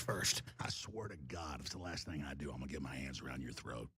first. I swear to God, if it's the last thing I do, I'm gonna get my hands around your throat.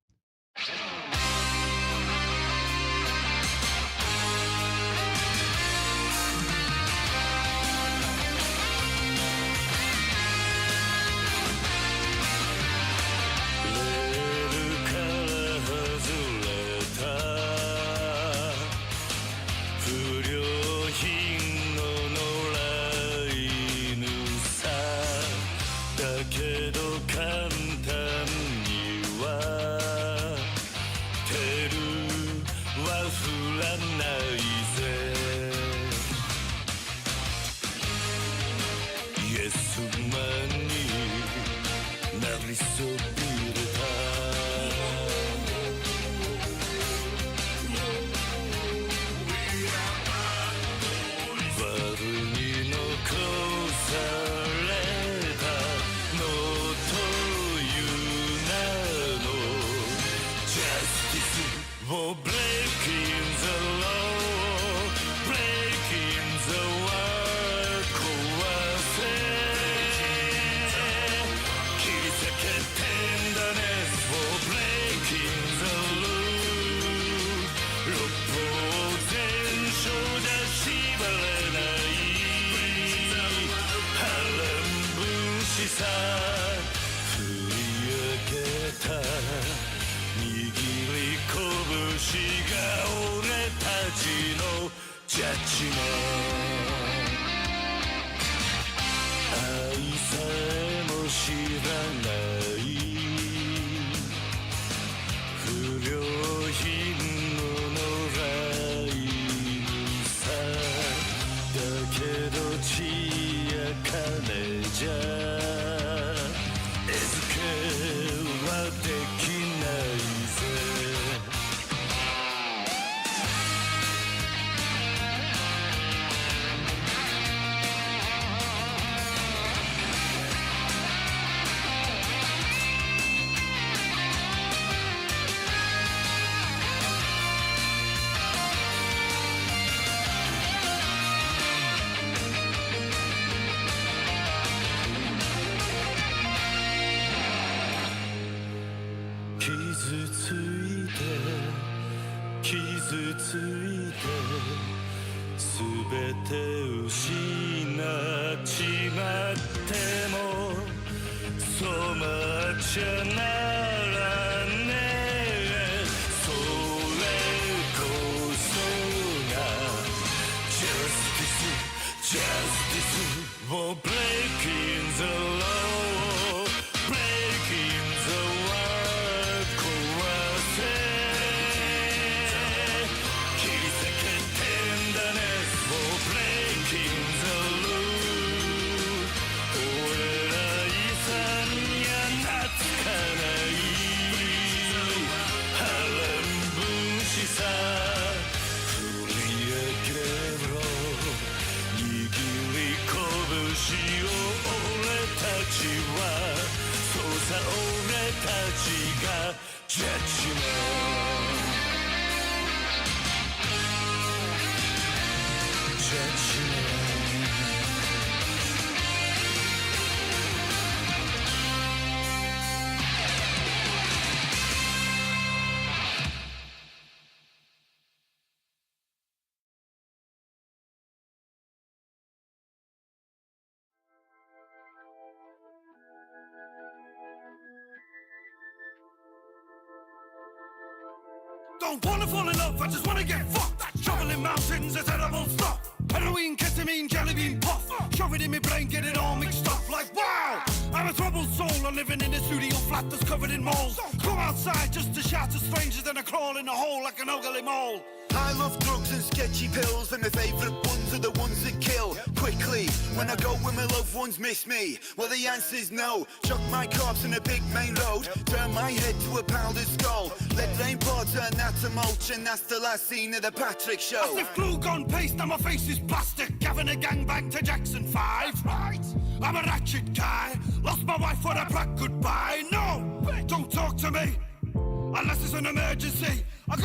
Don't wanna fall in love, I just wanna get fucked. Shoveling mountains, a terrible stuff. Heroin, ketamine, jelly bean puff. Shove it in my brain, get it all mixed up. Like wow, I'm a troubled soul. I'm living in a studio flat that's covered in moles. Come outside just to shout to strangers, then I crawl in a hole like an ugly mole. I love drugs and sketchy pills, and my favourite ones are the ones that kill quickly. When I go when my loved ones miss me, well the answer's no. Chuck my corpse in a big main road, turn my head to a powdered skull. Let rain pour, turn that to mulch, and that's the last scene of the Patrick Show. I sniff glue gun paste, now my face is plastic. Having a gangbang to Jackson 5. Right, I'm a ratchet guy. Lost my wife for a black goodbye. No, don't talk to me unless it's an emergency. I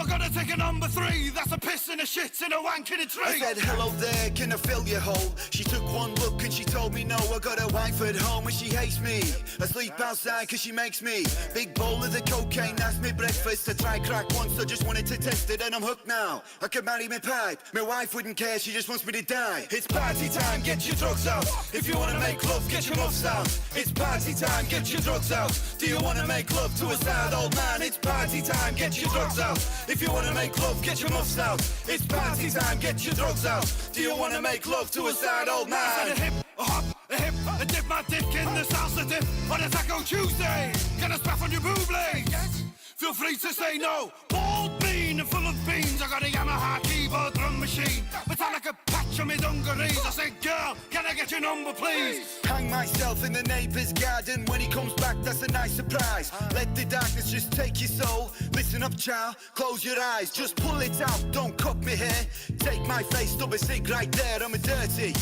gotta take a number 3. That's a piss and a shit and a wank in a tree. I said, hello there, can I fill your hole? She took one look and she told me no. I got a wife at home and she hates me. I sleep outside cause she makes me. Big bowl of the cocaine, that's me breakfast. I tried crack once, I just wanted to test it and I'm hooked now. I could marry my pipe, my wife wouldn't care, she just wants me to die. It's party time, get your drugs out. If you wanna make love, get your muffs out. It's party time, get your drugs out. Do you wanna make love to a sad old man? It's party time, get your drugs out. If you wanna make love, get your muffs out. It's party time, get your drugs out. Do you wanna make love to a sad old man? I said a hip, a hop, a hip, I dip my dick in the salsa dip on a Taco Tuesday. Get a splash on your boob legs. Yes. Feel free to say no. Bald bean and full of beans. I got a Yamaha keyboard drum machine. But I like a patch on my dungarees. I said, girl, can I get your number, please? Hang myself in the neighbour's garden. When he comes back, that's a nice surprise. Let the darkness just take your soul. Listen up, child, close your eyes. Just pull it out, don't cut me hair. Take my face, stub a cig right there. I'm a dirty,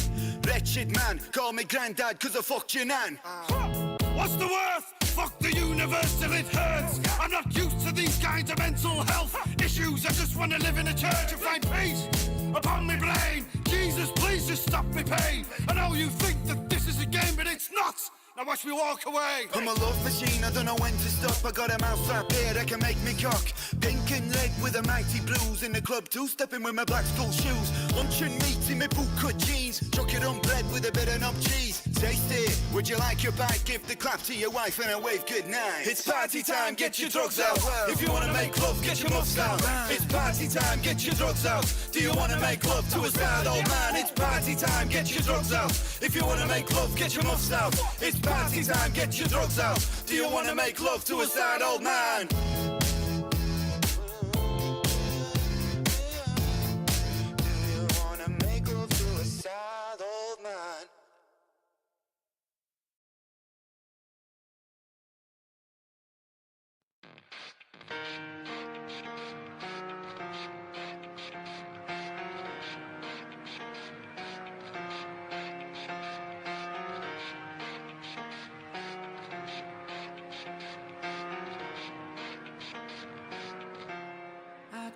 wretched man. Call me granddad, cause I fucked your nan. What's the worth? Fuck the universe till it hurts. I'm not used to these kinds of mental health issues. I just want to live in a church and find peace upon my brain. Jesus, please just stop me pain. I know you think that this is a game, but it's not. Now watch me walk away. I'm a love machine, I don't know when to stop. I got a mouth strap here that can make me cock. Pink and red with a mighty blues. In the club too, stepping with my black school shoes. Lunch and meat in my bootcut jeans. Chuck it on bread with a bit of numb cheese. Taste it, would you like your bite? Give the clap to your wife and a wave goodnight. It's party time, get your drugs out. If you wanna make love, get your muffs out. It's party time, get your drugs out. Do you wanna make love to a sad old man? It's party time, get your drugs out. If you wanna make love, get your muffs out. It's party time, get your drugs out. Do you wanna make love to a sad old man? Do you wanna make love to a sad old man?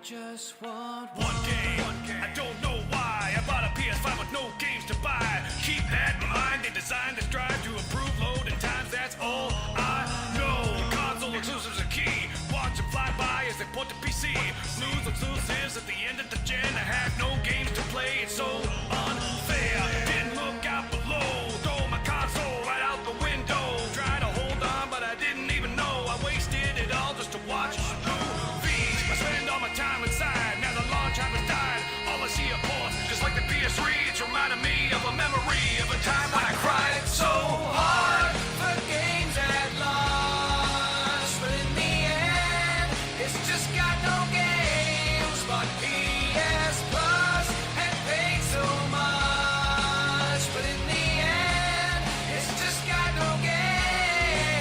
Just want one game. I don't know why. I bought a PS5 with no games to buy. Keep that in mind. They designed this drive to improve loading times. That's all I know. Console exclusives are key. Watch them fly by as they put the PC. Lose exclusives at the end of the gen. I have no games to play. It's so unfair. Didn't look out below. Throw my console right out the window. Try to hold on, but I didn't even know I wasted it all just to watch movies. I spend all my time inside. Now the launch time has died. All I see are ports, just like the PS3. It's reminding me of a memory of a time when I cried so hard for games at launch. But in the end, it's just got no games but PS Plus and paid so much. But in the end, it's just got no games.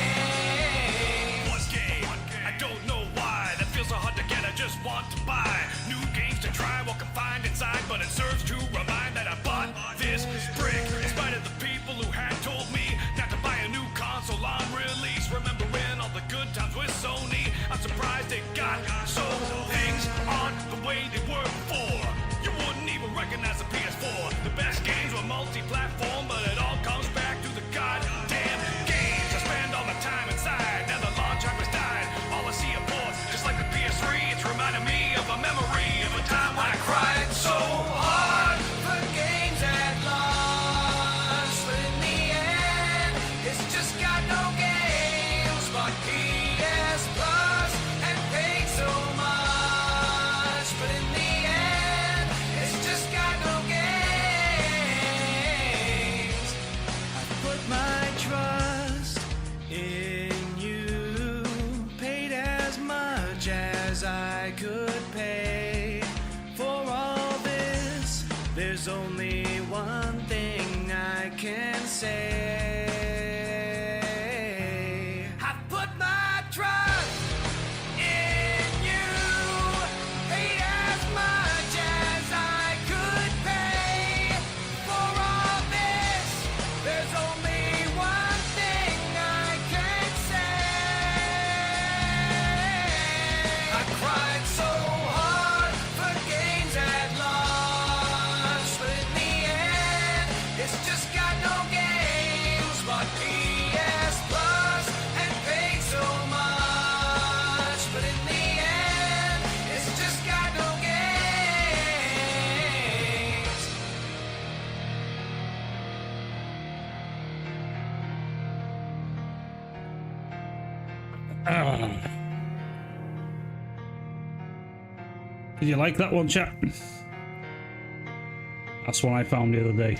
One game, I don't know why. That feels so hard to get. I just want to buy new games to try while confined inside, but it serves to remind that I bought this brick in spite of the people who had told me not to buy a new console on release. Remembering all the good times with Sony, I'm surprised it got so. Things aren't the way they were before. You wouldn't even recognize the PS4. The best games were multi-platform, but it all comes back to the goddamn games. I spend all my time inside. Now the launch time has died. All I see are ports, just like the PS3. It's reminding me of a memory of a time when I cried so hard for games at launch. But in the end, it's just got no games but PS Plus and paid so much. But in the end, it's just got no games. I put my trust in you, paid as much as I could pay for all this. There's only one thing I can say. I put my trust in you, paid as much as I could pay for all this. There's only one thing I can say. I cried so Did you like that one, chat? That's one I found the other day.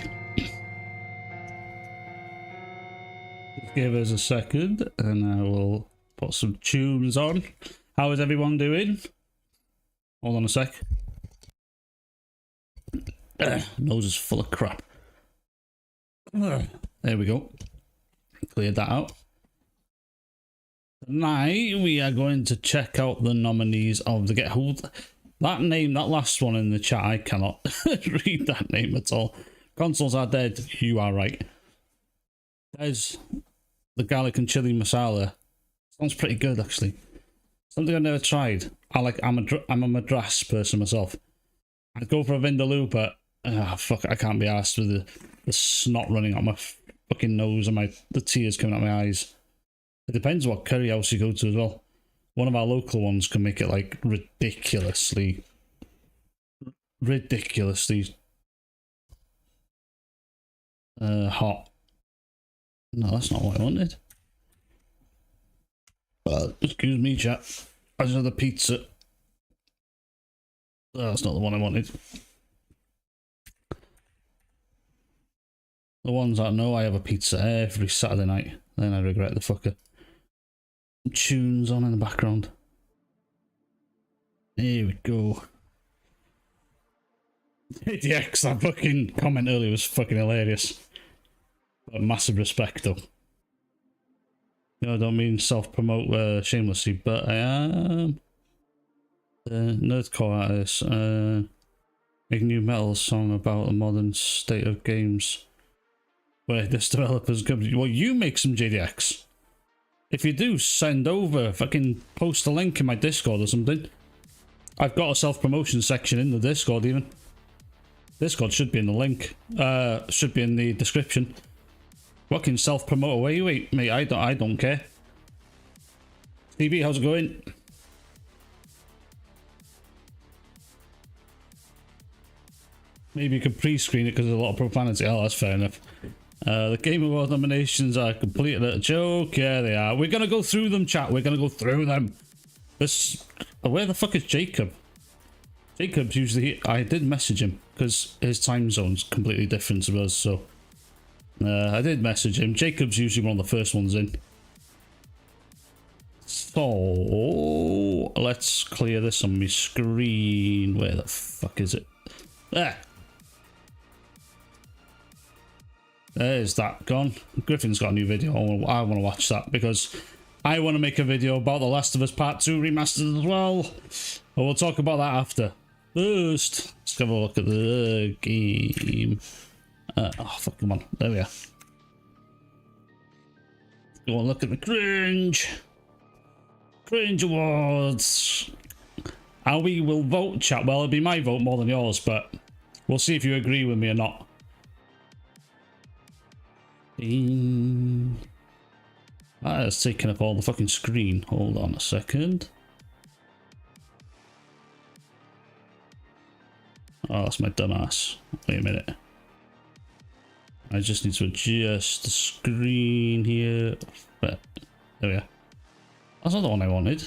Just give us a second and I will put some tunes on. How is everyone doing? Hold on a sec. Nose is full of crap. There we go. Cleared that out. Tonight we are going to check out the nominees of the Get Hold. That name, that last one in the chat, I cannot read that name at all. Consoles are dead. You are right. There's the garlic and chili masala. Sounds pretty good, actually. Something I've never tried. I'm a Madras person myself. I'd go for a vindaloo, but fuck, I can't be arsed with the snot running out my fucking nose and the tears coming out my eyes. It depends what curry house you go to as well. One of our local ones can make it like ridiculously hot. No, that's not what I wanted. Excuse me, chat. I just had a pizza. Oh, that's not the one I wanted. The ones that know I have a pizza every Saturday night. Then I regret the fucker. Tunes on in the background. Here we go. ADX, that fucking comment earlier was fucking hilarious. But massive respect though. I don't mean self-promote shamelessly, but I am nerdcore artist. Make a new metal song about the modern state of games. Where this developer's company. Well, you make some JDX. If you do, send over, fucking post a link in my Discord or something. I've got a self-promotion section in the Discord even. Discord should be in the link. Should be in the description. Fucking self-promote away, wait, mate, I don't care. Stevie, how's it going? Maybe you could pre-screen it because there's a lot of profanity. Oh, that's fair enough. The Game Awards nominations are completely a joke. Yeah, they are. We're going to go through them, chat. We're going to go through them. This... Where the fuck is Jacob? Jacob's usually... I did message him because his time zone's completely different to us, so... I did message him. Jacob's usually one of the first ones in. So... Let's clear this on my screen. Where the fuck is it? There! There's that gone. Griffin's got a new video. I want to watch that because I want to make a video about The Last of Us Part 2 Remastered as well. But we'll talk about that after. First, let's have a look at the game. Oh, fuck, come on. There we are. Go and look at the cringe. Cringe awards. And we will vote, chat. Well, it'll be my vote more than yours, but we'll see if you agree with me or not. That is taking up all the fucking screen. Hold on a second. Oh, that's my dumb ass. Wait a minute. I just need to adjust the screen here. But there we are. That's not the one I wanted.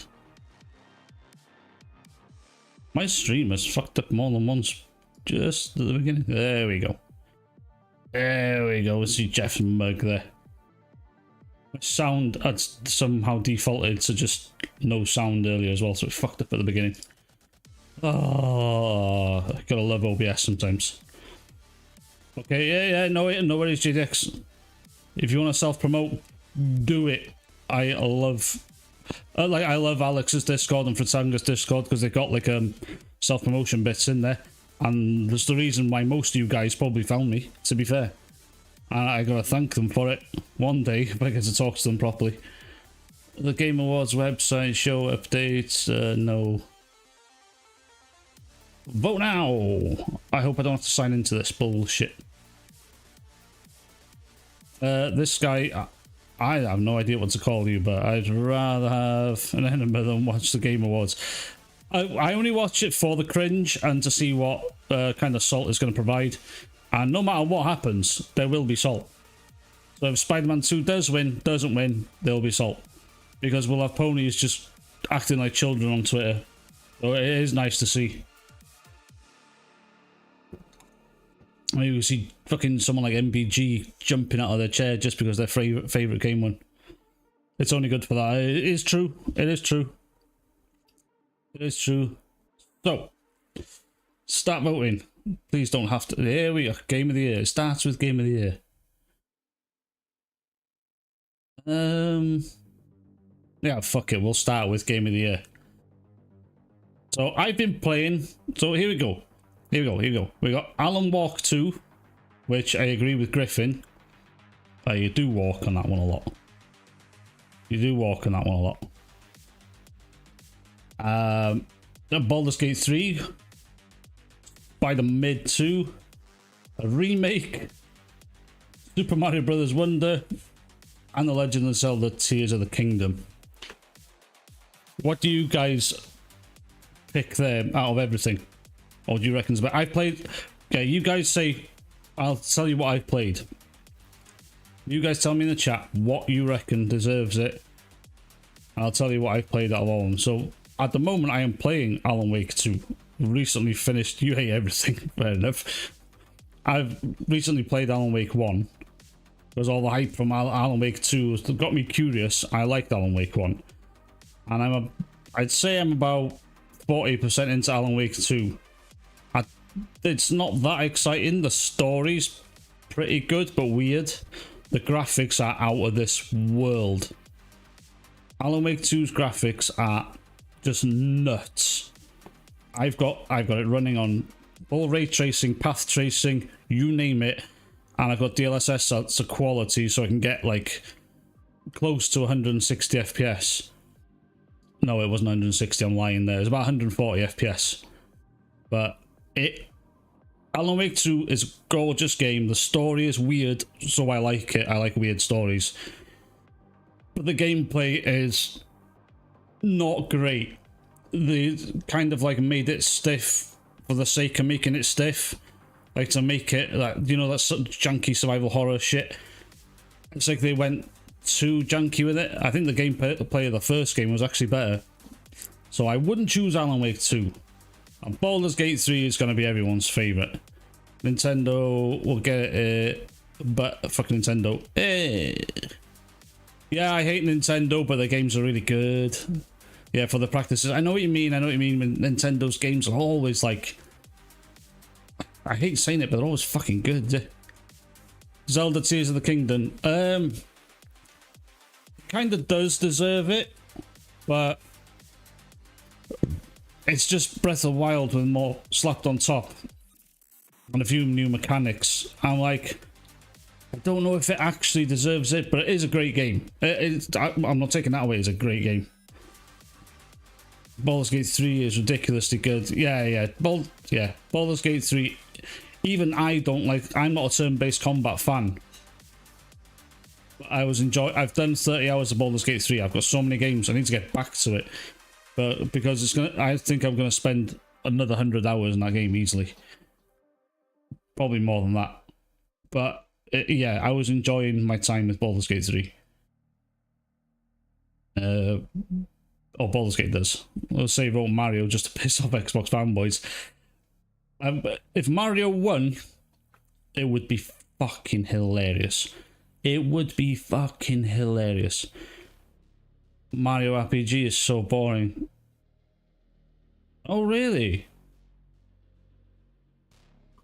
My stream has fucked up more than once. Just at the beginning. There we go. There we go. We see Jeff's mug there. My sound had somehow defaulted to just no sound earlier as well, so it fucked up at the beginning. Oh, I gotta love OBS sometimes. Okay, yeah, no worries, GDX. If you want to self-promote, do it. I love Alex's Discord and Fratanga's Discord because they've got like self-promotion bits in there. And that's the reason why most of you guys probably found me, to be fair. And I gotta thank them for it. One day, if I get to talk to them properly. The Game Awards website, show updates, no. Vote now! I hope I don't have to sign into this bullshit. This guy, I have no idea what to call you, but I'd rather have an enema than watch the Game Awards. I only watch it for the cringe and to see what kind of salt is going to provide. And no matter what happens, there will be salt. So if Spider-Man 2 does win, doesn't win, there'll be salt. because we'll have ponies just acting like children on Twitter. So it is nice to see. I mean, you see fucking someone like MBG jumping out of their chair just because their favorite game won. It's only good for that. It is true. It is true. It is true. So, start voting. Please don't have to. Here we go. Game of the year. It starts with game of the year. Yeah, fuck it. We'll start with game of the year. So I've been playing. So here we go. Here we go. We got Alan Walk 2, which I agree with Griffin. You do walk on that one a lot. You do walk on that one a lot. Baldur's Gate 3, by the Mid 2, a remake, Super Mario Brothers Wonder, and The Legend of Zelda Tears of the Kingdom. What do you guys pick there out of everything? Or do you reckon it's better? I played... Okay, you guys say... I'll tell you what I've played. You guys tell me in the chat what you reckon deserves it. I'll tell you what I've played out of all of them. So, at the moment, I am playing Alan Wake 2. Recently finished... You hate everything. Fair enough. I've recently played Alan Wake 1. Because all the hype from Alan Wake 2 got me curious. I liked Alan Wake 1. And I'd say I'm about 40% into Alan Wake 2. It's not that exciting. The story's pretty good, but weird. The graphics are out of this world. Alan Wake 2's graphics are just nuts. I've got it running on full ray tracing, path tracing, you name it, and I've got DLSS at to quality so I can get like close to 160 FPS. No, it wasn't 160. I'm lying there. It's about 140 FPS. But Alan Wake 2 is a gorgeous game. The story is weird, so I like it. I like weird stories. But the gameplay is not great. They kind of like made it stiff for the sake of making it stiff. Like to make it, like, you know, that sort of junky survival horror shit. It's like they went too junky with it. I think the gameplay of the first game was actually better. So I wouldn't choose Alan Wake 2. And Baldur's Gate 3 is going to be everyone's favourite. Nintendo will get it, but fucking Nintendo. Yeah, I hate Nintendo, but the games are really good. Yeah, for the practices. I know what you mean. I know what you mean. When Nintendo's games are always like... I hate saying it, but they're always fucking good. Zelda Tears of the Kingdom. Kind of does deserve it, but... It's just Breath of the Wild with more slapped on top. And a few new mechanics. I'm like... I don't know if it actually deserves it, but it is a great game. I'm not taking that away. It's a great game. Baldur's Gate 3 is ridiculously good. Yeah. Baldur's Gate 3. Even I don't like... I'm not a turn-based combat fan. I've done 30 hours of Baldur's Gate 3. I've got so many games. I need to get back to it. But because it's gonna... I think I'm going to spend another 100 hours in that game easily. Probably more than that. But... yeah, I was enjoying my time with Baldur's Gate 3. Baldur's Gate does. Let's say wrote Mario just to piss off Xbox fanboys. If Mario won, it would be fucking hilarious. It would be fucking hilarious. Mario RPG is so boring. Oh, really?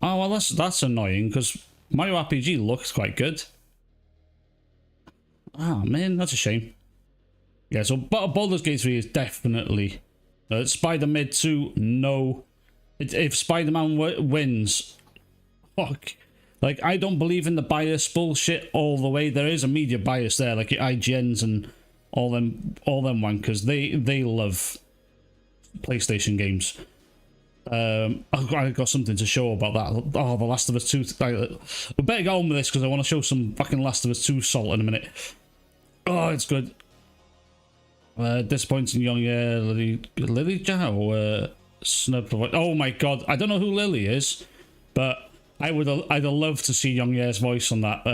Oh, well, that's annoying, because Mario RPG looks quite good. Ah, man, that's a shame. Yeah, so Baldur's Gate 3 is definitely... Spider-Man 2, no. If Spider-Man wins... Fuck. Like, I don't believe in the bias bullshit all the way. There is a media bias there, like your IGNs and all them wankers. They love PlayStation games. I got something to show about that. Oh, The Last of Us 2. We better get on with this because I want to show some fucking Last of Us 2 salt in a minute. Oh, it's good. Disappointing young Lily Jow snub. Oh my god, I don't know who Lily is, but I'd have loved to see Young Year's voice on that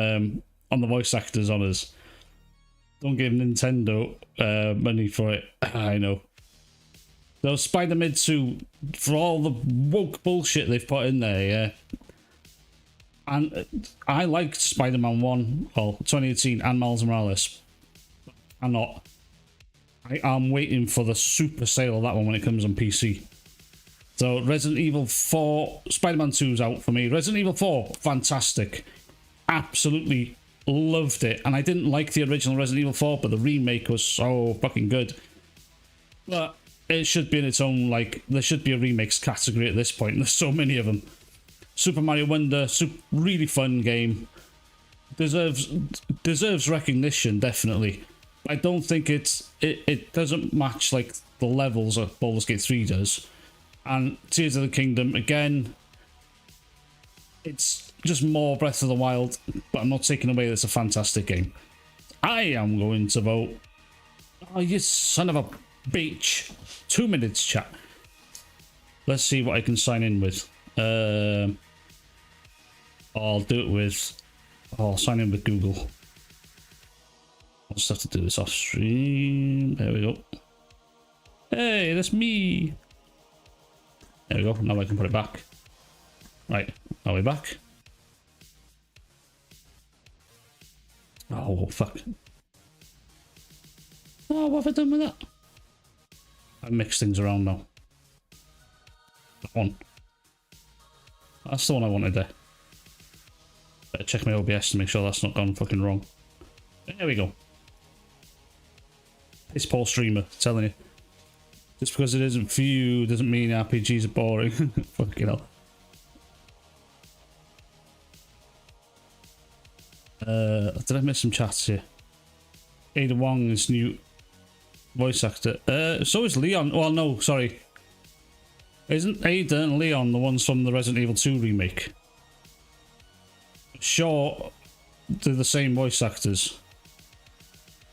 on the voice actors on us. Don't give Nintendo money for it. I know. So Spider-Man 2, for all the woke bullshit they've put in there, yeah. And I liked Spider-Man 1, well, 2018, and Miles Morales. I'm not. I am waiting for the super sale of that one when it comes on PC. So Resident Evil 4, Spider-Man 2's out for me. Resident Evil 4, fantastic. Absolutely loved it. And I didn't like the original Resident Evil 4, but the remake was so fucking good. But it should be in its own, like, there should be a remakes category at this point. There's so many of them. Super Mario Wonder, really fun game. Deserves recognition, definitely. I don't think it doesn't match like the levels of Baldur's Gate 3 does. And Tears of the Kingdom, again, it's just more Breath of the Wild, but I'm not taking away that it's a fantastic game. I am going to vote. Oh, you son of a bitch. 2 minutes, chat. Let's see what I can sign in with. I'll do it with... I'll sign in with Google. I'll just have to do this off stream. There we go. Hey, that's me. There we go. Now I can put it back. Right. Are we back? Oh, fuck. Oh, what have I done with that? I mixed things around now. That one. That's the one I wanted there. Better check my OBS to make sure that's not gone fucking wrong. There we go. It's Paul Streamer, telling you. Just because it isn't for you doesn't mean RPGs are boring. Fucking hell. Did I miss some chats here? Ada Wong is new voice actor. So is Leon. Well, no, sorry. Isn't Ada and Leon the ones from the Resident Evil 2 remake? Sure, they're the same voice actors.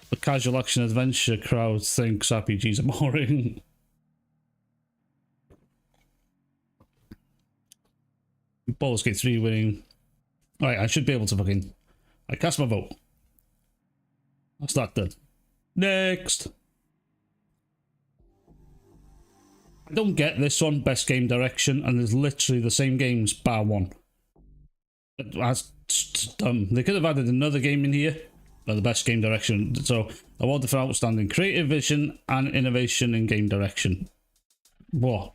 The casual action adventure crowd thinks RPGs are boring. Baldur's Gate 3 winning. Alright, I should be able to fucking... I cast my vote. That's that done. Next! I don't get this one, best game direction, and there's literally the same games, bar one. That's dumb. They could have added another game in here. The best game direction. So, awarded for outstanding creative vision and innovation in game direction. What?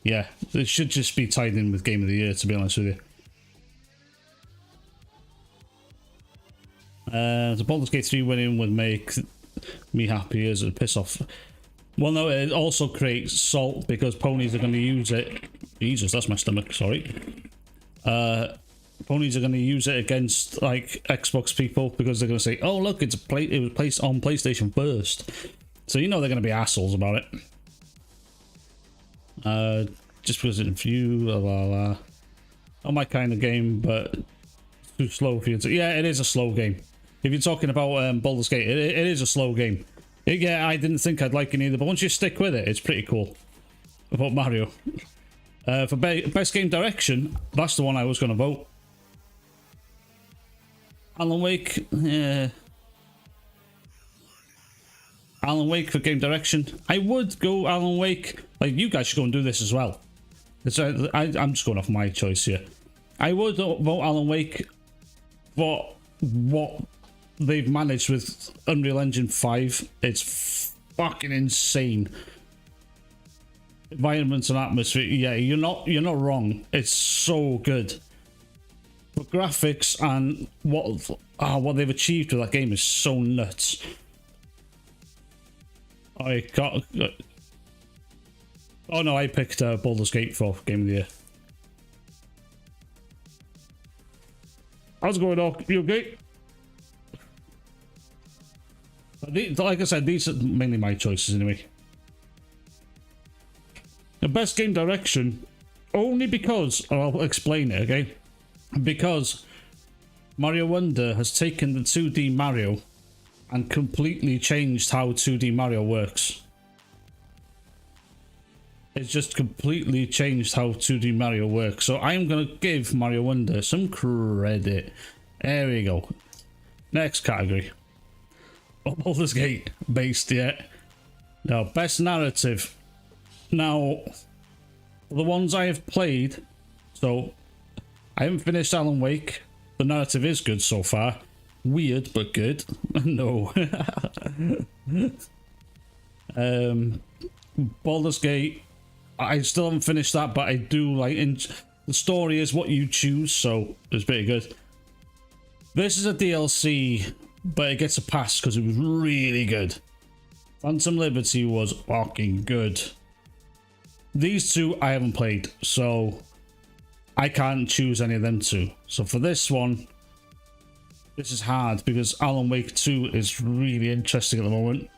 Yeah, it should just be tied in with Game of the Year, to be honest with you. The Baldur's Gate 3 winning would make me happy as a piss off. Well, no, it also creates salt because ponies are going to use it. Jesus, that's my stomach, sorry. Ponies are going to use it against like Xbox people because they're going to say, "Oh, look, it was placed on PlayStation first." So you know they're going to be assholes about it. Just because it's for you, blah, blah, blah. Not my kind of game, but too slow for you to... Yeah, it is a slow game. If you're talking about Baldur's Gate, it is a slow game. Yeah, I didn't think I'd like it either, but once you stick with it, it's pretty cool. About Mario. For best game direction, that's the one I was going to vote. Alan Wake, yeah. Alan Wake for game direction. I would go Alan Wake. Like, you guys should go and do this as well. I'm just going off my choice here. I would vote Alan Wake for what they've managed with Unreal Engine 5. It's fucking insane. Environments and atmosphere. Yeah, you're not wrong. It's so good. But graphics and what they've achieved with that game is so nuts. I got. Oh no, I picked Baldur's Gate for Game of the Year. How's it going, Doc? You okay? Like I said, these are mainly my choices anyway. The best game direction, only because, I'll explain it, okay? Because Mario Wonder has taken the 2D Mario and completely changed how 2D Mario works. It's just completely changed how 2D Mario works. So I'm going to give Mario Wonder some credit. There we go. Next category. Baldur's Gate based, yeah. Now, best narrative. Now, the ones I have played, so I haven't finished Alan Wake. The narrative is good so far. Weird, but good. No. Baldur's Gate, I still haven't finished that, but I do like the story is what you choose, so it's pretty good. This is a DLC, but it gets a pass because it was really good. Phantom Liberty was fucking good. These two I haven't played, so I can't choose any of them two. So for this one, this is hard because Alan Wake 2 is really interesting at the moment.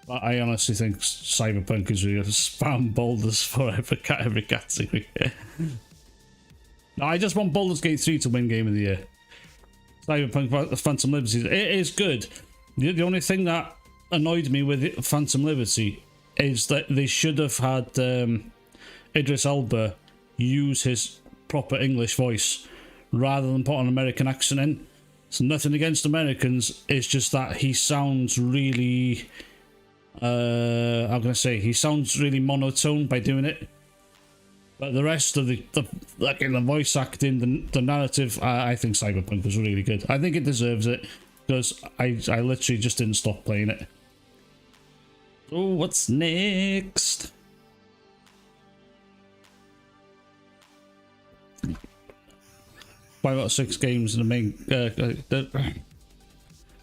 But I honestly think Cyberpunk is really going to spam Baldur's for every category. No, I just want Baldur's Gate 3 to win Game of the Year. Cyberpunk Phantom Liberty, it is good. The only thing that annoyed me with Phantom Liberty is that they should have had Idris Elba use his proper English voice rather than put an American accent in. So nothing against Americans, it's just that he sounds really... I'm gonna say he sounds really monotone by doing it, but the rest of the voice acting, the narrative, I think Cyberpunk was really good. I think it deserves it because I literally just didn't stop playing it. So what's next? Five out of 6 games in the main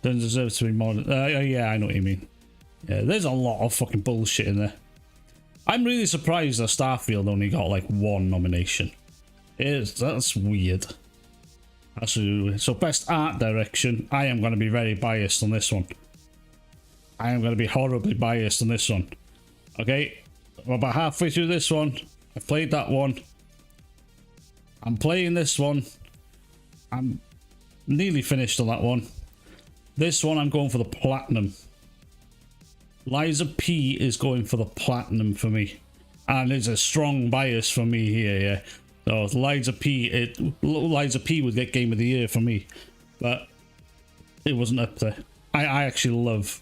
don't deserve to be more. Yeah, I know what you mean. Yeah, there's a lot of fucking bullshit in there. I'm really surprised that Starfield only got like 1 nomination. That's weird. That's really weird. So best art direction, I am going to be very biased on this one. I am going to be horribly biased on this one. Okay, I'm about halfway through this one. I played that one. I'm playing this one. I'm nearly finished on that one. This one I'm going for the platinum. Liza P is going for the platinum for me, and it's a strong bias for me here. Yeah, so Liza P would get Game of the Year for me, but it wasn't up there. I actually love.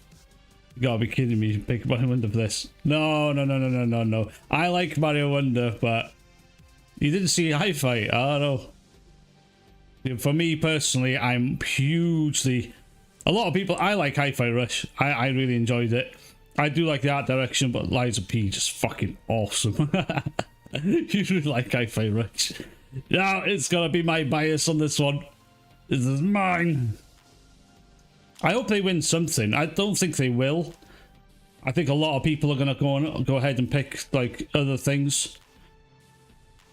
You gotta be kidding me! Pick Mario Wonder for this? No. I like Mario Wonder, but you didn't see Hi-Fi. I don't know. For me personally, I'm hugely. A lot of people. I like Hi-Fi Rush. I really enjoyed it. I do like the art direction, but Liza P just fucking awesome. You really like Hi-Fi Rush. Now it's gotta be my bias on this one. This is mine. I hope they win something. I don't think they will. I think a lot of people are gonna go ahead and pick like other things.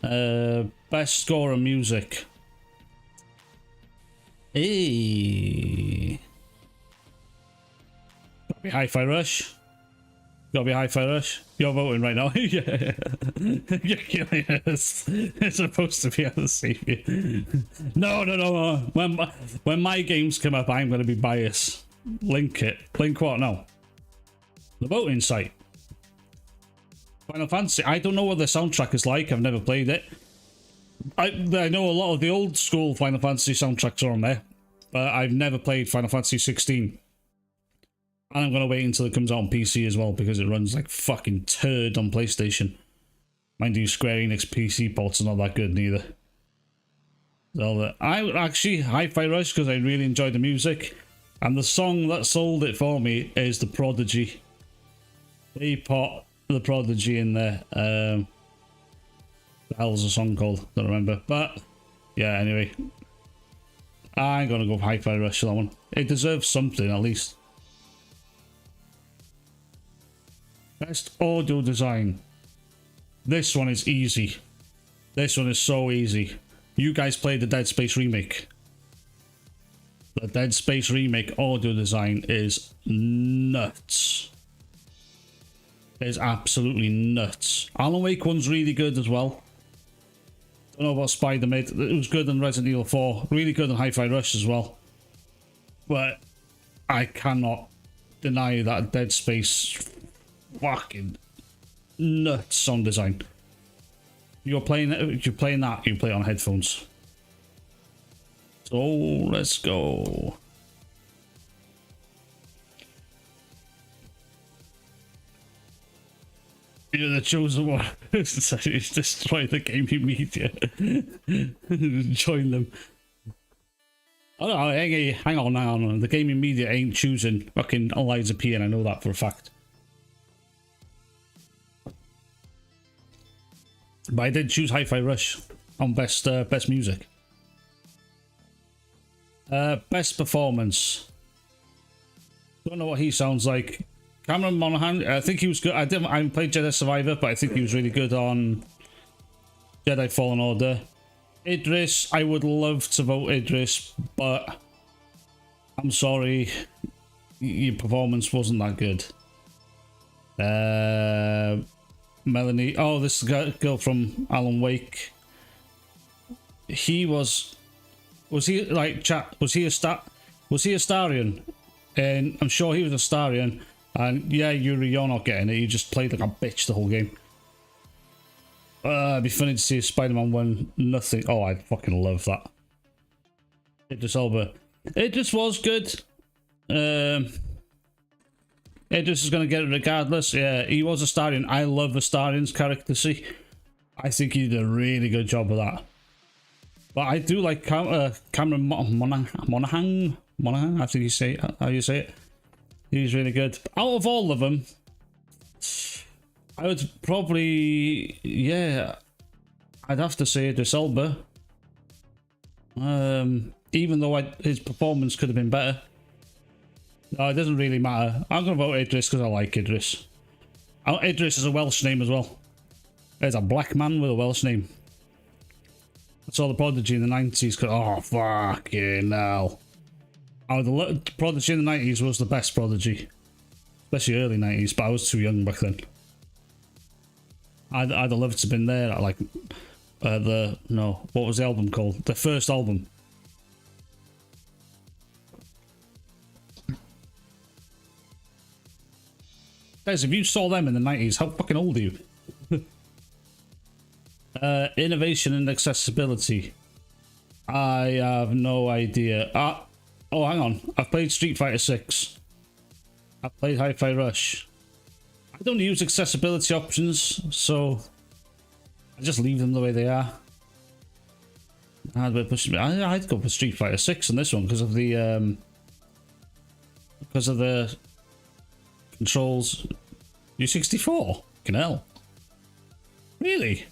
Best score of music. Hey. Gotta be Hi-Fi Rush. Gotta be Hi-Fi Rush. You're voting right now. Yeah. You're killing us. It's supposed to be on the CV. No. When my games come up, I'm gonna be biased. Link it. Link what now? The voting site. Final Fantasy. I don't know what the soundtrack is like. I've never played it. I know a lot of the old school Final Fantasy soundtracks are on there, but I've never played Final Fantasy 16. And I'm going to wait until it comes out on PC as well, because it runs like fucking turd on PlayStation. Mind you, Square Enix PC ports are not that good neither. So I actually Hi-Fi Rush because I really enjoyed the music. And the song that sold it for me is The Prodigy. They put The Prodigy in there. The hell's the song called? Don't remember. But yeah, anyway. I'm going to go for Hi-Fi Rush for that one. It deserves something at least. Best audio design. This one is easy. This one is so easy. You guys played the Dead Space remake. The Dead Space remake audio design is nuts. It is absolutely nuts. Alan Wake one's really good as well. Don't know about Spider-Man. It was good in Resident Evil 4. Really good in Hi-Fi Rush as well. But I cannot deny that Dead Space fucking nuts sound design. You're playing that, you play it on headphones. So let's go. You're the chosen one. Destroy the gaming media. Join them. Oh no, hang on. The gaming media ain't choosing fucking Eliza P, and I know that for a fact. But I did choose Hi-Fi Rush on best music. Best performance. Don't know what he sounds like. Cameron Monaghan, I think he was good. I haven't played Jedi Survivor, but I think he was really good on Jedi Fallen Order. Idris, I would love to vote Idris, but I'm sorry, your performance wasn't that good. Melanie, oh, this girl from Alan Wake. He was he like chat? Was he a Starion? And I'm sure he was a Starion. And yeah, Yuri, you're not getting it. You just played like a bitch the whole game. It'd be funny to see a Spider-Man win nothing. Oh, I fucking love that. Idris Elba. Idris was good. Idris is going to get it regardless. Yeah, he was a Starion. I love the Starion's character. See, I think he did a really good job of that. But I do like Cameron Monaghan. I think you say it, how you say it. He's really good. Out of all of them, I would probably, yeah, I'd have to say Idris Elba. Even though his performance could have been better. No, it doesn't really matter. I'm going to vote Idris because I like Idris. Idris is a Welsh name as well. There's a black man with a Welsh name. I saw the Prodigy in the 90s. Oh, fucking hell. The Prodigy in the 90s was the best Prodigy. Especially early 90s, but I was too young back then. I'd have loved to have been there at like what was the album called? The first album. Guys, if you saw them in the 90s, how fucking old are you? Innovation and accessibility. I have no idea. Oh, hang on. I've played Street Fighter 6. I've played Hi-Fi Rush. I don't use accessibility options, so I just leave them the way they are. I'd go for Street Fighter 6 on this one because of the controls. U64? Fucking hell. Really?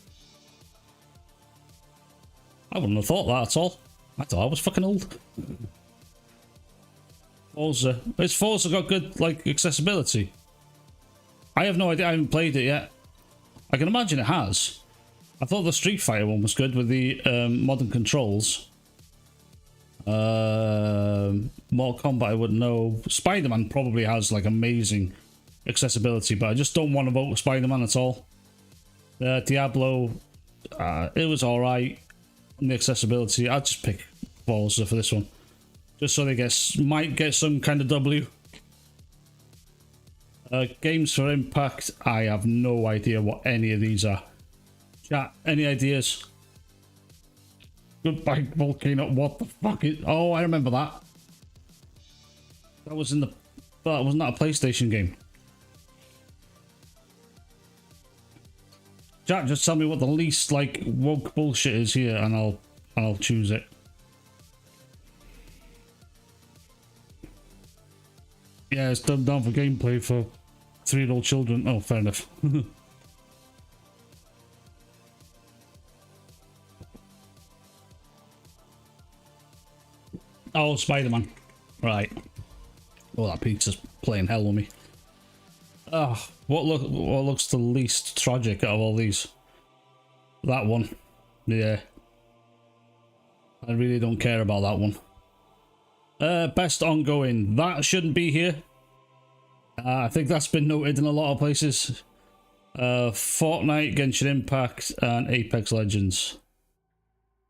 I wouldn't have thought that at all. I thought I was fucking old. Forza. Has Forza got good, like, accessibility? I have no idea. I haven't played it yet. I can imagine it has. I thought the Street Fighter one was good with the modern controls. Mortal Kombat, I wouldn't know. Spider-Man probably has, like, amazing accessibility, but I just don't want to vote for Spider-Man at all. Diablo, it was alright. The accessibility, I'd just pick Forza for this one. Just so they might get some kind of W. Games for Impact, I have no idea what any of these are. Chat, any ideas? Goodbye Volcano, what the fuck is... Oh, I remember that. Wasn't that a PlayStation game? Chat, just tell me what the least, like, woke bullshit is here and I'll choose it. Yeah, it's dumbed down for gameplay for 3-year-old children. Oh, fair enough. Oh, Spider-Man. Right. Oh, that pizza's playing hell with me. Oh, what looks the least tragic out of all these? That one. Yeah. I really don't care about that one. Best ongoing. That shouldn't be here. I think that's been noted in a lot of places. Fortnite, Genshin Impact, and Apex Legends.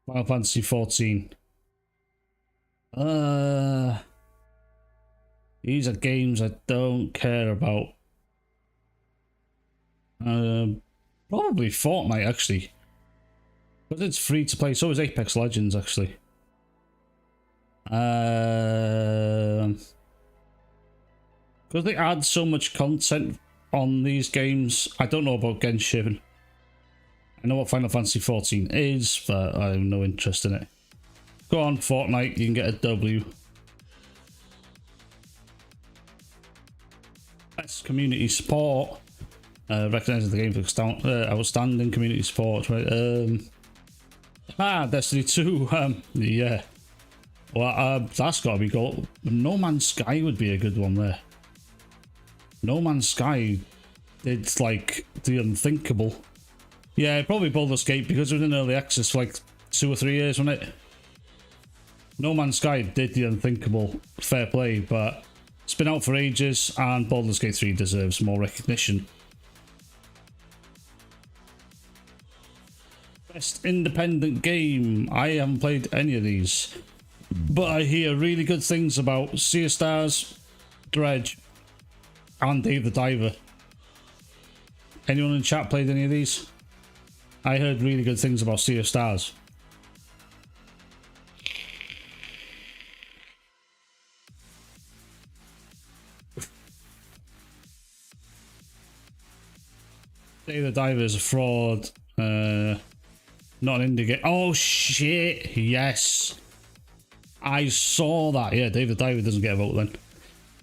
Final Fantasy 14. These are games I don't care about. Probably Fortnite, actually. Because it's free to play. So is Apex Legends, actually. Because they add so much content on these games. I don't know about Genshin. I know what Final Fantasy 14 is, but I have no interest in it. Go on, Fortnite, you can get a W. Best community support. Recognizing the game for outstanding community support. Right? Destiny 2. Yeah. Well, that's got to be gold. No Man's Sky would be a good one there. No Man's Sky did like the unthinkable. Yeah, probably Baldur's Gate because it was in early access for like 2 or 3 years, wasn't it? No Man's Sky did the unthinkable. Fair play, but it's been out for ages, and Baldur's Gate 3 deserves more recognition. Best independent game. I haven't played any of these, but I hear really good things about Sea of Stars, Dredge, and Dave the Diver. Anyone in chat played any of these? I heard really good things about Sea of Stars. Dave the Diver is a fraud. Not an indie game. Oh shit! Yes, I saw that. Yeah, Dave the Diver doesn't get a vote then.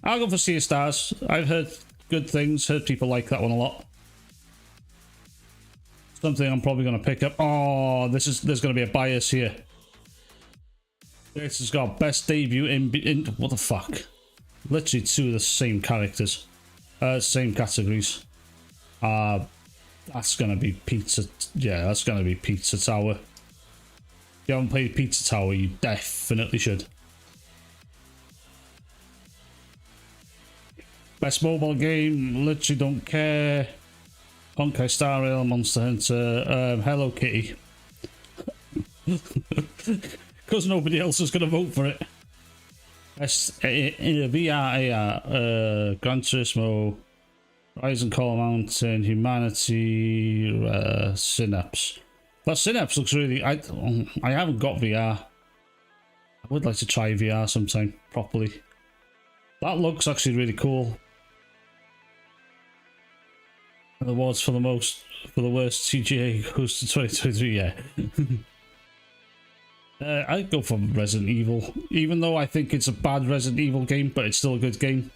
I'll go for Sea of Stars. I've heard good things. Heard people like that one a lot. Something I'm probably going to pick up. Oh, there's going to be a bias here. This has got best debut in what the fuck? Literally 2 of the same characters, same categories. That's gonna be Pizza. Yeah, that's gonna be Pizza Tower. If you haven't played Pizza Tower, you definitely should. Best mobile game, literally don't care. Honkai Star Rail, Monster Hunter, Hello Kitty. Because nobody else is gonna vote for it. Best VR, AR, Gran Turismo, Rise and Call Mountain, Humanity, Synapse. That Synapse looks really... I haven't got VR. I would like to try VR sometime, properly. That looks actually really cool. And the awards for the worst CGA goes to 2023, yeah. I'd go for Resident Evil. Even though I think it's a bad Resident Evil game, but it's still a good game.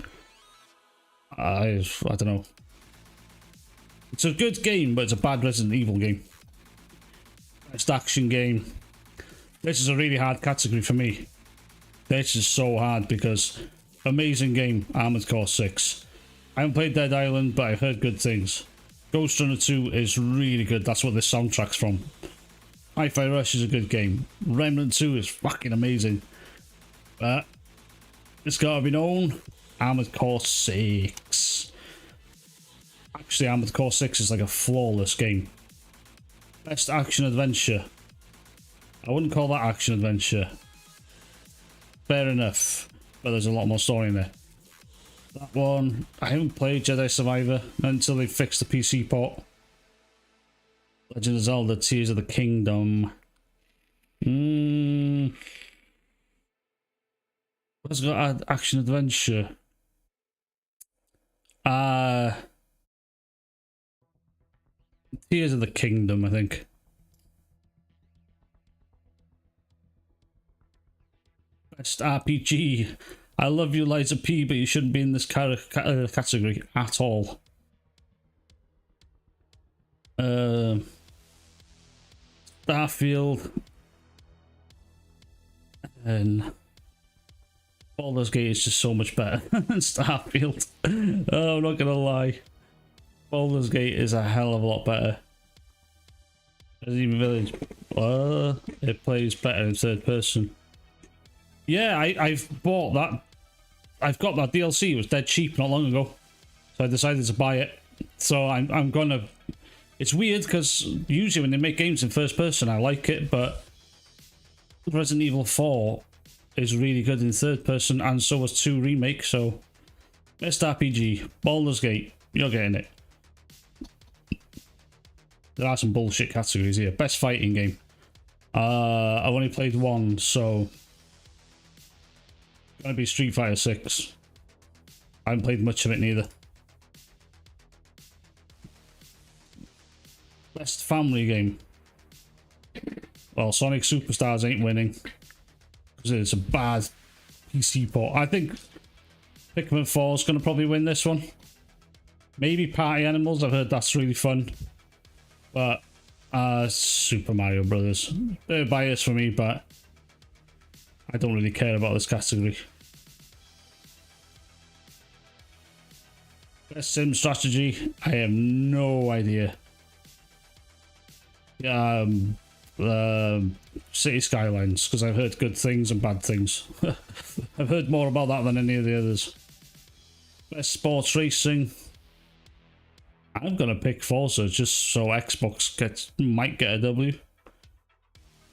I don't know. It's a good game, but it's a bad Resident Evil game. Best action game. This is a really hard category for me. This is so hard because amazing game, Armored Core 6. I haven't played Dead Island, but I've heard good things. Ghost Runner 2 is really good. That's what this soundtrack's from. Hi-Fi Rush is a good game. Remnant 2 is fucking amazing. But it's gotta be known. Armored Core 6. Actually, Armored Core 6 is like a flawless game. Best action adventure. I wouldn't call that action adventure. Fair enough. But there's a lot more story in there. That one, I haven't played Jedi Survivor until they fixed the PC port. Legend of Zelda Tears of the Kingdom. What's got action adventure? Tears of the Kingdom, I think. Best RPG. I love you, Liza P, but you shouldn't be in this category at all. Starfield. And Baldur's Gate is just so much better than Starfield. Oh, I'm not gonna lie. Baldur's Gate is a hell of a lot better. Resident Evil Village. It plays better in third person. Yeah, I've bought that. I've got that DLC. It was dead cheap not long ago, so I decided to buy it. So I'm gonna. It's weird because usually when they make games in first person, I like it, but Resident Evil 4 is really good in third person, and so was 2 Remake. So best RPG, Baldur's Gate. You're getting it. There are some bullshit categories here. Best fighting game. I've only played one, so gonna be Street Fighter 6. I haven't played much of it neither. Best family game. Well, Sonic Superstars ain't winning because it's a bad PC port. I think Pikmin 4 is going to probably win this one. Maybe Party Animals. I've heard that's really fun. But Super Mario Brothers. Bit of bias for me, but I don't really care about this category. Best sim strategy. I have no idea. City Skylines, because I've heard good things and bad things. I've heard more about that than any of the others. Best sports racing. I'm gonna pick Forza just so Xbox might get a W.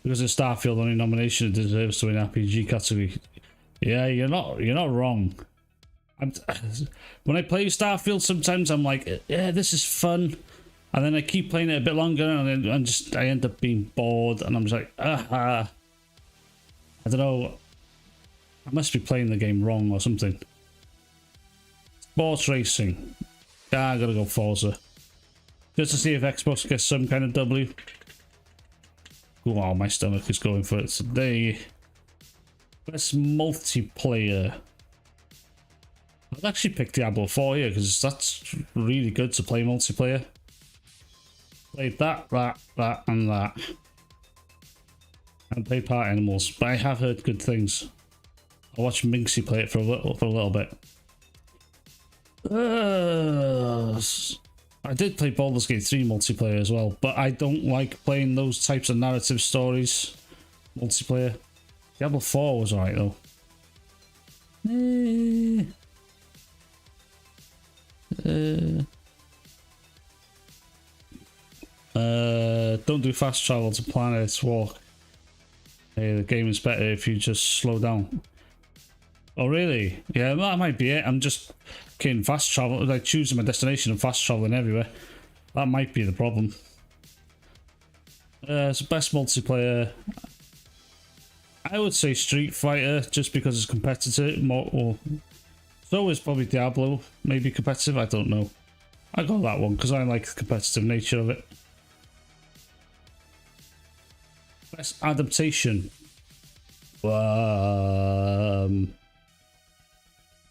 Because it's Starfield, only nomination it deserves to win RPG category. Yeah, you're not wrong. When I play Starfield, sometimes I'm like, yeah, this is fun, and then I keep playing it a bit longer, and then I end up being bored, and I'm just like, I don't know. I must be playing the game wrong or something. Sports racing. Yeah, I gotta go Forza. Just to see if Xbox gets some kind of W. Oh, my stomach is going for it today. Best multiplayer. I'd actually pick Diablo 4 here because that's really good to play multiplayer. Played that, and that. And played Party Animals, but I have heard good things. I watched Minxie play it for a little bit. I did play Baldur's Gate 3 multiplayer as well, but I don't like playing those types of narrative stories multiplayer. Diablo 4 was alright though. Don't do fast travel to planets, walk. Hey, the game is better if you just slow down. Oh really? Yeah, that might be it. I'm just kidding. Fast travel, like choosing my destination and fast traveling everywhere. That might be the problem. It's the best multiplayer. I would say Street Fighter, just because it's competitive. So is probably Diablo, maybe competitive. I don't know. I got that one because I like the competitive nature of it. Best adaptation.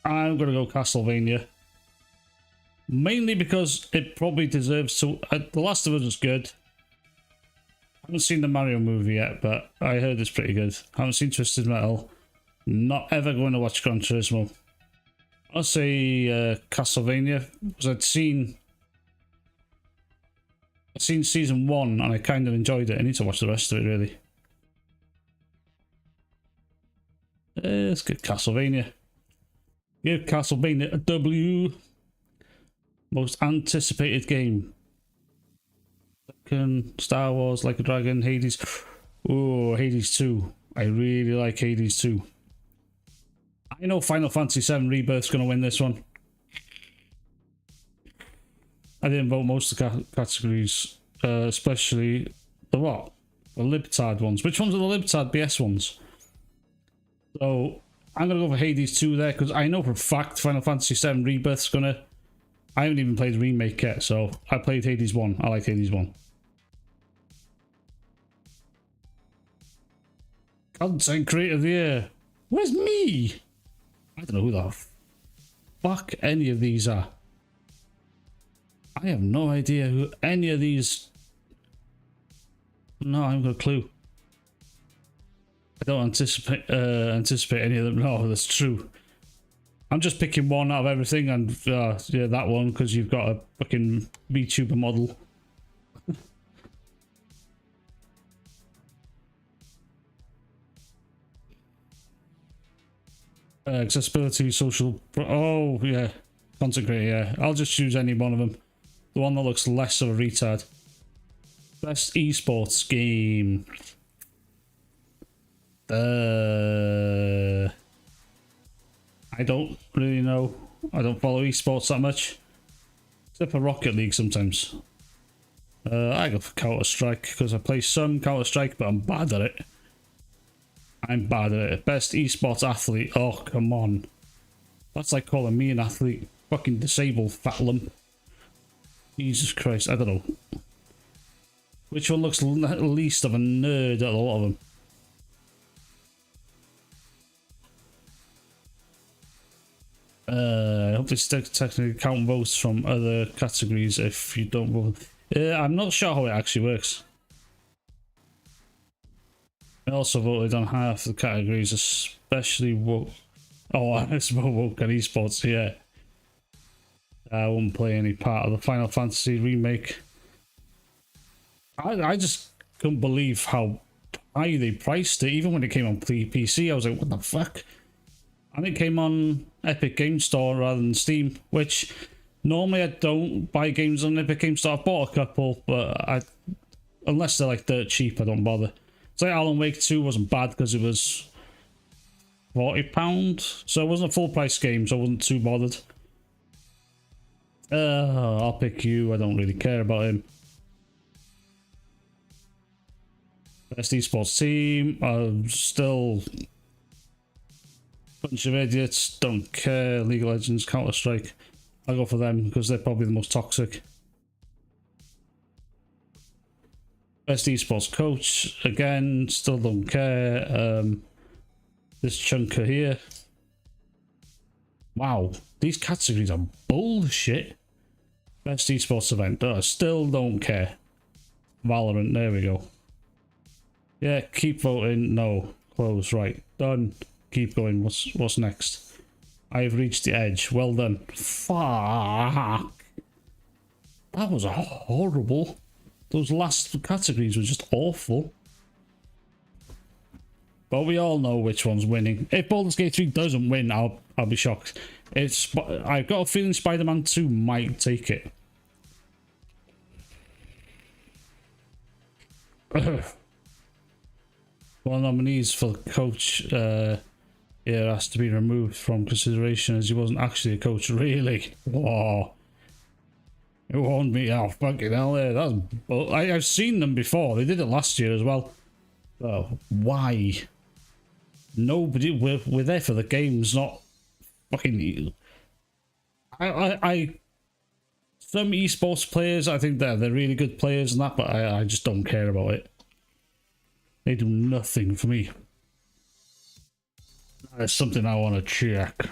I'm gonna go Castlevania. Mainly because it probably deserves to. The Last of Us was good. I haven't seen the Mario movie yet, but I heard it's pretty good. I haven't seen Twisted Metal. Not ever going to watch Gran Turismo. I'll say Castlevania because I'd seen season 1 and I kind of enjoyed it. I need to watch the rest of it really. Let's get Castlevania. Give Castlevania a W. Most anticipated game. Second, Star Wars, Like a Dragon, Hades. Oh, Hades 2. I really like Hades 2. I know Final Fantasy VII Rebirth's going to win this one. I didn't vote most of the categories, especially the what? The libtard ones. Which ones are the libtard BS ones? So I'm going to go for Hades 2 there because I know for a fact Final Fantasy VII Rebirth's going to... I haven't even played the remake yet, so I played Hades 1. I like Hades 1. Content Creator of the Year. Where's me? I don't know who the fuck any of these are. I have no idea who any of these... No, I haven't got a clue. I don't anticipate any of them. No, that's true. I'm just picking one out of everything, and yeah, that one because you've got a fucking VTuber model. Accessibility, social. Oh yeah, content creator. Yeah, I'll just choose any one of them. The one that looks less of a retard. Best esports game. I don't really know. I don't follow esports that much. Except for Rocket League sometimes. I go for Counter-Strike because I play some Counter-Strike, but I'm bad at it. I'm bad at it. Best esports athlete. Oh, come on. That's like calling me an athlete. Fucking disabled fat lump. Jesus Christ, I don't know. Which one looks least of a nerd out of a lot of them? I hope they technically count votes from other categories if you don't vote. I'm not sure how it actually works. I also voted on half the categories, especially woke. Oh, it's woke and esports, yeah. I won't play any part of the Final Fantasy remake. I just couldn't believe how high they priced it. Even when it came on PC, I was like, what the fuck? And it came on Epic Game Store rather than Steam, which normally I don't buy games on Epic Game Store. I've bought a couple, but unless they're like dirt cheap, I don't bother. So like Alan Wake 2 wasn't bad because it was £40, so it wasn't a full price game, so I wasn't too bothered. I'll pick you. I don't really care about him. Best esports team. I'm still bunch of idiots. Don't care. League of Legends, Counter Strike. I'll go for them because they're probably the most toxic. Best esports coach. Again, still don't care. This chunker here. Wow, these categories are bullshit. Best esports event. I still don't care. Valorant. There we go. Yeah, keep voting. No, close. Right, done. Keep going. What's next? I've reached the edge. Well done. Fuck. That was horrible. Those last categories were just awful. But we all know which one's winning. If Baldur's Gate 3 doesn't win, I'll be shocked. I've got a feeling Spider-Man 2 might take it. One of the nominees for the coach has to be removed from consideration as he wasn't actually a coach. Really? Whoa. It won't be. Oh, fucking hell there. I've seen them before. They did it last year as well. Oh, why? Nobody. We're there for the games, not fucking. Some esports players, I think they're really good players and that, but I just don't care about it. They do nothing for me. That's something I want to check.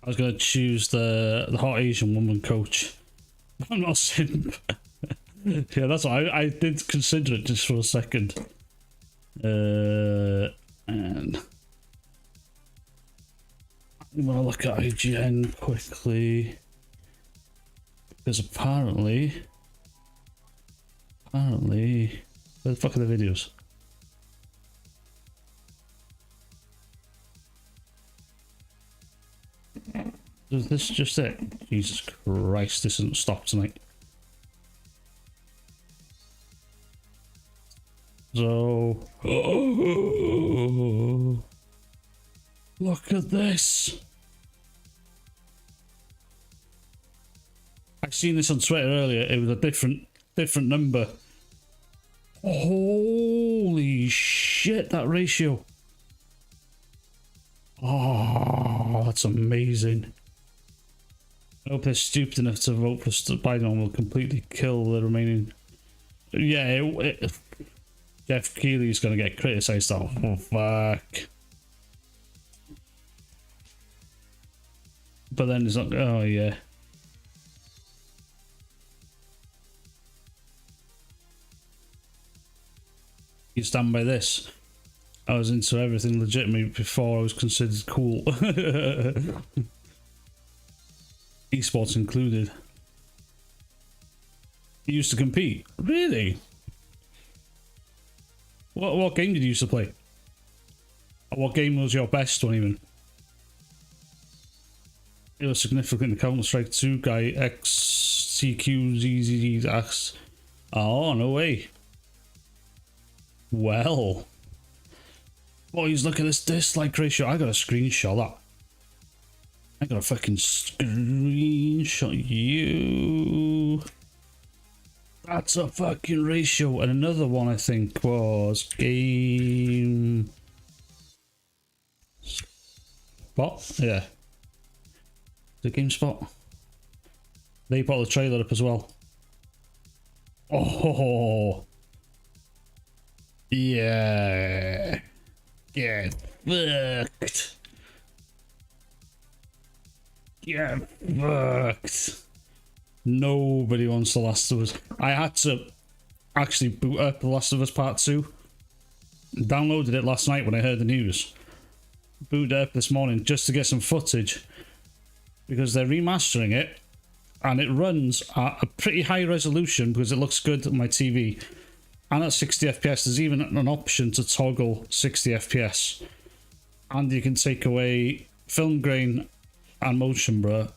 I was going to choose the hot Asian woman coach. I'm not simp. Yeah, that's what I did consider it just for a second. And I'm going to look at IGN quickly. Because apparently, where the fuck are the videos? Is this just it? Jesus Christ, this doesn't stop tonight. So, look at this. I seen this on Twitter earlier. It was a different number. Holy shit, that ratio. Oh, that's amazing. I hope they're stupid enough to vote for Spider-Man will completely kill the remaining. Yeah, Jeff Keighley's gonna get criticised. Oh, fuck. But then it's not. Oh, yeah. You stand by this. I was into everything legitimate before I was considered cool. Esports included. You used to compete? Really? What game did you used to play? What game was your best one even? It was significant in Counter-Strike 2 guy XCQZZX. Oh, no way. Well. Boys, look at this dislike ratio. I gotta screenshot that. I gotta fucking screenshot you. That's a fucking ratio. And another one I think was Game... What? Yeah. The GameSpot. They put the trailer up as well. Oh. Yeah. Get fucked. Get fucked. Nobody wants The Last of Us. I had to actually boot up The Last of Us Part 2. Downloaded it last night when I heard the news. Booted it up this morning just to get some footage. Because they're remastering it. And it runs at a pretty high resolution because it looks good on my TV. And at 60 FPS, there's even an option to toggle 60 FPS. And you can take away film grain and motion blur.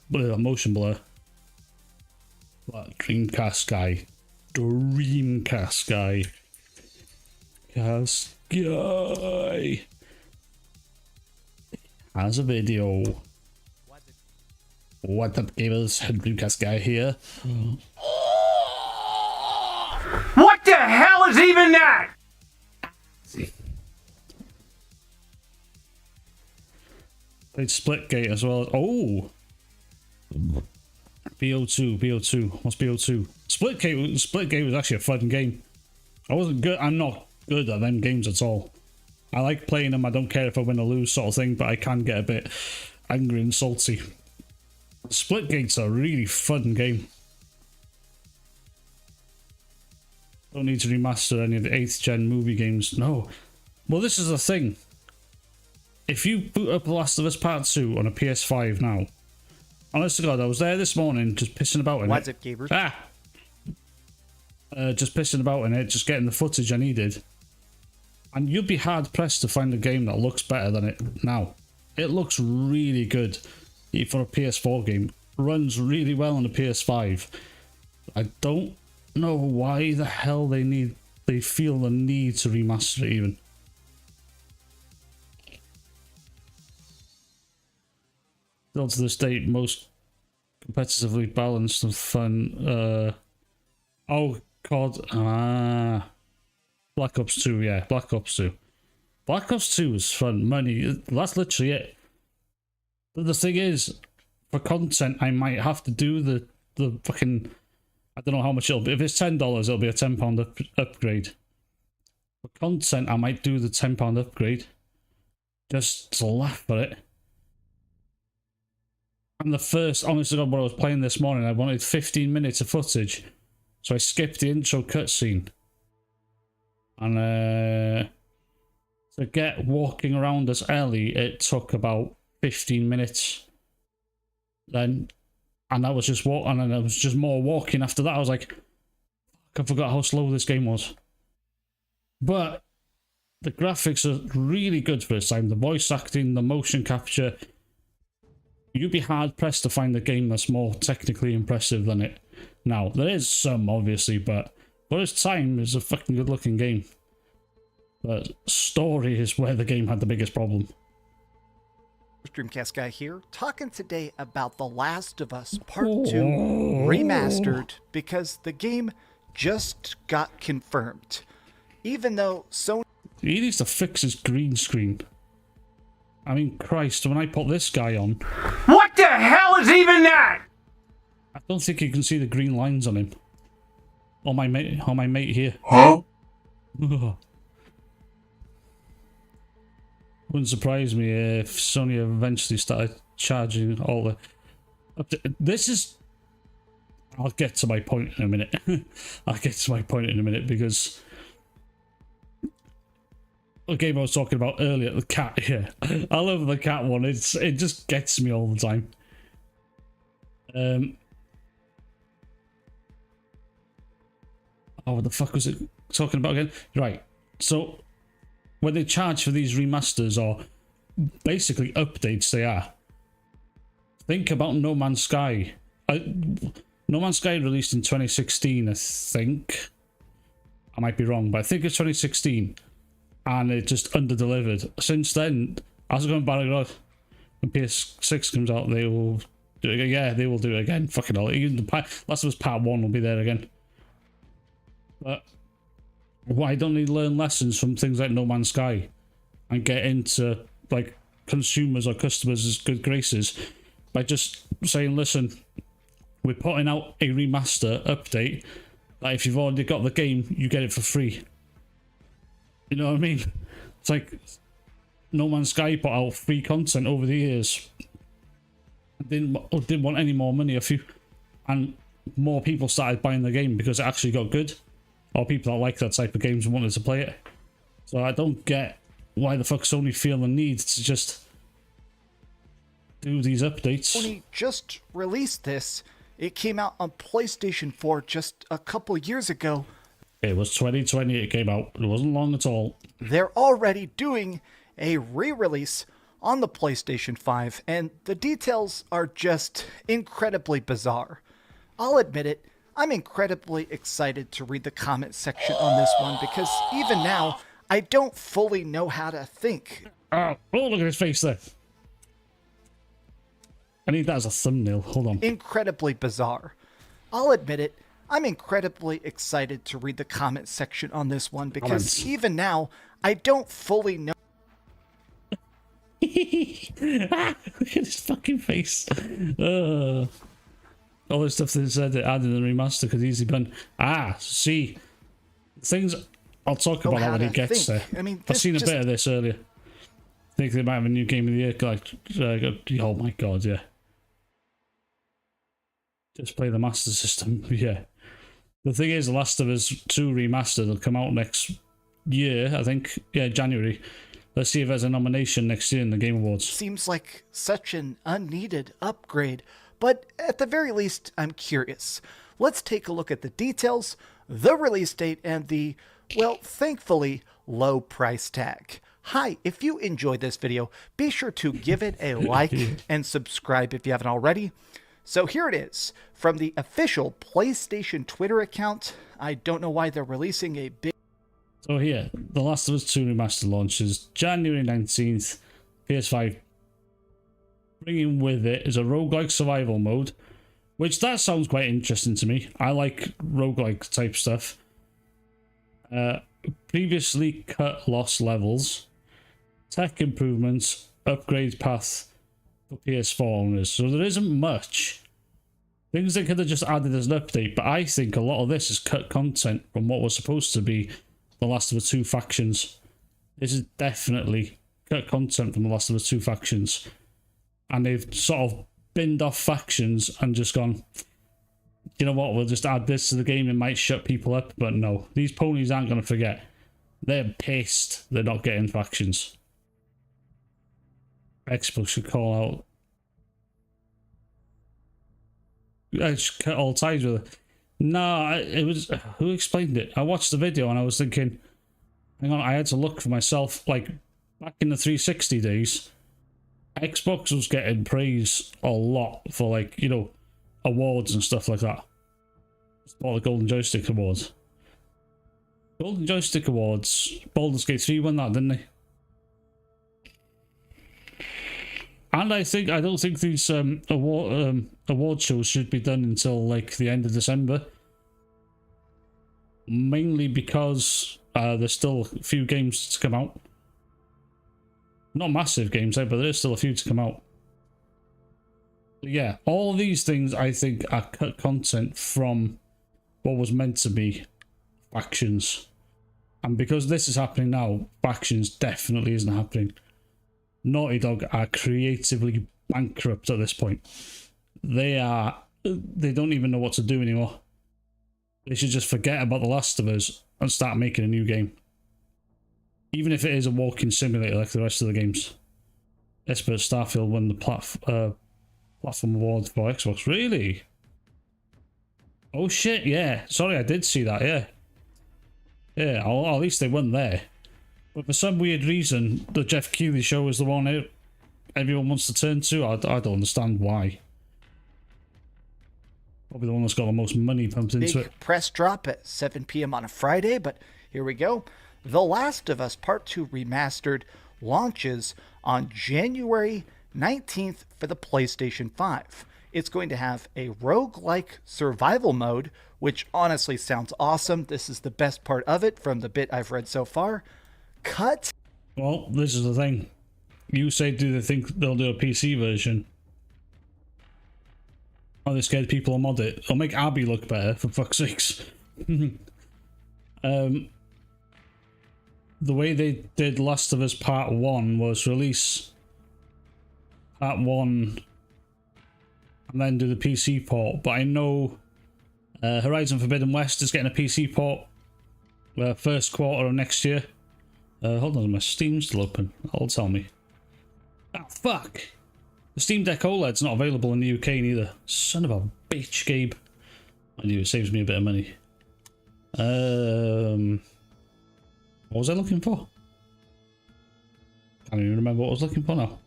That Dreamcast guy. Dreamcast guy. Cast guy. Has a video. What up, gamers? Dreamcast guy here. What the hell is even that? Played Splitgate as well. Oh! BO2. What's BO2? Splitgate was actually a fun game. I wasn't good. I'm not good at them games at all. I like playing them. I don't care if I win or lose sort of thing, but I can get a bit angry and salty. Splitgate's a really fun game. Don't need to remaster any of the 8th gen movie games. No. Well, this is the thing. If you boot up The Last of Us Part 2 on a PS5 now, honest to God, I was there this morning just pissing about in it. What's it, Gabriel? Just pissing about in it, just getting the footage I needed. And you'd be hard pressed to find a game that looks better than it now. It looks really good for a PS4 game. Runs really well on a PS5. I don't know why the hell they feel the need to remaster it even. Still to this date, most competitively balanced and fun. Oh God, Black Ops 2, yeah, Black Ops 2. Black Ops 2 is fun, money. That's literally it. But the thing is, for content, I might have to do the fucking. I don't know how much it'll be. If it's $10, it'll be a £10 upgrade. For content, I might do the £10 upgrade. Just to laugh at it. And the first, honestly, God, what I was playing this morning, I wanted 15 minutes of footage. So I skipped the intro cutscene. And to get walking around as Ellie, it took about 15 minutes. Then, and that was just walking, and then it was just more walking after that. I was like, I forgot how slow this game was. But the graphics are really good for its time. The voice acting, the motion capture. You'd be hard pressed to find a game that's more technically impressive than it. Now, there is some, obviously, but for its time, it's a fucking good looking game. But story is where the game had the biggest problem. Dreamcast guy here, talking today about The Last of Us Part 2 remastered because the game just got confirmed. Even though Sony... He needs to fix his green screen. I mean, Christ, when I put this guy on... What the hell is even that? I don't think you can see the green lines on him. On my mate here. Huh? Wouldn't surprise me if Sony eventually started charging all the... This is... I'll get to my point in a minute. Because... The game I was talking about earlier, the cat here. I love the cat one. It just gets me all the time. Oh, what the fuck was it talking about again? Right. So, when they charge for these remasters or basically updates, they are. Think about No Man's Sky. No Man's Sky released in 2016, I think. I might be wrong, but I think it's 2016. And it just under-delivered. Since then, as I'm going back, when PS6 comes out, they will do it again. Yeah, they will do it again. Fucking hell. Even the Last of Us Part 1 will be there again. But why don't they learn lessons from things like No Man's Sky and get into like consumers or customers' good graces by just saying, listen, we're putting out a remaster update. Like, if you've already got the game, you get it for free. You know what I mean? It's like No Man's Sky put out free content over the years. Didn't want any more money and more people started buying the game because it actually got good, or people that like that type of games and wanted to play it. So I don't get why the fuck Sony feel the need to just do these updates. Sony just released this. It came out on PlayStation 4 just a couple years ago. It was 2020 it came out. It wasn't long at all. They're already doing a re-release on the PlayStation 5, and the details are just incredibly bizarre. I'll admit it, I'm incredibly excited to read the comment section on this one because even now, I don't fully know how to think. Oh, look at his face there. I need that as a thumbnail. Hold on. Incredibly bizarre. I'll admit it, I'm incredibly excited to read the comment section on this one because Comments. even now, I don't fully know. Look at his fucking face. All the stuff that said it added in the remaster could easily been. See. Things I'll talk about that when he gets there. I mean, I've seen a bit of this earlier. I think they might have a new game of the year. Oh my god, yeah. Just play the Master System, yeah. The thing is, The Last of Us 2 Remastered will come out next year, I think. Yeah, January. Let's see if there's a nomination next year in the Game Awards. Seems like such an unneeded upgrade, but at the very least, I'm curious. Let's take a look at the details, the release date, and the, well, thankfully, low price tag. Hi, if you enjoyed this video, be sure to give it a like and subscribe if you haven't already. So here it is, from the official PlayStation Twitter account. I don't know why they're releasing a big... So here, The Last of Us 2 Remastered launches January 19th, PS5. Bringing with it is a roguelike survival mode, which that sounds quite interesting to me. I like roguelike type stuff. Previously cut lost levels, tech improvements, upgrade path for PS4 owners. So there isn't much. Things they could have just added as an update, but I think a lot of this is cut content from what was supposed to be The Last of Us 2 factions. This is definitely cut content from The Last of Us 2 factions. And they've sort of binned off factions and just gone, you know what, we'll just add this to the game, it might shut people up. But no, these ponies aren't going to forget. They're pissed they're not getting factions. Xbox should call out. I should cut all ties with it. No, it was... Who explained it? I watched the video and I was thinking, hang on, I had to look for myself. Like, back in the 360 days, Xbox was getting praise a lot for, like, you know, awards and stuff like that. It's called the Golden Joystick Awards. Golden Joystick Awards, Baldur's Gate 3 won that, didn't they? And I don't think these award shows should be done until like the end of December. Mainly because there's still a few games to come out. Not massive games, but there is still a few to come out. But yeah, all these things I think are cut content from what was meant to be factions. And because this is happening now, factions definitely isn't happening. Naughty Dog are creatively bankrupt at this point. They don't even know what to do anymore. They should just forget about The Last of Us and start making a new game. Even if it is a walking simulator like the rest of the games. Esper Starfield won the platform award for Xbox. Really? Oh shit, yeah. Sorry, I did see that, yeah. Yeah, at least they won there. But for some weird reason, the Jeff Keighley show is the one everyone wants to turn to. I don't understand why. Probably the one that's got the most money pumped into it. Press drop at 7 p.m. on a Friday, but here we go. The Last of Us Part 2 Remastered launches on January 19th for the PlayStation 5. It's going to have a roguelike survival mode, which honestly sounds awesome. This is the best part of it from the bit I've read so far. Cut. Well, this is the thing. You say, do they think they'll do a PC version? Are they scared people will mod it? They'll make Abby look better, for fuck's sakes. The way they did Last of Us Part 1 was release Part 1 and then do the PC port, but I know Horizon Forbidden West is getting a PC port first quarter of next year. Hold on, my Steam's still open. That'll tell me. Ah, fuck! The Steam Deck OLED's not available in the UK neither. Son of a bitch, Gabe. I knew it saves me a bit of money. What was I looking for? Can't even remember what I was looking for now.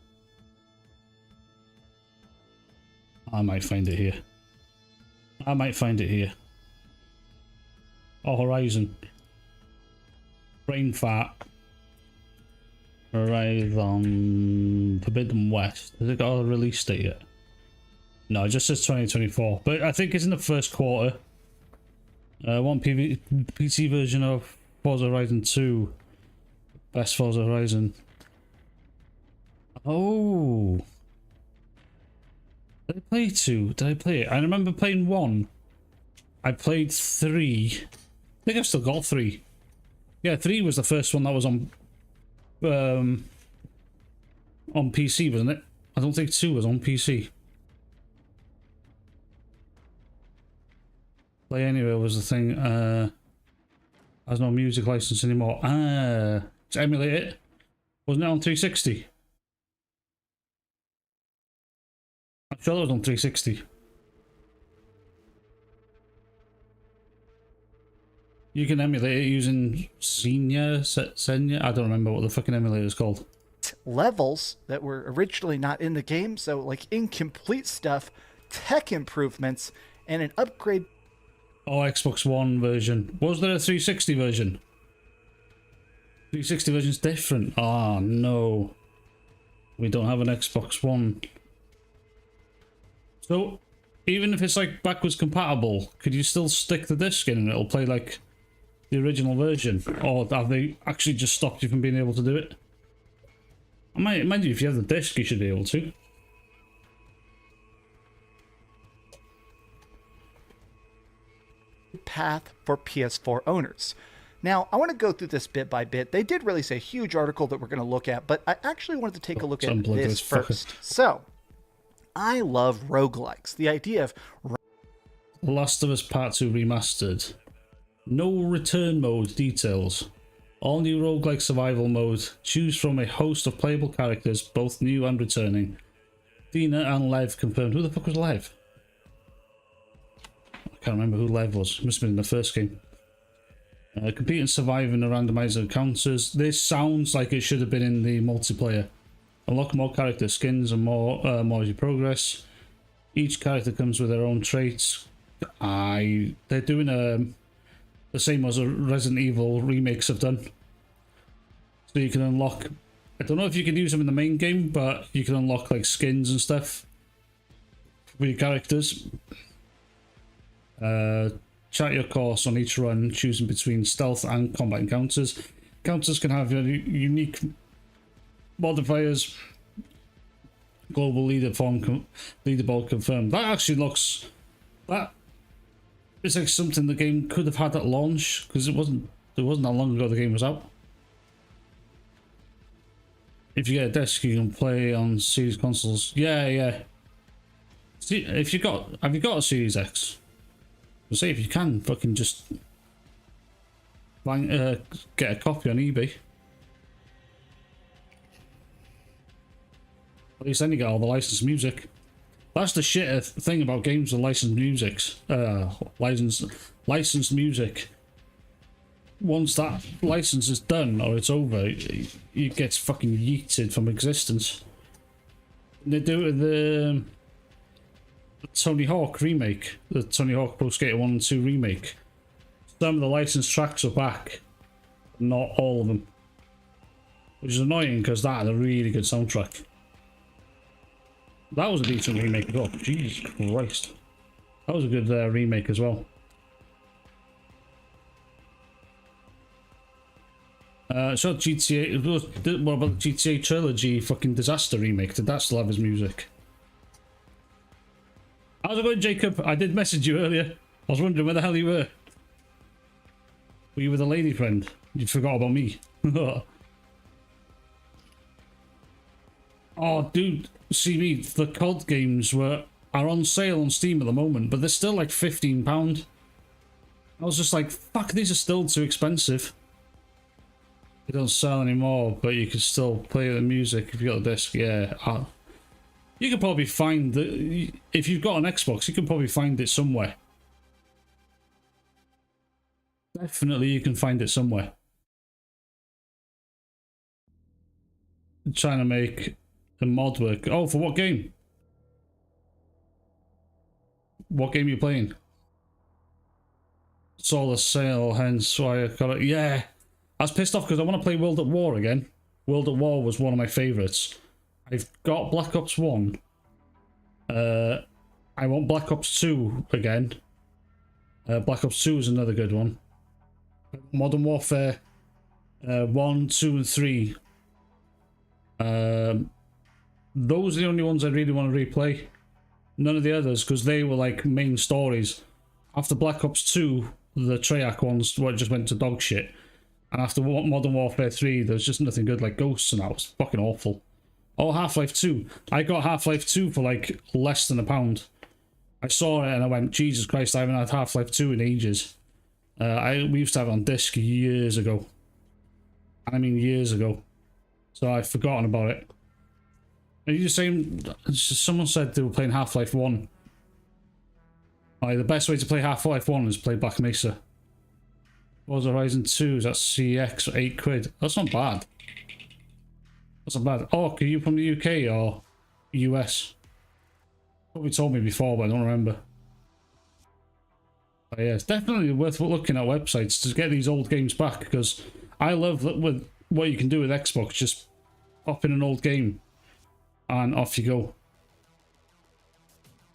I might find it here. I might find it here. Oh, Horizon. Brain fart. Horizon Forbidden West. Has it got a release date yet? No, it just says 2024. But I think it's in the first quarter. One PC version of Forza Horizon 2. Best Forza Horizon. Oh. Did I play 2? Did I play it? I remember playing 1. I played 3. I think I've still got 3. Yeah, 3 was the first one that was on PC, wasn't it? I don't think 2 was on PC. Play Anywhere was the thing. Has no music license anymore. To emulate it. Wasn't it on 360? I'm sure it was on 360. You can emulate it using Senya. I don't remember what the fucking emulator is called. Levels that were originally not in the game, so like incomplete stuff, tech improvements, and an upgrade. Oh, Xbox One version. Was there a 360 version? 360 version's different. Oh no. We don't have an Xbox One. So, even if it's like backwards compatible, could you still stick the disc in and it'll play like the original version? Or have they actually just stopped you from being able to do it? Mind you, if you have the disc, you should be able to. Path for PS4 owners. Now, I want to go through this bit by bit. They did release a huge article that we're going to look at, but I actually wanted to take a look at this first. So, I love roguelikes. The idea of Last of Us Part 2 Remastered. No return mode details. All new roguelike survival mode. Choose from a host of playable characters, both new and returning. Dina and Lev confirmed. Who the fuck was Lev? I can't remember who Lev was. Must have been in the first game. Compete and survive in the randomizer encounters. This sounds like it should have been in the multiplayer. Unlock more character skins and more as you progress. Each character comes with their own traits. They're doing the same as Resident Evil remakes have done. So you can unlock. I don't know if you can use them in the main game, but you can unlock like skins and stuff for your characters. Chart your course on each run, choosing between stealth and combat encounters. Encounters can have unique modifiers. Global leaderboard confirmed. That actually looks. That is like something the game could have had at launch, because it wasn't that long ago the game was out. If you get a disc, you can play on Series consoles. Yeah. See, have you got a Series X? I'll say if you can, fucking just get a copy on eBay. At least then you get all the licensed music. That's the shit thing about games with licensed music. Licensed music. Once that license is done or it's over, it gets fucking yeeted from existence. They do it with the Tony Hawk remake, the Tony Hawk Pro Skater 1 and 2 remake. Some of the licensed tracks are back, not all of them. Which is annoying because that had a really good soundtrack. That was a decent remake as well. Jesus Christ. That was a good remake as well. So GTA, what about the GTA Trilogy fucking Disaster remake? Did that still have his music? How's it going, Jacob? I did message you earlier. I was wondering where the hell you were. Were you with a lady friend? You forgot about me. Oh, dude, see me, the COD games are on sale on Steam at the moment, but they're still like £15. I was just like, fuck, these are still too expensive. They don't sell anymore, but you can still play the music if you got the disc. Yeah, you could probably find the. If you've got an Xbox, you can probably find it somewhere. Definitely, you can find it somewhere. I'm trying to make the mod work. Oh, for what game? What game are you playing? It's all a sale, hence why I got it. Yeah, I was pissed off because I want to play World at War again. World at War was one of my favourites. I've got Black Ops 1. I want Black Ops 2 again. Black Ops 2 is another good one. Modern Warfare 1, 2 and 3. Those are the only ones I really want to replay. None of the others, because they were like main stories. After Black Ops 2, the Treyarch ones just went to dog shit. And after Modern Warfare 3, there's just nothing good, like Ghosts, and that was fucking awful. Oh, Half-Life 2. I got Half-Life 2 for like less than £1. I saw it and I went, Jesus Christ, I haven't had Half-Life 2 in ages. We used to have it on disc years ago. I mean years ago. So I've forgotten about it. Are you saying, someone said they were playing Half-Life 1. Like, the best way to play Half-Life 1 is play Black Mesa. Forza Horizon 2 is at CX for £8. That's not bad. That's not bad. Oh, are you from the UK or US? Probably told me before, but I don't remember. But yeah, it's definitely worth looking at websites to get these old games back, because I love that with what you can do with Xbox. Just pop in an old game and off you go.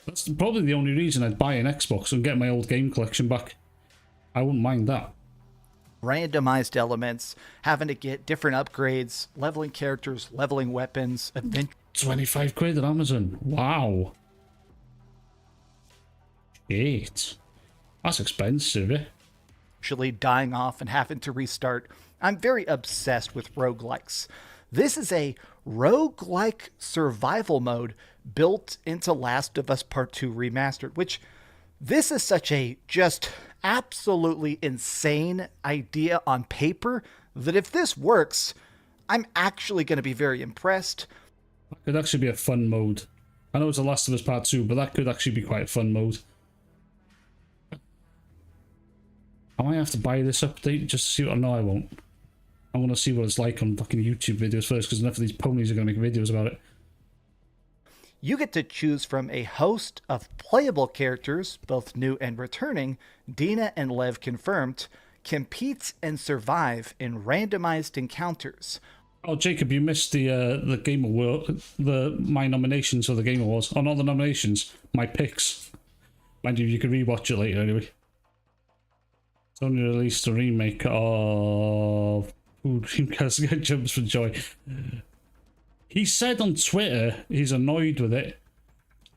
That's probably the only reason I'd buy an Xbox and get my old game collection back. I wouldn't mind that. Randomized elements, having to get different upgrades, leveling characters, leveling weapons, 25 quid at Amazon. Wow. Shit. That's expensive, eh? eventually dying off and having to restart. I'm very obsessed with roguelikes. This is a roguelike survival mode built into Last of Us Part 2 Remastered, which this is such a just absolutely insane idea on paper that if this works, I'm actually going to be very impressed. That could actually be a fun mode. I know it's The Last of Us Part 2, but that could actually be quite a fun mode. I might have to buy this update just to see what... No, I won't. I want to see what it's like on fucking YouTube videos first, because enough of these ponies are going to make videos about it. You get to choose from a host of playable characters, both new and returning. Dina and Lev confirmed. Compete and survive in randomized encounters. Oh, Jacob, you missed the Game Award, my nominations for the Game Awards. Oh, not the nominations, my picks. Mind you can rewatch it later anyway. Sony released a remake of Dreamcast Jumps for Joy. He said on Twitter he's annoyed with it.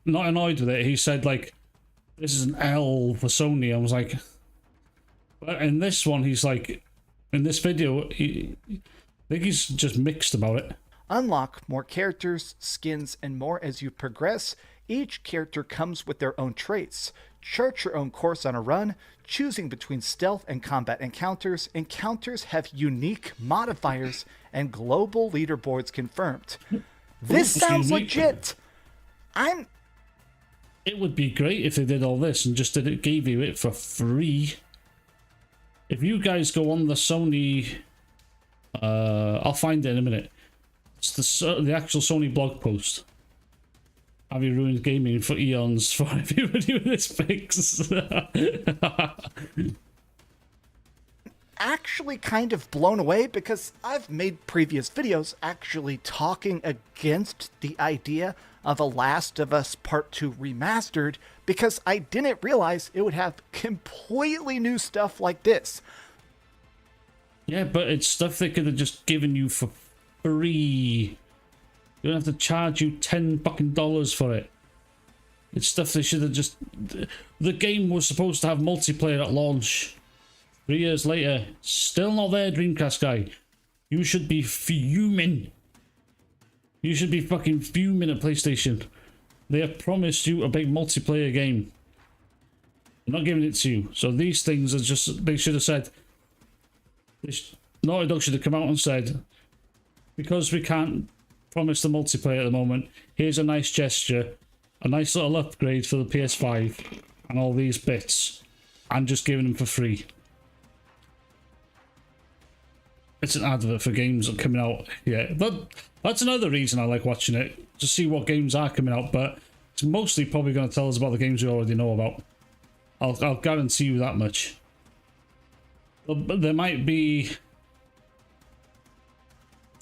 Not annoyed with it, he said, like, this is an L for Sony. I was like... But in this one, he's like... In this video, I think he's just mixed about it. Unlock more characters, skins, and more as you progress. Each character comes with their own traits. Chart your own course on a run, choosing between stealth and combat encounters. Encounters have unique modifiers and global leaderboards confirmed. This sounds legit. It would be great if they did all this and just gave you it for free. If you guys go on the Sony... I'll find it in a minute. It's the actual Sony blog post. Have you ruined gaming for eons for everybody with this fix? Actually kind of blown away because I've made previous videos actually talking against the idea of a Last of Us Part 2 Remastered because I didn't realize it would have completely new stuff like this. Yeah, but it's stuff they could have just given you for free. You don't have to charge you $10 fucking for it. It's stuff they should have just... The game was supposed to have multiplayer at launch. 3 years later, still not there, Dreamcast guy. You should be fuming. You should be fucking fuming at PlayStation. They have promised you a big multiplayer game. They're not giving it to you. So these things are just... They should have said... Naughty Dog should have come out and said, because we can't promise the multiplayer at the moment, here's a nice gesture, a nice little upgrade for the PS5, and all these bits, and just giving them for free. It's an advert for games that are coming out. Yeah, that's another reason I like watching it, to see what games are coming out, but it's mostly probably going to tell us about the games we already know about. I'll guarantee you that much. But there might be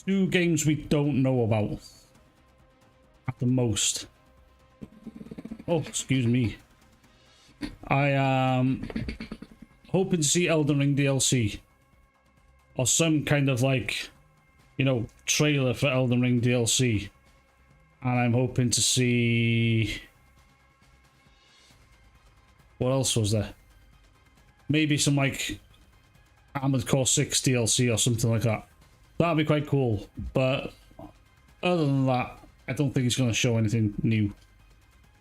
2 games we don't know about at the most. Oh, excuse me. I am hoping to see Elden Ring DLC. Or some kind of, like, you know, trailer for Elden Ring DLC. And I'm hoping to see... What else was there? Maybe some, like, Armored Core 6 DLC or something like that. That'd be quite cool. But other than that, I don't think he's going to show anything new.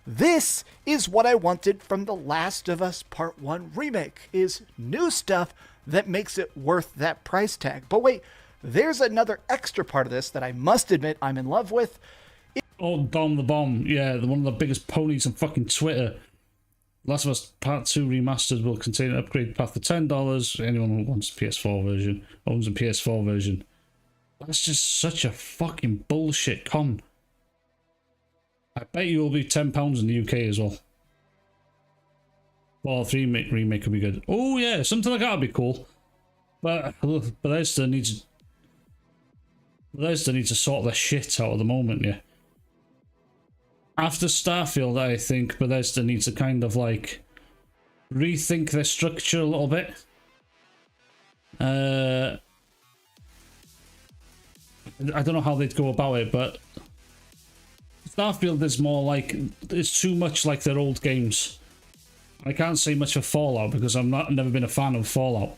This is what I wanted from The Last of Us Part 1 Remake, is new stuff that makes it worth that price tag. But wait, there's another extra part of this that I must admit I'm in love with. Oh, Dom the Bomb. Yeah, one of the biggest ponies on fucking Twitter. Last of Us Part 2 Remastered will contain an upgrade path for $10. Anyone who wants a PS4 version, owns a PS4 version. That's just such a fucking bullshit con. I bet you will be £10 in the UK as well. Well, 3 remake would be good. Oh yeah, something like that would be cool. But Bethesda needs to sort their shit out at the moment, yeah. After Starfield, I think Bethesda needs to kind of like rethink their structure a little bit. I don't know how they'd go about it, but Starfield is more like, it's too much like their old games. I can't say much for Fallout because never been a fan of Fallout.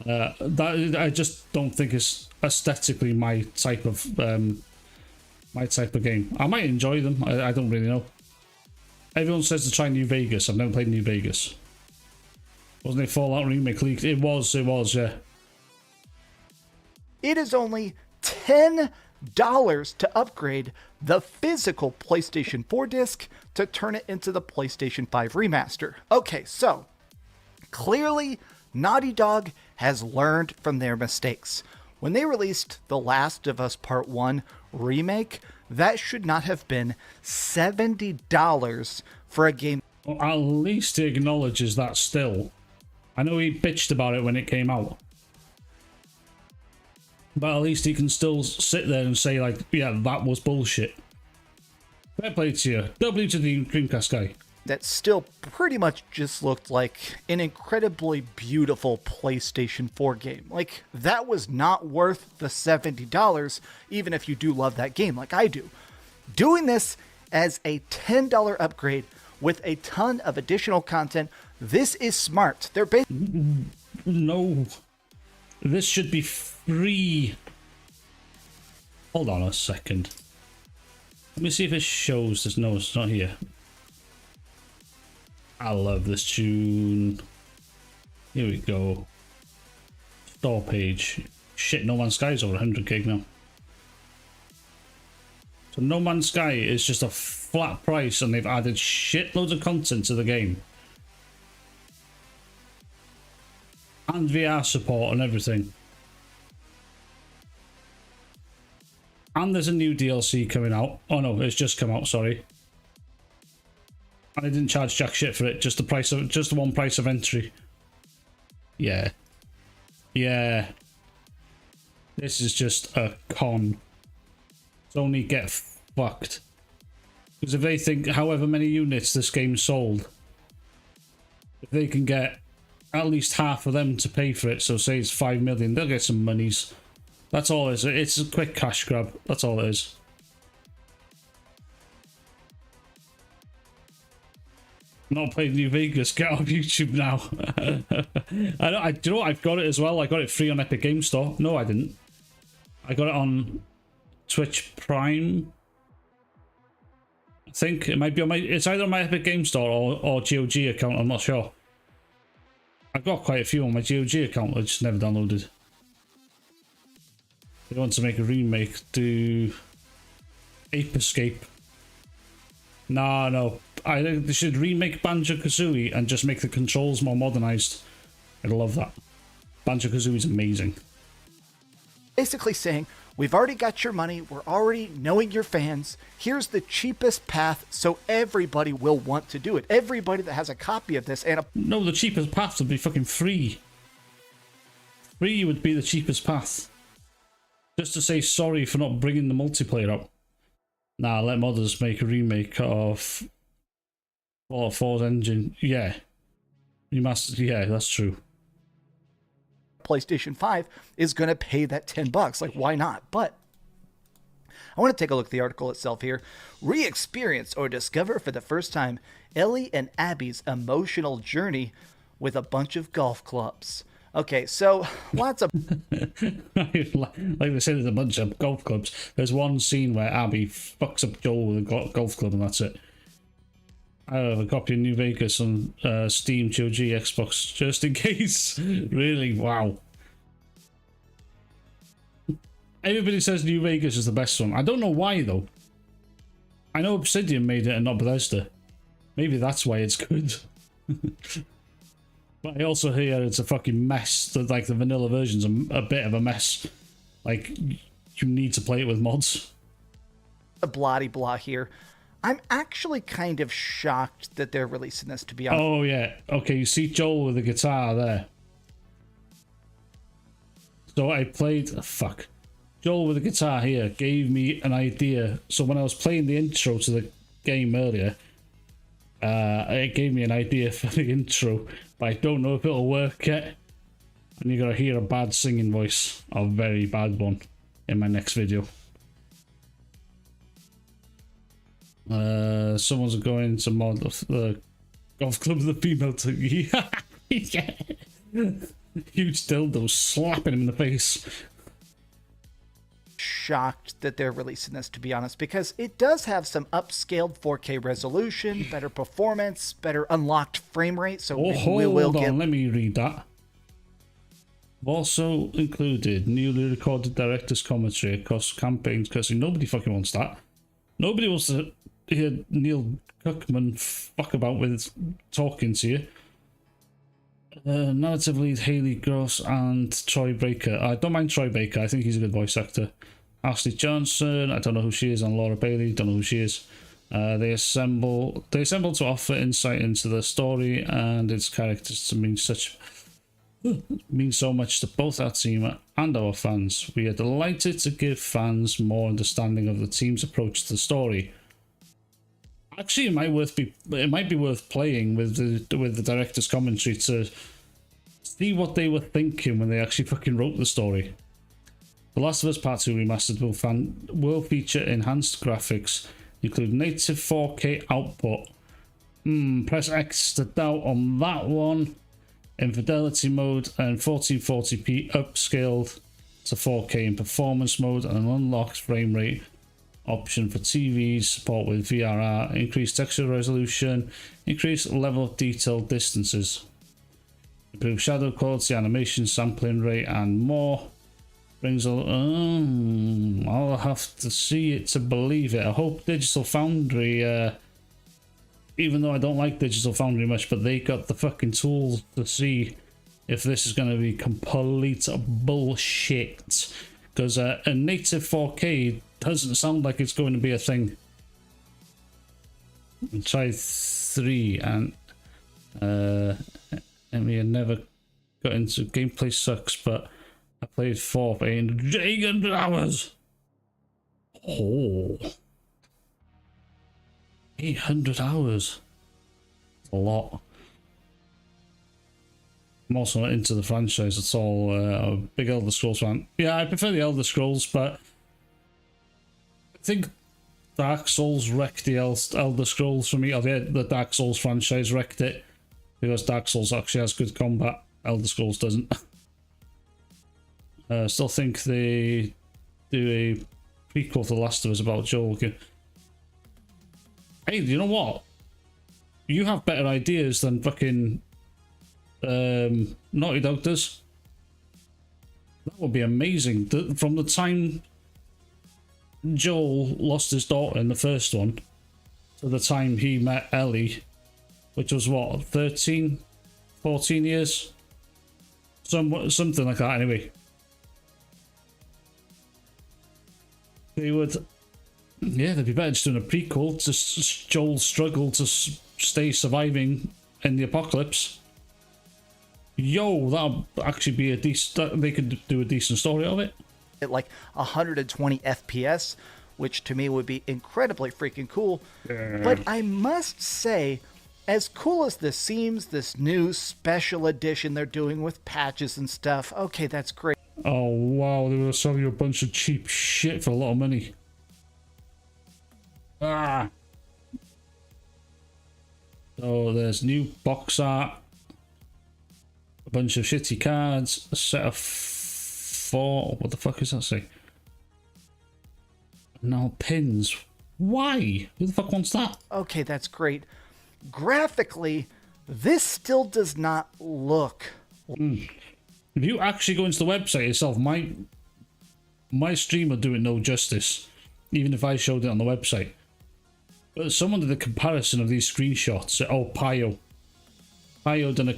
That I just don't think it's aesthetically my type of game. I might enjoy them. I don't really know. Everyone says to try New Vegas. I've never played New Vegas. Wasn't it Fallout Remake leaked? It was, yeah. It is only $10 to upgrade the physical PlayStation 4 disc to turn it into the PlayStation 5 remaster. Okay, so clearly Naughty Dog has learned from their mistakes. When they released The Last of Us Part 1 Remake, that should not have been $70 for a game. Well, at least he acknowledges that still. I know he bitched about it when it came out. But at least he can still sit there and say, like, yeah, that was bullshit. Fair play to you. W to the Dreamcast guy. That still pretty much just looked like an incredibly beautiful PlayStation 4 game. Like, that was not worth the $70, even if you do love that game like I do. Doing this as a $10 upgrade with a ton of additional content, this is smart. They're No. This should be free. Hold on a second. Let me see if it shows this. No, it's not here. I love this tune. Here we go. Store page. Shit, No Man's Sky is over 100 gig now. So No Man's Sky is just a flat price and they've added shitloads of content to the game. And VR support and everything. And there's a new DLC coming out. Oh no, it's just come out, sorry. And I didn't charge jack shit for it, just the one price of entry. Yeah. Yeah. This is just a con. It's only get fucked. Because if they think however many units this game sold, if they can get at least half of them to pay for it, so say it's 5 million, they'll get some monies. That's all it is. It's a quick cash grab. That's all it is. Not playing New Vegas. Get off YouTube now. Do you know what? I've got it as well. I got it free on Epic Game Store. No, I didn't. I got it on Twitch Prime. I think it might be on my... It's either on my Epic Game Store or GOG account. I'm not sure. I've got quite a few on my GOG account. I just never downloaded. They want to make a remake. Do Ape Escape. No. I think they should remake Banjo-Kazooie and just make the controls more modernized. I'd love that. Banjo-Kazooie is amazing. Basically saying, we've already got your money, we're already knowing your fans, here's the cheapest path so everybody will want to do it. Everybody that has a copy of this and a... No, the cheapest path would be fucking free. Free would be the cheapest path. Just to say sorry for not bringing the multiplayer up. Nah, let modders make a remake of Fallout 4's engine. Yeah. Yeah, that's true. PlayStation 5 is going to pay that $10. Like, why not? But I want to take a look at the article itself here. Re-experience or discover for the first time Ellie and Abby's emotional journey with a bunch of golf clubs. Okay, so lots of... Like they said, there's a bunch of golf clubs. There's one scene where Abby fucks up Joel with a golf club and that's it. I have a copy of New Vegas on Steam, GOG, Xbox, just in case. Really? Wow. Everybody says New Vegas is the best one. I don't know why, though. I know Obsidian made it and not Bethesda. Maybe that's why it's good. But I also hear it's a fucking mess. Like, the vanilla version's a bit of a mess. Like, you need to play it with mods. A blah-de-blah here. I'm actually kind of shocked that they're releasing this, to be honest. Oh, yeah. Okay, you see Joel with the guitar there. So I played... fuck. Joel with the guitar here gave me an idea. So when I was playing the intro to the game earlier, it gave me an idea for the intro, but I don't know if it'll work yet. And you're going to hear a bad singing voice, a very bad one, in my next video. Someone's going to mod the golf club of the female to... Yeah. Huge dildo slapping him in the face. Shocked that they're releasing this, to be honest, because it does have some upscaled 4K resolution, better performance, better unlocked frame rate. So we will get... Let me read that. Also included newly recorded director's commentary across campaigns, because nobody fucking wants that. Nobody wants to hear Neil Druckmann fuck about with talking to you. Narrative lead Haley Gross and Troy Baker. I don't mind Troy Baker. I think he's a good voice actor. Ashley Johnson. I don't know who she is. And Laura Bailey. Don't know who she is. They assemble to offer insight into the story and its characters to mean so much to both our team and our fans. We are delighted to give fans more understanding of the team's approach to the story. Actually, it might be worth playing with the director's commentary to see what they were thinking when they actually fucking wrote the story. The Last of Us Part 2 Remastered will feature enhanced graphics, include native 4K output. Press X to doubt on that one. Infidelity mode and 1440p upscaled to 4K in performance mode and an unlocked frame rate option for TVs, support with VRR, increased texture resolution, increased level of detail distances, improved shadow quality, animation sampling rate, and more. Brings a... I'll have to see it to believe it. I hope Digital Foundry, even though I don't like Digital Foundry much, but they got the fucking tools to see if this is going to be complete bullshit. Because a native 4K doesn't sound like it's going to be a thing. I tried 3 and I never got into gameplay sucks, but I played 4 for 800 hours. Oh, 800 hours. That's a lot. I'm also not into the franchise at all. A big Elder Scrolls fan. Yeah, I prefer the Elder Scrolls, but I think Dark Souls wrecked the Elder Scrolls for me. Or the Dark Souls franchise wrecked it. Because Dark Souls actually has good combat. Elder Scrolls doesn't. I still think they do a prequel to The Last of Us about Joel. Hey, you know what? You have better ideas than fucking Naughty Dog does. That would be amazing. From the time Joel lost his daughter in the first one to the time he met Ellie, which was what, 13, 14 years? Something like that anyway. They would, yeah, they'd be better just doing a prequel to Joel's struggle to stay surviving in the apocalypse. Yo, that'll actually be a decent, they could do a decent story of it. At like 120 FPS, which to me would be incredibly freaking cool. But I must say, as cool as this seems, this new special edition they're doing with patches and stuff, okay, that's great. Oh wow, they were selling you a bunch of cheap shit for a lot of money. Ah. So there's new box art, a bunch of shitty cards, a set of 4. What the fuck does that say? No pins. Why? Who the fuck wants that? Okay, that's great. Graphically, this still does not look. If you actually go into the website itself, my stream would do it no justice, even if I showed it on the website. But someone did a comparison of these screenshots. Oh, Pio done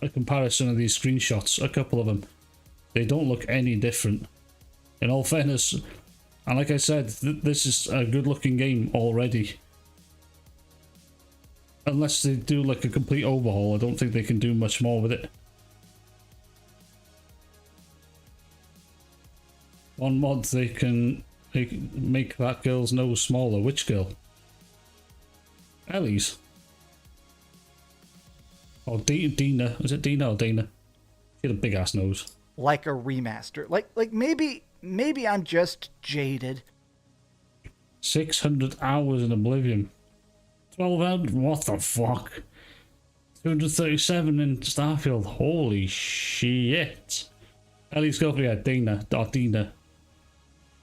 a comparison of these screenshots, a couple of them. They don't look any different. In all fairness, and like I said, this is a good looking game already. Unless they do like a complete overhaul, I don't think they can do much more with it. One mod they can make that girl's nose smaller. Which girl? Ellie's. Or Dina. Is it Dina or Dana? She had a big ass nose. Like a remaster. Like maybe I'm just jaded. 600 hours in Oblivion. 12 hours? What the fuck? 237 in Starfield. Holy shit. Ellie's girlfriend, yeah, Dana. Or Dina.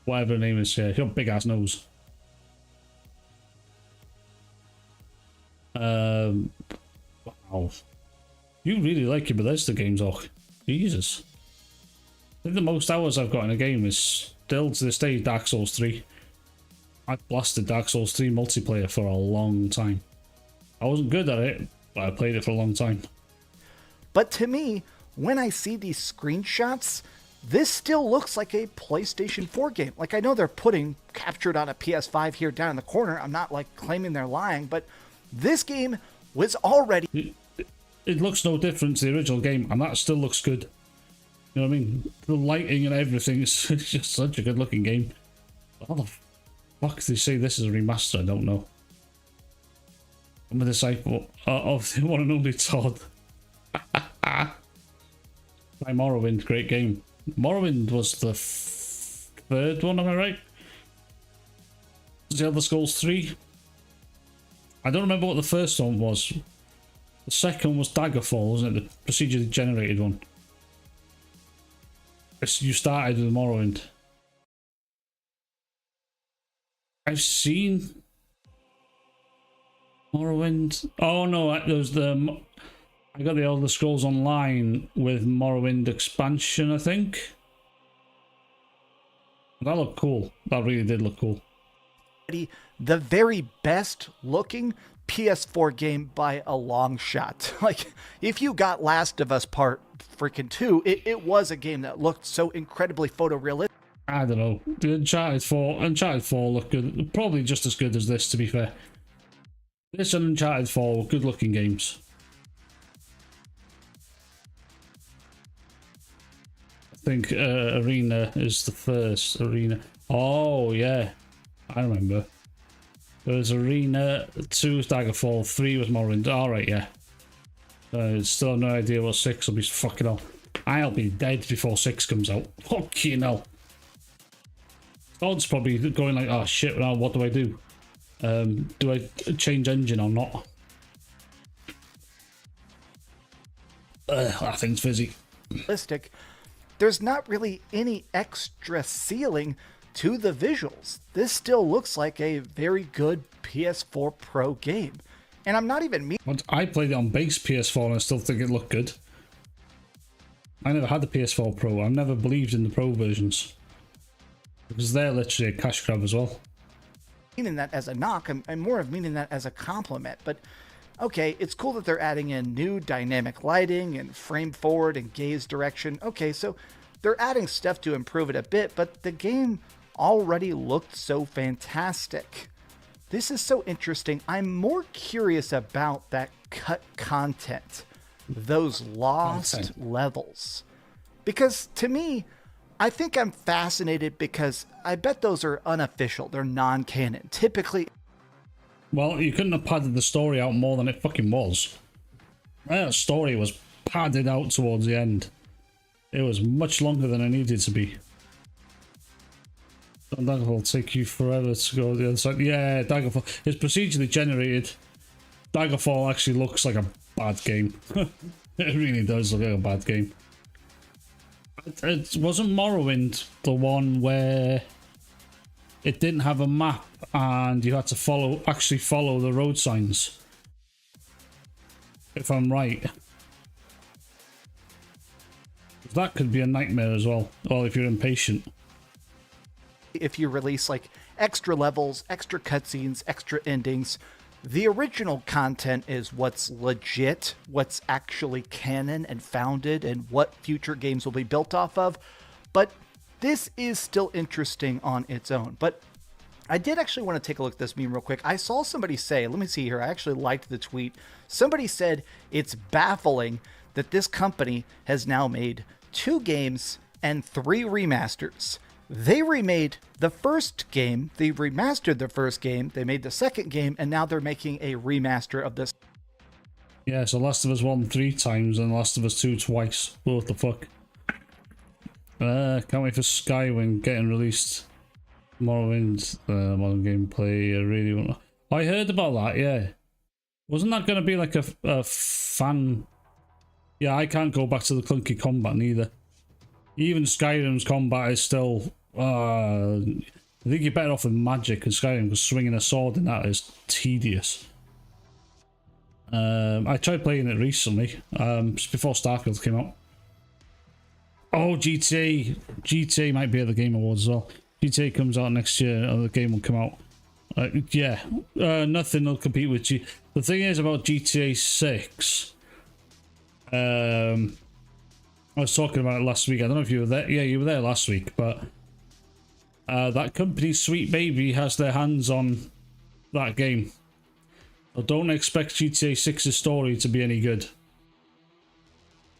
Whatever her name is. She got a big ass nose. Wow. You really like your Bethesda games, oh. Jesus. I think the most hours I've got in a game is still to this day Dark Souls 3. I've blasted Dark Souls 3 multiplayer for a long time. I wasn't good at it, but I played it for a long time. But to me, when I see these screenshots, this still looks like a PlayStation 4 game. Like, I know they're putting captured on a PS5 here down in the corner. I'm not like claiming they're lying, but this game was already... It looks no different to the original game, and that still looks good. You know what I mean? The lighting and everything is just such a good looking game. How the fuck they say this is a remaster? I don't know. I'm a disciple of the one and only Todd. By Morrowind, great game. Morrowind was the third one, am I right? Was the Elder Scrolls 3? I don't remember what the first one was. The second was Daggerfall, wasn't it? The procedurally generated one. You started with Morrowind. I've seen Morrowind. Oh no, there was the... I got the Elder Scrolls Online with Morrowind expansion, I think. That looked cool. That really did look cool. The very best looking PS4 game by a long shot. Like, if you got Last of Us Part freaking 2, it was a game that looked so incredibly photorealistic. I don't know. The Uncharted 4 looked good. Probably just as good as this, to be fair. This and Uncharted 4 were good looking games. I think Arena is the first. Arena. Oh, yeah. I remember. There was Arena, 2 was Daggerfall, 3 was Morrowind. Alright, yeah. Still have no idea what 6 will be. Fucking hell. I'll be dead before 6 comes out. Fucking hell. God's probably going like, oh shit, now what do I do? Do I change engine or not? That thing's fizzy. realistic, there's not really any extra ceiling to the visuals. This still looks like a very good PS4 Pro game. And I'm not even I played it on base PS4 and I still think it looked good. I never had the PS4 Pro. I've never believed in the Pro versions. Because they're literally a cash grab as well. meaning that as a knock. I'm more of meaning that as a compliment. But okay, it's cool that they're adding in new dynamic lighting and frame forward and gaze direction. Okay, so they're adding stuff to improve it a bit, but the game already looked so fantastic. This is so interesting. I'm more curious about that cut content, those lost levels. Because to me, I think I'm fascinated because I bet those are unofficial. They're non-canon. Typically, well, you couldn't have padded the story out more than it fucking was. That story was padded out towards the end. It was much longer than it needed to be. And that will take you forever to go to the other side. Yeah, Daggerfall. It's procedurally generated. Daggerfall actually looks like a bad game. It really does look like a bad game. It wasn't Morrowind the one where it didn't have a map and you had to actually follow the road signs, if I'm right. That could be a nightmare as well, or if you're impatient. if you release like extra levels, extra cutscenes, extra endings, the original content is what's legit, what's actually canon and founded, and what future games will be built off of. But this is still interesting on its own. But I did actually want to take a look at this meme real quick. I saw somebody say, let me see here, I actually liked the tweet. Somebody said it's baffling that this company has now made 2 games and 3 remasters. They remade the first game, they remastered the first game, they made the second game, and now they're making a remaster of this. Yeah, so Last of Us 1 3 times and Last of Us 2 twice. What the fuck? Can't wait for Skywing getting released. Morrowind, modern gameplay, I really want to... I heard about that, yeah. Wasn't that going to be like a fan... Yeah, I can't go back to the clunky combat neither. Even Skyrim's combat is still... I think you're better off with magic and Skyrim, because swinging a sword in that is tedious. I tried playing it recently, just before Starfield came out. Oh, GTA might be at the Game Awards as well. GTA comes out next year, or the game will come out. Yeah, nothing will compete with The thing is about GTA 6, I was talking about it last week. I don't know if you were there. Yeah, you were there last week, but that company, Sweet Baby, has their hands on that game. So don't expect GTA 6's story to be any good.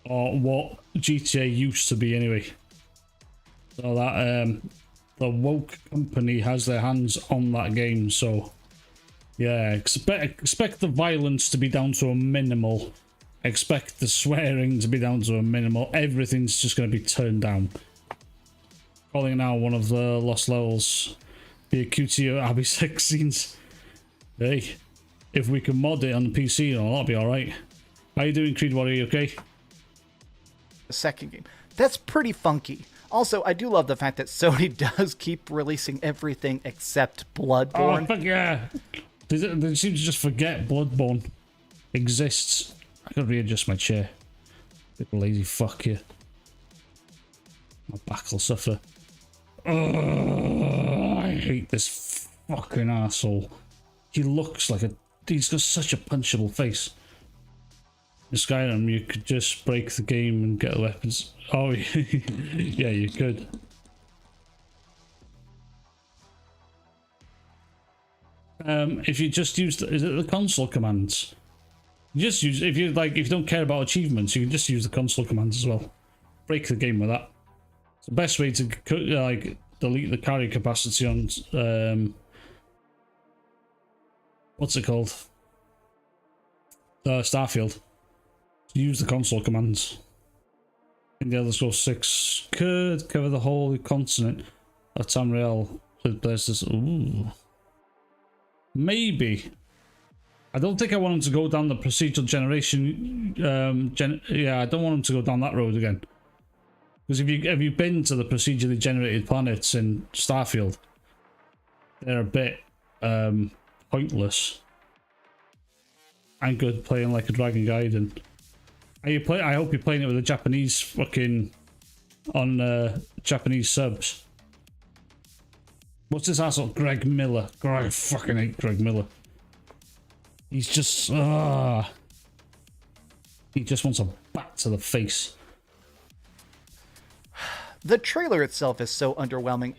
Or what GTA used to be anyway. So that the woke company has their hands on that game, so yeah, expect the violence to be down to a minimal. Expect the swearing to be down to a minimal. Everything's just going to be turned down. Calling it now one of the lost levels. Be a QT Abby sex scenes. Hey, if we can mod it on the PC, that'll be alright. How you doing, Creed Warrior? Okay? The second game. That's pretty funky. Also, I do love the fact that Sony does keep releasing everything except Bloodborne. Oh, fuck yeah! They seem to just forget Bloodborne exists. I gotta readjust my chair. Bit lazy fuck you. My back will suffer. I hate this fucking asshole. He looks like he's got such a punchable face. In Skyrim, you could just break the game and get the weapons. Oh, yeah, you could. If you just use is it the console commands? You just use if you don't care about achievements, you can just use the console commands as well. Break the game with that. It's the best way to delete the carry capacity on what's it called? Starfield. Use the console commands. In the Elder Scrolls 6 could cover the whole continent of Tamriel So there's this. Ooh. Maybe. I don't think I want him to go down the procedural generation. Yeah, I don't want him to go down that road again. Because have you been to the procedurally generated planets in Starfield? They're a bit pointless. I'm good playing like a Dragon Gaiden. I hope you're playing it with the Japanese fucking on Japanese subs. What's this asshole? Greg Miller. God, I fucking hate Greg Miller. He's just he just wants a bat to the face. The trailer itself is so underwhelming.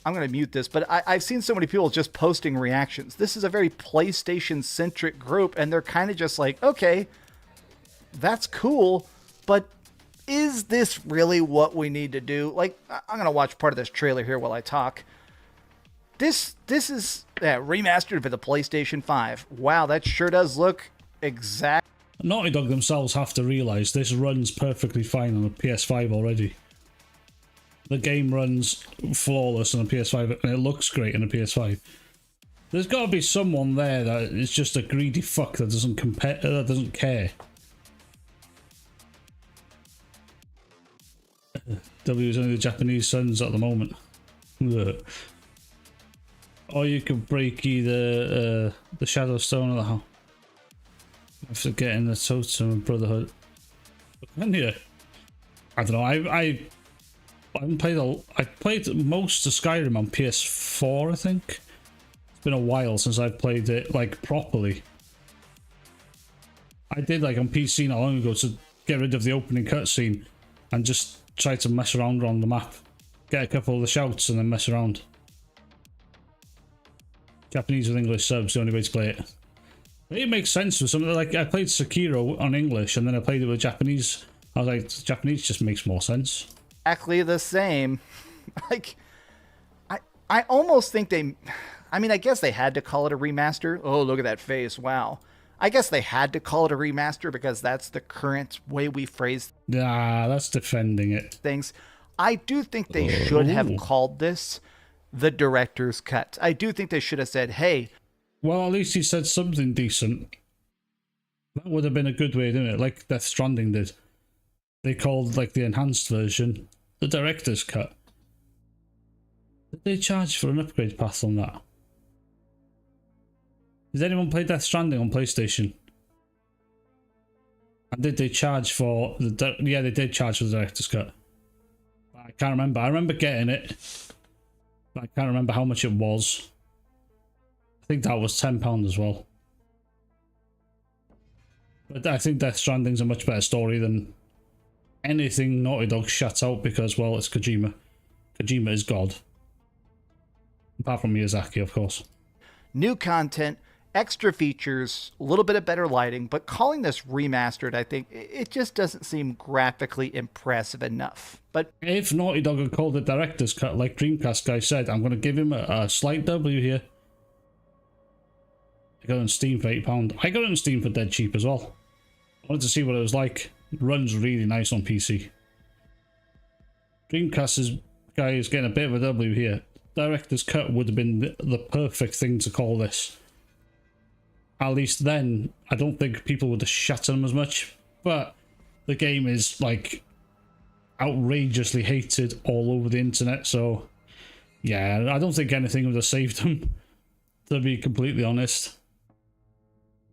I'm going to mute this, but I've seen so many people just posting reactions. This is a very PlayStation-centric group, and they're kind of just like, okay, that's cool, but is this really what we need to do? Like, I'm going to watch part of this trailer here while I talk. This is remastered for the PlayStation 5. Wow, that sure does look exact. Naughty Dog themselves have to realise this runs perfectly fine on a PS5 already. The game runs flawless on a PS5 and it looks great on a PS5. There's got to be someone there that is just a greedy fuck that doesn't care. W is only the Japanese sons at the moment. Ugh. Or you could break either the Shadow Stone or the Hell. After getting the Totem Brotherhood. Can you? I don't know. I haven't played I played most of Skyrim on PS4, I think. It's been a while since I've played it like properly. I did like on PC not long ago to get rid of the opening cutscene and just try to mess around on the map. Get a couple of the shouts and then mess around. Japanese with English subs, the only way to play it. It makes sense for something like I played Sekiro on English and then I played it with Japanese. I was like, Japanese just makes more sense. Exactly the same. Like, I almost think they... I mean, I guess they had to call it a remaster. Oh, look at that face. Wow. I guess they had to call it a remaster because that's the current way we phrase... Nah, that's defending it. ...things. I do think they should have called this the director's cut. I do think they should have said, hey... Well, at least he said something decent. That would have been a good way of doing it, like Death Stranding did. They called, like, the enhanced version the director's cut. Did they charge for an upgrade path on that? Did anyone play Death Stranding on PlayStation? And did they charge for the... Yeah, they did charge for the director's cut. I can't remember. I remember getting it. But I can't remember how much it was. I think that was £10 as well. But I think Death Stranding's a much better story than anything Naughty Dog shuts out because, well, it's Kojima. Kojima is God. Apart from Miyazaki, of course. New content, extra features, a little bit of better lighting, but calling this remastered, I think, it just doesn't seem graphically impressive enough. But if Naughty Dog had called it director's cut, like Dreamcast guy said, I'm going to give him a slight W here. I got it on Steam for £8. I got it on Steam for dead cheap as well. I wanted to see what it was like. It runs really nice on PC. Dreamcast's guy is getting a bit of a W here. Director's cut would have been the perfect thing to call this. At least then, I don't think people would have shat on them as much. But the game is, like, outrageously hated all over the internet. So, yeah, I don't think anything would have saved them, to be completely honest.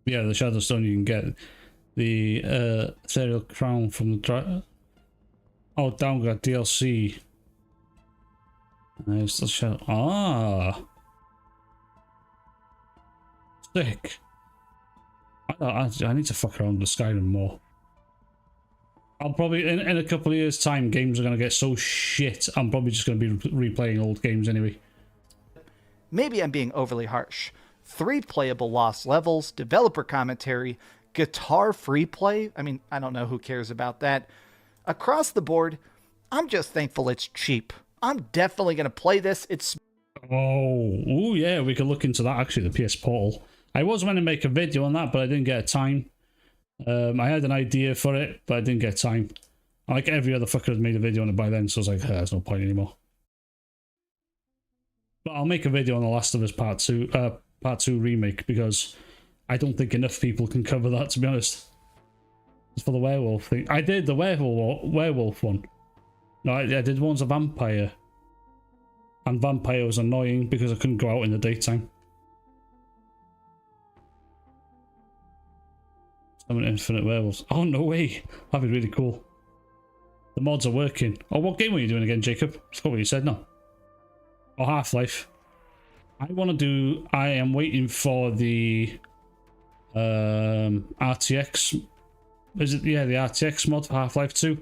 Yeah, the Shadow Stone you can get. The Ethereal Crown from the... Oh, downgrade DLC. There's the Shadow... Ah! Sick. I need to fuck around with Skyrim more. I'll probably... In a couple of years' time, games are going to get so shit, I'm probably just going to be replaying old games anyway. maybe I'm being overly harsh. 3 playable lost levels, developer commentary, guitar free play. I mean, I don't know who cares about that. Across the board, I'm just thankful it's cheap. I'm definitely going to play this. It's... Oh, yeah, we could look into that actually, the PS Portal. I was going to make a video on that, but I didn't get time. I had an idea for it, but I didn't get time. Like every other fucker had made a video on it by then, so I was like, there's no point anymore. But I'll make a video on The Last of Us Part 2 remake, because I don't think enough people can cover that, to be honest. As for the werewolf thing, I did the werewolf one. No, I did one's a vampire. And vampire was annoying because I couldn't go out in the daytime. Summon infinite werewolves. Oh, no way. That'd be really cool. The mods are working. Oh, what game were you doing again, Jacob? I forgot what you said now. Oh, Half-Life. I am waiting for the RTX. Is it? Yeah, the RTX mod for Half-Life 2.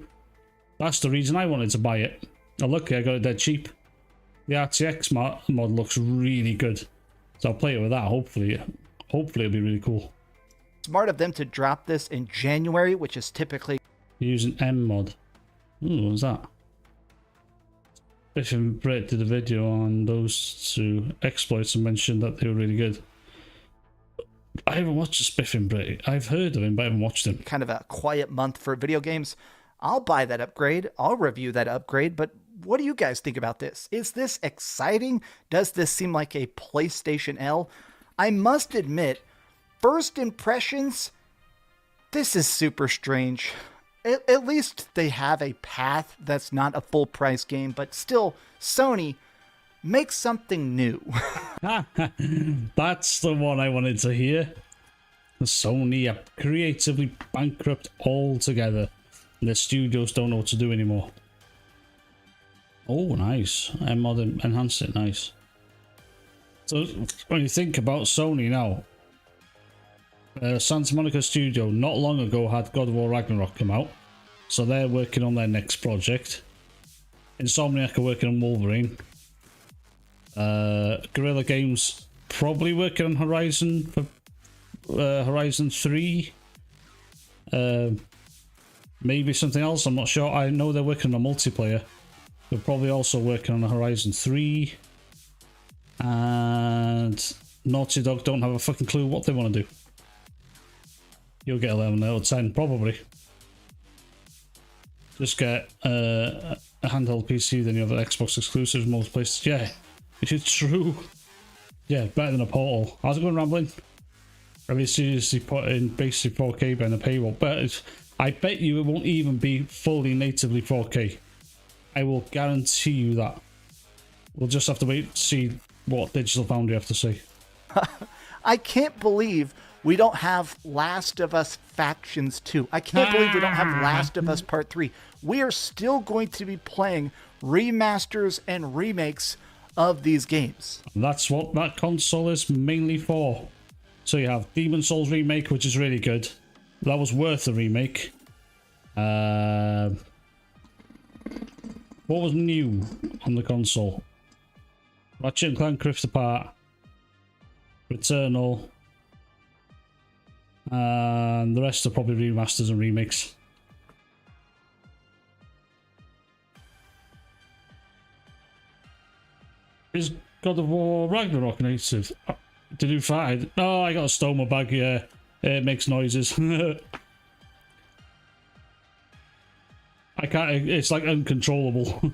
That's the reason I wanted to buy it. Oh, lucky I got it dead cheap. The RTX mod looks really good. So I'll play it with that, hopefully. Hopefully it'll be really cool. Smart of them to drop this in January, which is typically Using M mod. Ooh, what was that? Biff and Brett did a video on those two exploits and mentioned that they were really good. I haven't watched Spiff and Brett. I've heard of him, but I haven't watched him. kind of a quiet month for video games. I'll buy that upgrade. I'll review that upgrade. But what do you guys think about this? Is this exciting? Does this seem like a PlayStation L? I must admit, first impressions, this is super strange. At least they have a path that's not a full price game, but still, Sony, make something new. That's the one I wanted to hear. Sony are creatively bankrupt altogether. The studios don't know what to do anymore. Oh, nice. M-Mod enhanced it, nice. So, when you think about Sony now, Santa Monica Studio not long ago had God of War Ragnarok come out. So they're working on their next project. Insomniac are working on Wolverine. Guerrilla Games probably working on Horizon for Horizon 3. Maybe something else, I'm not sure. I know they're working on a multiplayer. They're probably also working on a Horizon 3. And Naughty Dog don't have a fucking clue what they want to do. You'll get 11 out of 10, probably. Just get a handheld PC, then you have an Xbox exclusive in most places. Yeah, it's true. Yeah, better than a Portal. How's it going, rambling? At least seriously put in basic 4K behind the paywall. But I bet you it won't even be fully natively 4K. I will guarantee you that. We'll just have to wait to see what Digital Foundry have to say. I can't believe we don't have Last of Us Factions 2. I can't believe we don't have Last of Us Part 3. We are still going to be playing remasters and remakes of these games. That's what that console is mainly for. So you have Demon's Souls remake, which is really good. That was worth the remake. What was new on the console? Ratchet & Clank Rift Apart, Returnal, and the rest are probably remasters and remakes. Is God of War Ragnarok native? Did you find? Oh, I got a stoma bag, yeah. It makes noises. I can't, it's like uncontrollable.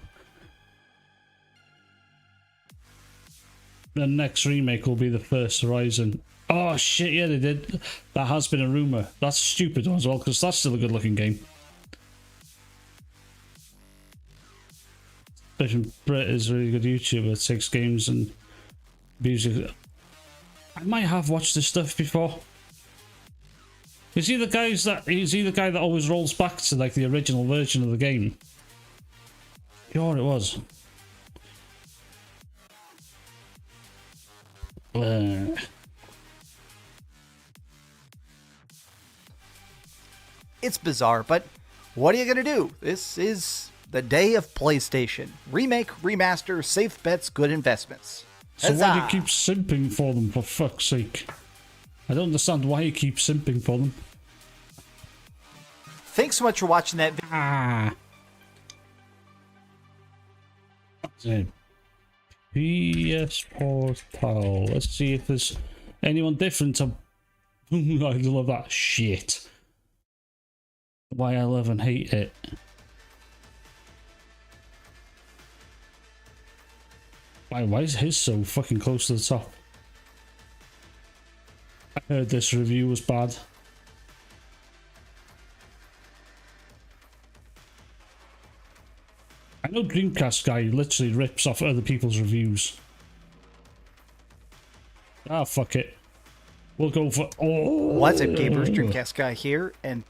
The next remake will be the first Horizon. Oh shit, yeah, they did. That has been a rumour. That's stupid as well, because that's still a good looking game. Brett is a really good YouTuber, takes games and music. I might have watched this stuff before. Is he the guy that always rolls back to like the original version of the game? Sure it was. It's bizarre, but what are you going to do? This is the day of PlayStation. Remake, remaster, safe bets, good investments. So why do you keep simping for them, for fuck's sake? I don't understand why you keep simping for them. Thanks so much for watching that video. PS Portal. Let's see if there's anyone different. I love that shit. Why I love and hate it. Why is his so fucking close to the top? I heard this review was bad. I know Dreamcast guy literally rips off other people's reviews. Ah, fuck it. We'll go for... Oh! What's up, gamers? Dreamcast guy here, and...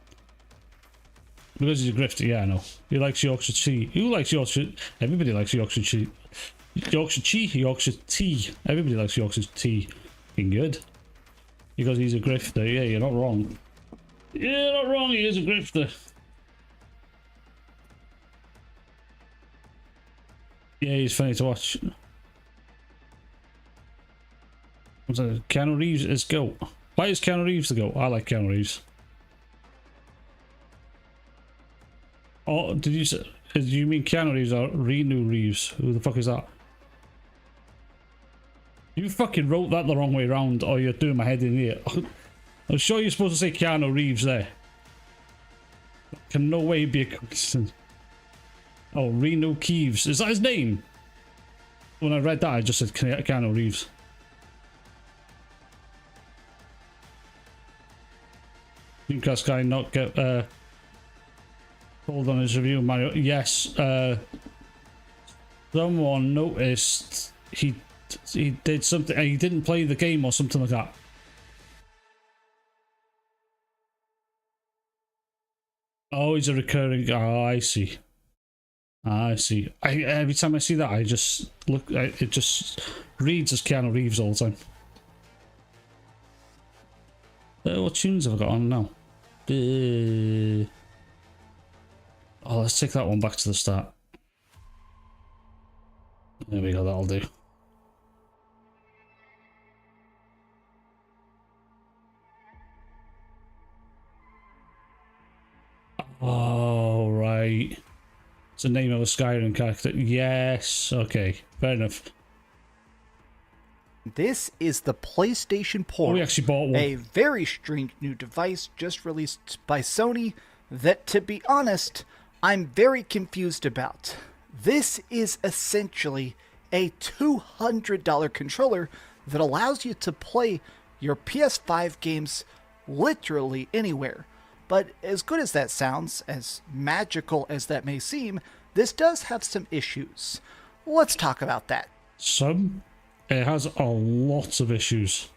Because he's a grifter, yeah, I know. He likes Yorkshire tea. Who likes Yorkshire... Everybody likes Yorkshire tea. Yorkshire tea? Yorkshire tea. Everybody likes Yorkshire tea. Fucking good. Because he's a grifter. Yeah, you're not wrong. You're not wrong, he is a grifter. Yeah, he's funny to watch. What's that? Keanu Reeves is GOAT. Why is Keanu Reeves the GOAT? I like Keanu Reeves. Oh, did you say... Do you mean Keanu Reeves or Renew Reeves? Who the fuck is that? You fucking wrote that the wrong way around, or you're doing my head in here. I'm sure you're supposed to say Keanu Reeves there. That can no way be a coincidence. Oh, Reno Keeves. Is that his name? When I read that, I just said Keanu Reeves. Dreamcast guy not get told on his review of Mario. Yes, someone noticed he did something. He didn't play the game or something like that. Oh, he's a recurring. Oh, I see. I see. Every time I see that, I just look. It just reads as Keanu Reeves all the time. What tunes have I got on now? Oh, let's take that one back to the start. There we go. That'll do. Oh, right. It's the name of a Skyrim character. Yes. Okay. Fair enough. This is the PlayStation Portal. Oh, we actually bought one. A very strange new device just released by Sony that, to be honest, I'm very confused about. This is essentially a $200 controller that allows you to play your PS5 games literally anywhere. But as good as that sounds, as magical as that may seem, this does have some issues. Let's talk about that. Some? It has a lot of issues.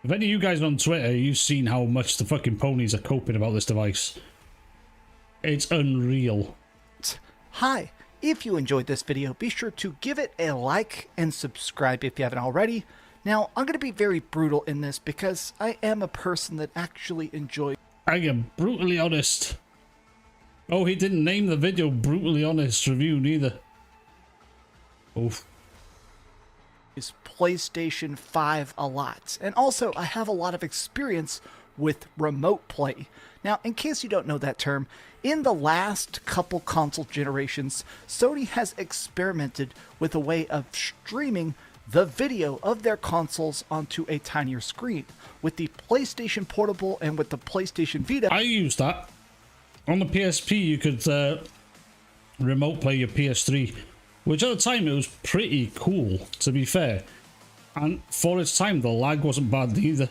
If any of you guys on Twitter, you've seen how much the fucking ponies are coping about this device. It's unreal. Hi, if you enjoyed this video, be sure to give it a like and subscribe if you haven't already. Now, I'm going to be very brutal in this because I am a person that actually enjoys... I am brutally honest. Oh, he didn't name the video Brutally Honest Review neither. Oof. is PlayStation 5 a lot. And also, I have a lot of experience with remote play. Now, in case you don't know that term, in the last couple console generations, Sony has experimented with a way of streaming the video of their consoles onto a tinier screen. With the PlayStation Portable and with the PlayStation Vita... I used that. On the PSP, you could remote play your PS3, which at the time it was pretty cool, to be fair. And for its time, the lag wasn't bad either.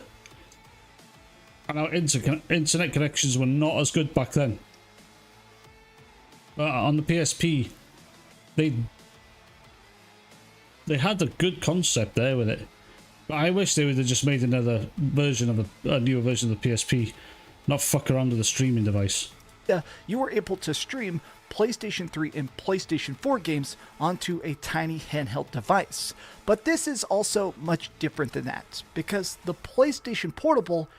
And our internet connections were not as good back then. But on the PSP, they had a good concept there with it. But I wish they would have just made another version of a newer version of the PSP, not fuck around with a streaming device. You were able to stream PlayStation 3 and PlayStation 4 games onto a tiny handheld device. But this is also much different than that, because the PlayStation Portable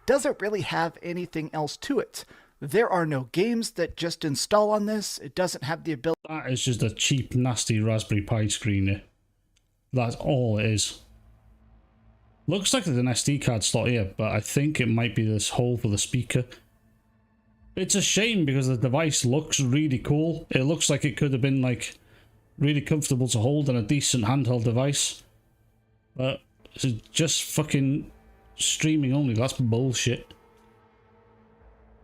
doesn't really have anything else to it. There are no games that just install on this. It doesn't have the ability... That is just a cheap, nasty Raspberry Pi screen. That's all it is. Looks like there's an SD card slot here, but I think it might be this hole for the speaker. It's a shame because the device looks really cool. It looks like it could have been like really comfortable to hold and a decent handheld device. But it's just fucking streaming only. That's bullshit.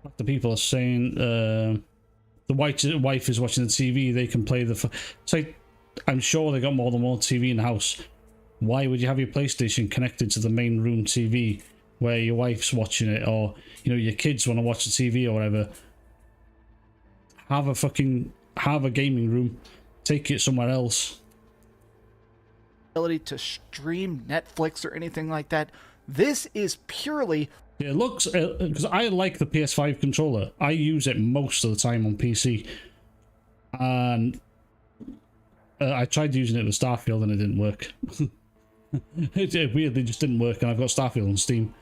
Like the people are saying the wife is watching the TV, they can play the... It's like, I'm sure they got more than one TV in the house. Why would you have your PlayStation connected to the main room TV where your wife's watching it, or you know, your kids want to watch the TV or whatever? Have a gaming room, take it somewhere else. Ability to stream Netflix or anything like that. This is purely... It looks, because I like the PS5 controller. I use it most of the time on PC. And I tried using it with Starfield and it didn't work. It weirdly just didn't work, and I've got Starfield on Steam.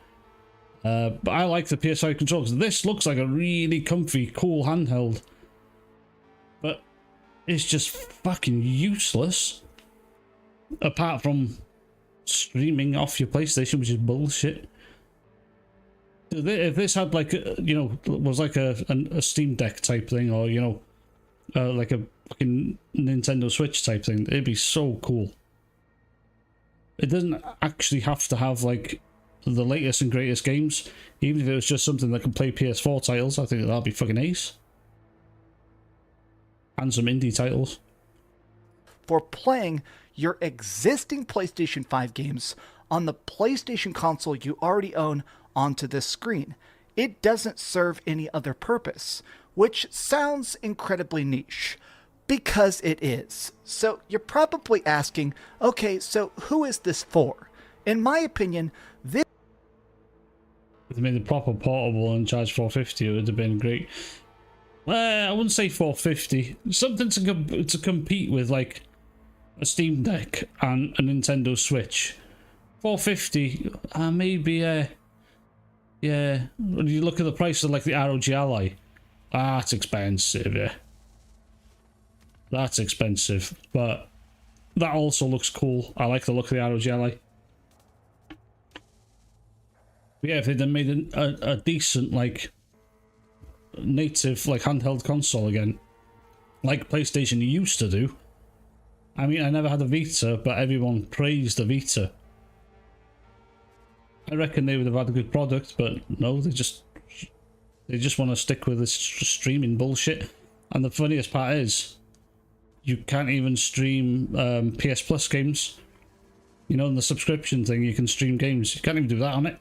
But I like the PS5 controller because this looks like a really comfy, cool handheld. But it's just fucking useless. Apart from streaming off your PlayStation, which is bullshit. If this had like, you know, was like a Steam Deck type thing, or you know, like a fucking Nintendo Switch type thing, it'd be so cool. It doesn't actually have to have like the latest and greatest games. Even if it was just something that can play PS4 titles, I think that'd be fucking ace. And some indie titles. For playing your existing PlayStation 5 games on the PlayStation console you already own onto this screen. It doesn't serve any other purpose, which sounds incredibly niche, because it is. So you're probably asking, okay, so who is this for? In my opinion, this... If they made the proper portable and charged $450, it would have been great. Well, I wouldn't say $450. Something to compete with, like a Steam Deck and a Nintendo Switch. $450, maybe, yeah. When you look at the price of like the ROG Ally, that's expensive, yeah. That's expensive, but that also looks cool. I like the look of the ROG Ally. But yeah, if they'd made a decent, like, native, like, handheld console again, like PlayStation used to do. I mean, I never had a Vita, but everyone praised the Vita. I reckon they would have had a good product, but no, they just want to stick with this streaming bullshit. And the funniest part is, you can't even stream PS Plus games. You know, in the subscription thing, you can stream games. You can't even do that on it.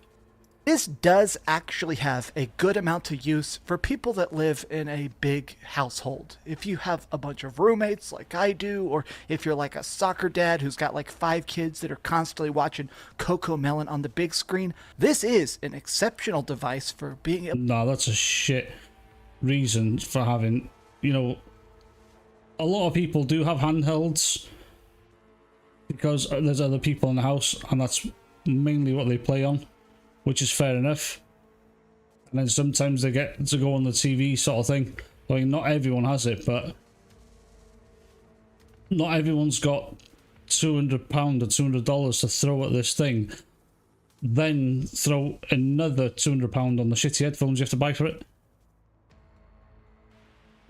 This does actually have a good amount of use for people that live in a big household. If you have a bunch of roommates like I do, or if you're like a soccer dad who's got like 5 kids that are constantly watching Coco Melon on the big screen, this is an exceptional device for being able... No, that's a shit reason for having, you know... A lot of people do have handhelds because there's other people in the house, and that's mainly what they play on, which is fair enough. And then sometimes they get to go on the TV sort of thing. I mean, not everyone has it, but not everyone's got £200 or $200 to throw at this thing. Then throw another £200 on the shitty headphones you have to buy for it.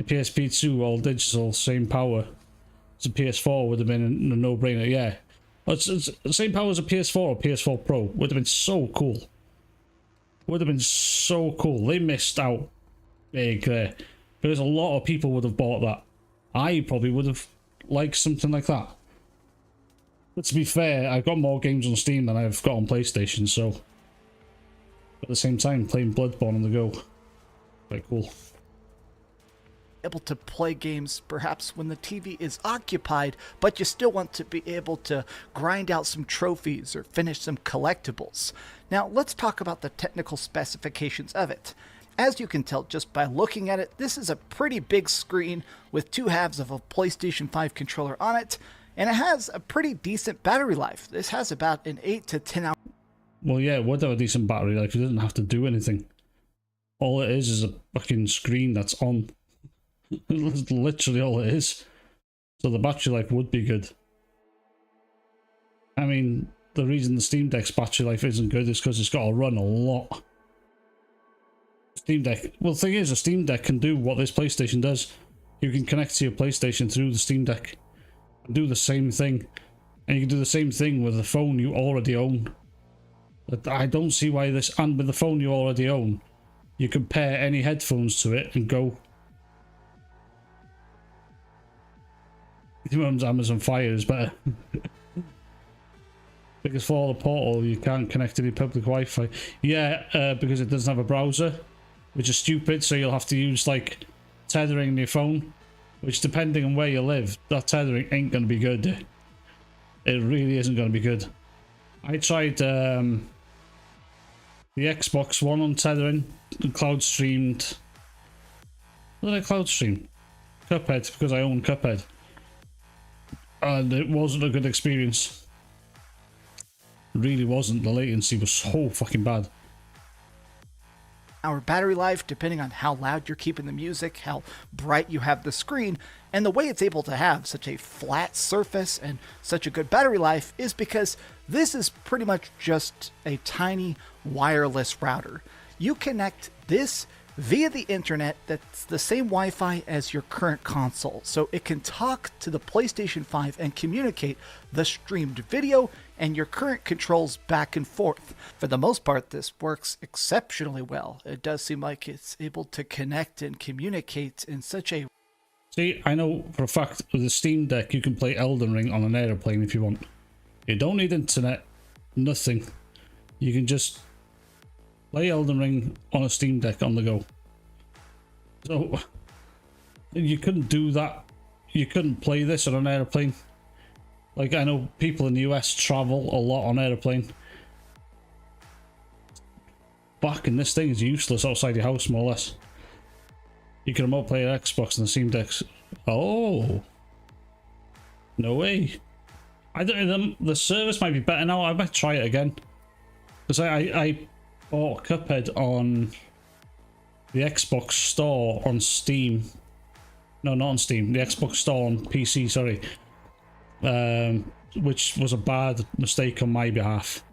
A PSP 2 all digital, same power as a PS4 would have been a no-brainer, yeah. It's the same power as a PS4 or PS4 Pro. Would have been so cool. Would have been so cool. They missed out big there. Because a lot of people would have bought that. I probably would have liked something like that. But to be fair, I've got more games on Steam than I've got on PlayStation, so... At the same time, playing Bloodborne on the go. Quite cool. Able to play games perhaps when the TV is occupied, but you still want to be able to grind out some trophies or finish some collectibles. Now let's talk about the technical specifications of it. As you can tell just by looking at it, this is a pretty big screen with 2 halves of a PlayStation 5 controller on it, and it has a pretty decent battery life. This has about an 8 to 10 hour... Well, yeah, it would have a decent battery life. It doesn't have to do anything. All it is a fucking screen that's on. That's literally all it is. So the battery life would be good. I mean, the reason the Steam Deck's battery life isn't good is because it's got to run a lot. Steam Deck... Well, the thing is, a Steam Deck can do what this PlayStation does. You can connect to your PlayStation through the Steam Deck and do the same thing. And you can do the same thing with the phone you already own. But I don't see why this... And with the phone you already own, you can pair any headphones to it and go... Your mum's Amazon Fire is better. Because for the Portal, you can't connect to the public Wi-Fi. Yeah, because it doesn't have a browser, which is stupid. So you'll have to use like tethering your phone, which depending on where you live, that tethering ain't going to be good. It really isn't going to be good. I tried the Xbox One on tethering and cloud streamed. What did I cloud stream? Cuphead, because I own Cuphead. And it wasn't a good experience. It really wasn't. The latency was so fucking bad. Our battery life, depending on how loud you're keeping the music, how bright you have the screen, and the way it's able to have such a flat surface and such a good battery life is because this is pretty much just a tiny wireless router. You connect this via the internet that's the same Wi-Fi as your current console, so it can talk to the PlayStation 5 and communicate the streamed video and your current controls back and forth. For the most part, this works exceptionally well. It does seem like it's able to connect and communicate in such a... See, I know for a fact with the Steam Deck you can play Elden Ring on an airplane if you want. You don't need internet, nothing. You can just play Elden Ring on a Steam Deck on the go. So, you couldn't do that. You couldn't play this on an airplane. Like, I know people in the US travel a lot on airplane. Fucking this thing is useless outside your house, more or less. You can remote play an Xbox and the Steam Decks. Oh. No way. I don't, the service might be better now. I might try it again. Because I bought Cuphead on the Xbox store on Steam. No, not on Steam. The Xbox store on PC, sorry. Which was a bad mistake on my behalf.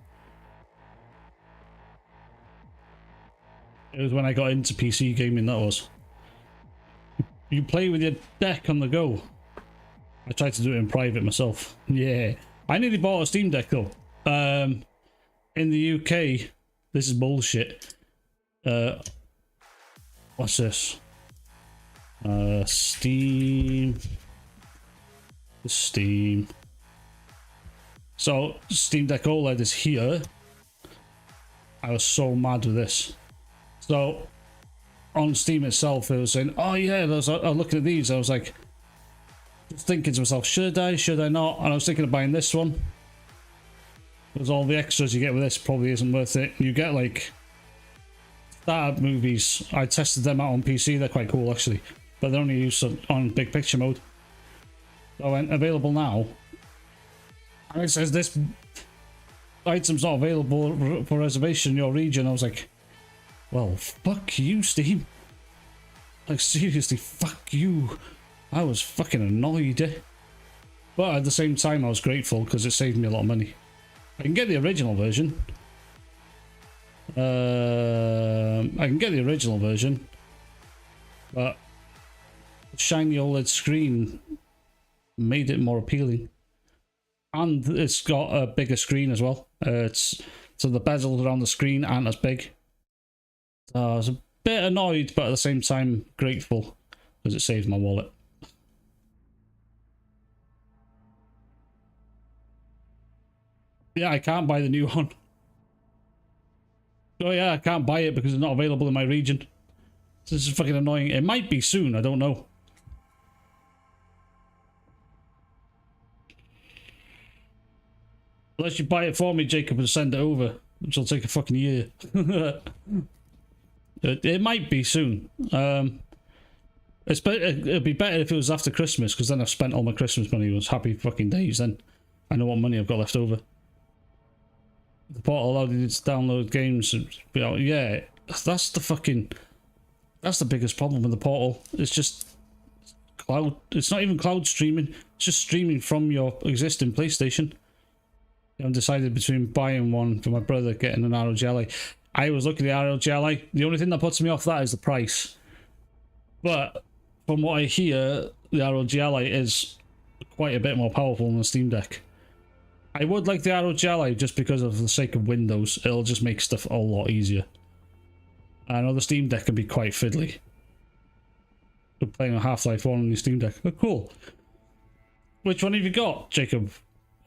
It was when I got into PC gaming, that was. You play with your deck on the go. I tried to do it in private myself. Yeah. I nearly bought a Steam Deck though. In the UK, this is bullshit. What's this? Steam. So, Steam Deck OLED is here. I was so mad with this. So, on Steam itself, it was saying, oh yeah, I was looking at these, I was like, thinking to myself, should I not? And I was thinking of buying this one. Because all the extras you get with this probably isn't worth it. You get like startup movies. I tested them out on PC, they're quite cool actually. But they're only used on big picture mode. So I went available now. And it says this item's not available for reservation in your region. I was like, well, fuck you, Steam. Like, seriously, fuck you. I was fucking annoyed. But at the same time, I was grateful because it saved me a lot of money. I can get the original version. But the shiny OLED screen made it more appealing. And it's got a bigger screen as well. So the bezels around the screen aren't as big. I was a bit annoyed, but at the same time grateful because it saved my wallet. Yeah, I can't buy the new one. Oh yeah, I can't buy it because it's not available in my region. This is fucking annoying. It might be soon, I don't know. Unless you buy it for me, Jacob, and send it over, which will take a fucking year. It might be soon. It'd be better if it was after Christmas, because then I've spent all my Christmas money. It was happy fucking days. Then I know what money I've got left over. The portal allowed you to download games. Yeah, that's the biggest problem with the portal. It's just cloud. It's not even cloud streaming. It's just streaming from your existing PlayStation. I've decided between buying one for my brother, getting an ROG. I was looking at the ROG. The only thing that puts me off that is the price. But from what I hear, the ROG is quite a bit more powerful than the Steam Deck. I would like the ROG just because of the sake of Windows. It'll just make stuff a lot easier. I know the Steam Deck can be quite fiddly. You're playing a Half-Life 1 on your Steam Deck. Oh, cool. Which one have you got, Jacob?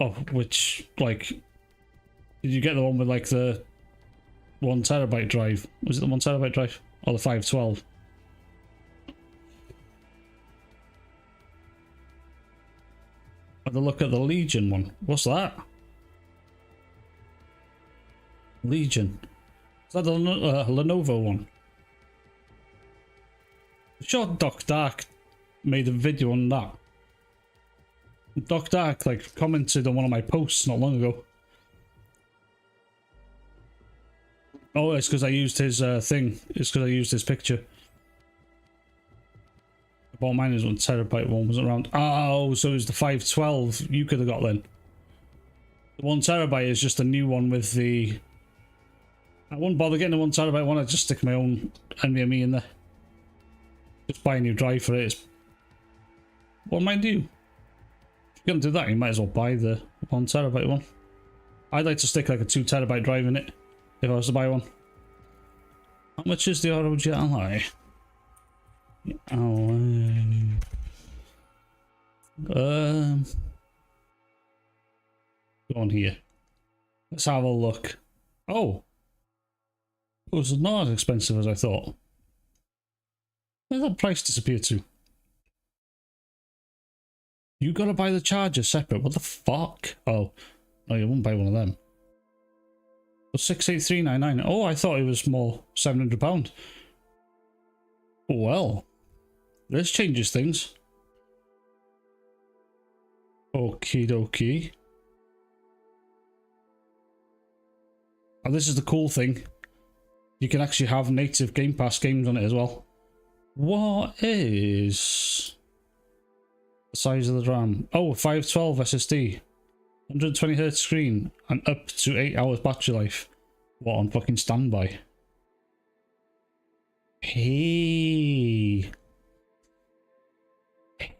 Oh, which, like, did you get the one with, like, the 1 terabyte drive? Was it the 1 terabyte drive? Or the 512? Have a look at the Legion one. What's that? Legion. Is that the Lenovo one? I'm sure Doc Dark made a video on that. Doc Dark, like, commented on one of my posts not long ago. Oh, it's because I used his thing. It's because I used his picture. I bought mine as 1 terabyte one, wasn't around. Oh, so it was the 512 you could have got then. The 1 terabyte is just a new one with the... I wouldn't bother getting a 1 terabyte one, I'd just stick my own NVMe in there. Just buy a new drive for it. What am I do? If you're gonna do that, you might as well buy the 1 terabyte one. I'd like to stick like a 2 terabyte drive in it, if I was to buy one. How much is the ROG Ally? Go on here. Let's have a look. Oh! It was not as expensive as I thought. Where did that price disappear to? You gotta buy the charger separate. What the fuck? Oh, no, you won't buy one of them. But 68399. Oh, I thought it was more £700. Well, this changes things. Okie dokie. And this is the cool thing. You can actually have native Game Pass games on it as well. What is the size of the RAM? Oh, 512 SSD. 120Hz screen and up to 8 hours battery life. What, on fucking standby? Hey.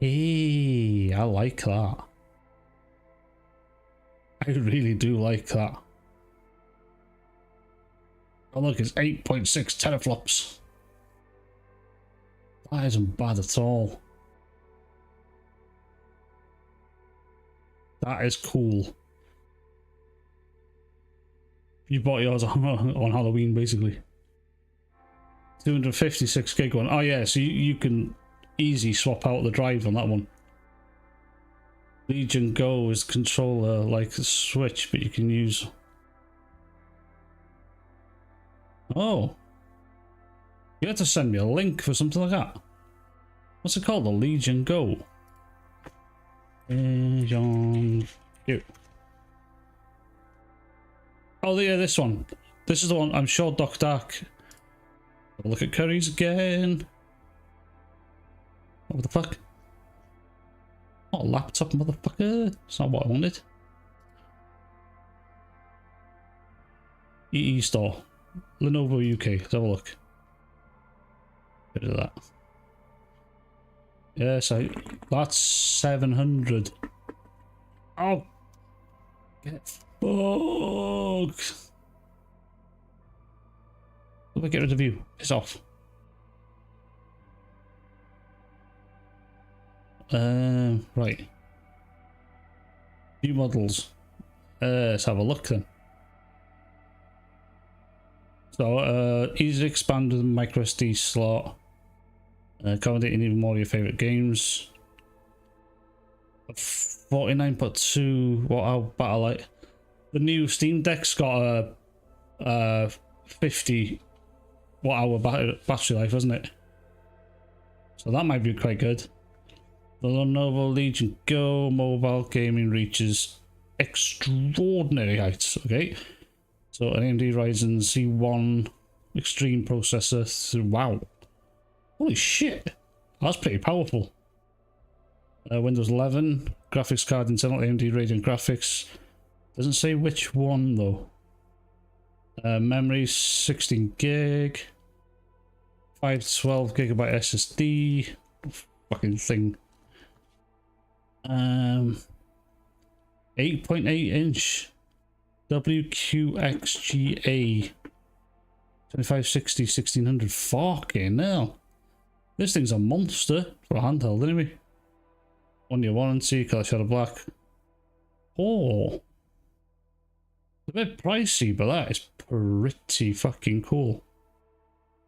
Hey, I like that. I really do like that. Oh look, it's 8.6 teraflops. That isn't bad at all. That is cool. You bought yours on Halloween, basically. 256 gig one. Oh yeah, so you can easy swap out the drive on that one. Legion Go is controller like the Switch, but you can use... Oh. You have to send me a link for something like that. What's it called? The Legion Go. Legion Go. Oh yeah, this one. This is the one. I'm sure Doc Dark. Have a look at curries again. What the fuck? Not a laptop, motherfucker. It's not what I wanted. EE Store. Lenovo UK. Let's have a look. Bit of that. Yes, that's 700. Oh, get fucked. Let me get rid of you. Piss off. Right. Few models. Let's have a look then. So, easy to expand with a micro SD slot. Accommodating even more of your favorite games. 49.2 watt-hour battery life. The new Steam Deck's got a 50 watt-hour battery life, hasn't it? So that might be quite good. The Lenovo Legion Go mobile gaming reaches extraordinary heights. Okay, so an AMD Ryzen Z1 Extreme processor. Wow. Holy shit, that's pretty powerful. Windows 11, graphics card, internal AMD Radeon graphics. Doesn't say which one though. Memory 16 gig, 512 gigabyte SSD. Fucking thing. 8.8 inch WQXGA 2560 1600. Fucking hell. This thing's a monster for a handheld, anyway. 1 year warranty, color shadow black. Oh. It's a bit pricey, but that is pretty fucking cool.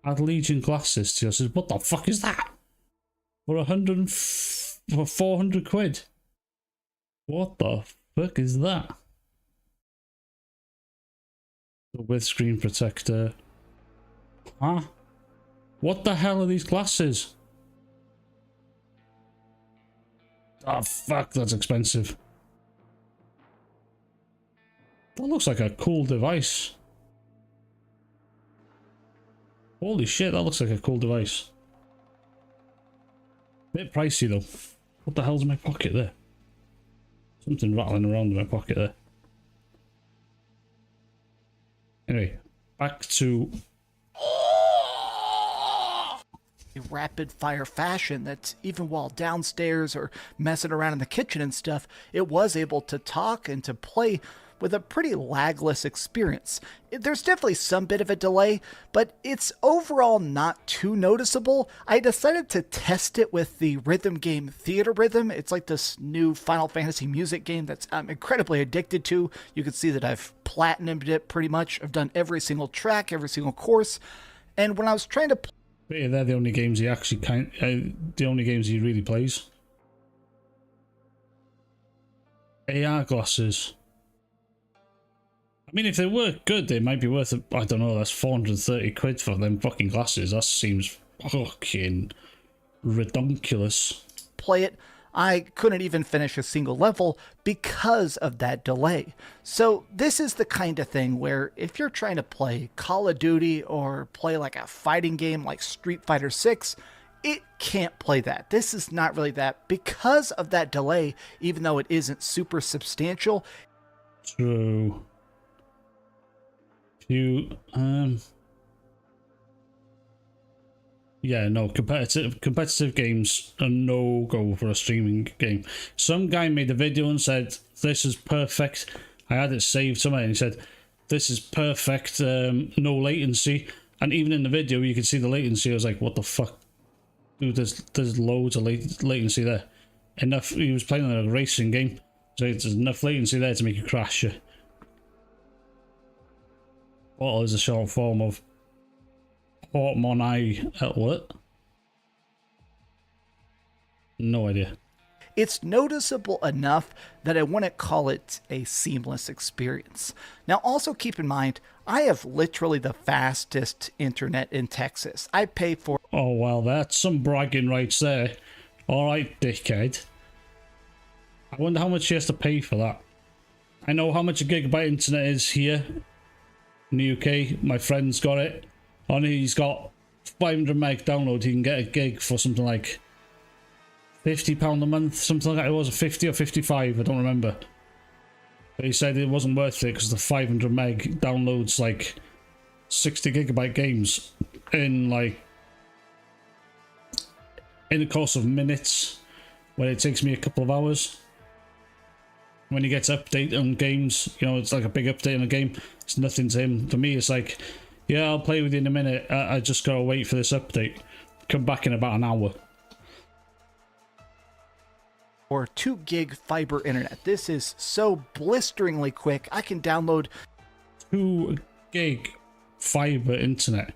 Add Legion glasses to yours. What the fuck is that? For 400 quid. What the fuck is that? With screen protector. Huh? What the hell are these glasses? Oh fuck, that's expensive. That looks like a cool device. Holy shit, that looks like a cool device. Bit pricey though. What the hell's in my pocket there? Something rattling around in my pocket there. Anyway, back to... A rapid fire fashion that even while downstairs or messing around in the kitchen and stuff, it was able to talk and to play with a pretty lagless experience. There's definitely some bit of a delay, but it's overall not too noticeable. I decided to test it with the rhythm game Theater Rhythm. It's like this new Final Fantasy music game that's I'm incredibly addicted to. You can see that I've platinumed it pretty much. I've done every single track, every single course. And when I was trying to yeah, they're the only games he actually the only games he really plays. AR glasses. I mean, if they were good, they might be worth, I don't know, that's 430 quid for them fucking glasses. That seems fucking redonkulous. play it, I couldn't even finish a single level because of that delay. So this is the kind of thing where if you're trying to play Call of Duty or play like a fighting game like Street Fighter 6, it can't play that. This is not really that because of that delay, even though it isn't super substantial. True. Yeah, no, competitive games are no go for a streaming game. Some guy made a video and said this is perfect. I had it saved somewhere and he said this is perfect, no latency, and even in the video you can see the latency. I was like, what the fuck, dude, there's loads of latency there. Enough. He was playing a racing game, so there's enough latency there to make you crash. Bottle is a short form of Portmonnaie at what? No idea. It's noticeable enough that I wouldn't call it a seamless experience. Now also keep in mind, I have literally the fastest internet in Texas. I pay for... Oh well, that's some bragging rights there. Alright, dickhead. I wonder how much he has to pay for that. I know how much a gigabyte internet is here in the UK. My friend's got it. And he's got 500 meg download. He can get a gig for something like £50 a month, something like that. It was 50 or 55, I don't remember. But he said it wasn't worth it because the 500 meg downloads like 60 gigabyte games in the course of minutes, when it takes me a couple of hours. When he gets update on games, you know, it's like a big update on a game. It's nothing to him. For me, it's like, yeah, I'll play with you in a minute. I just gotta wait for this update. Come back in about an hour. Or 2 gig fiber internet. This is so blisteringly quick. I can download 2 gig fiber internet.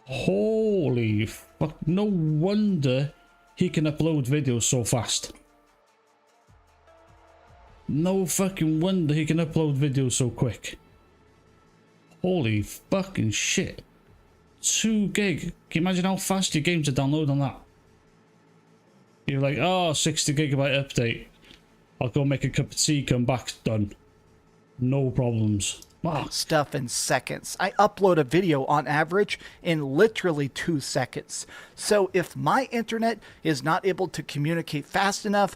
Holy fuck. No wonder he can upload videos so fast. No fucking wonder he can upload videos so quick. Holy fucking shit. 2 gig. Can you imagine how fast your games are download on that? You're like, oh, 60 gigabyte update. I'll go make a cup of tea, come back, done. No problems. Wow. Stuff in seconds. I upload a video on average in literally 2 seconds. So if my internet is not able to communicate fast enough,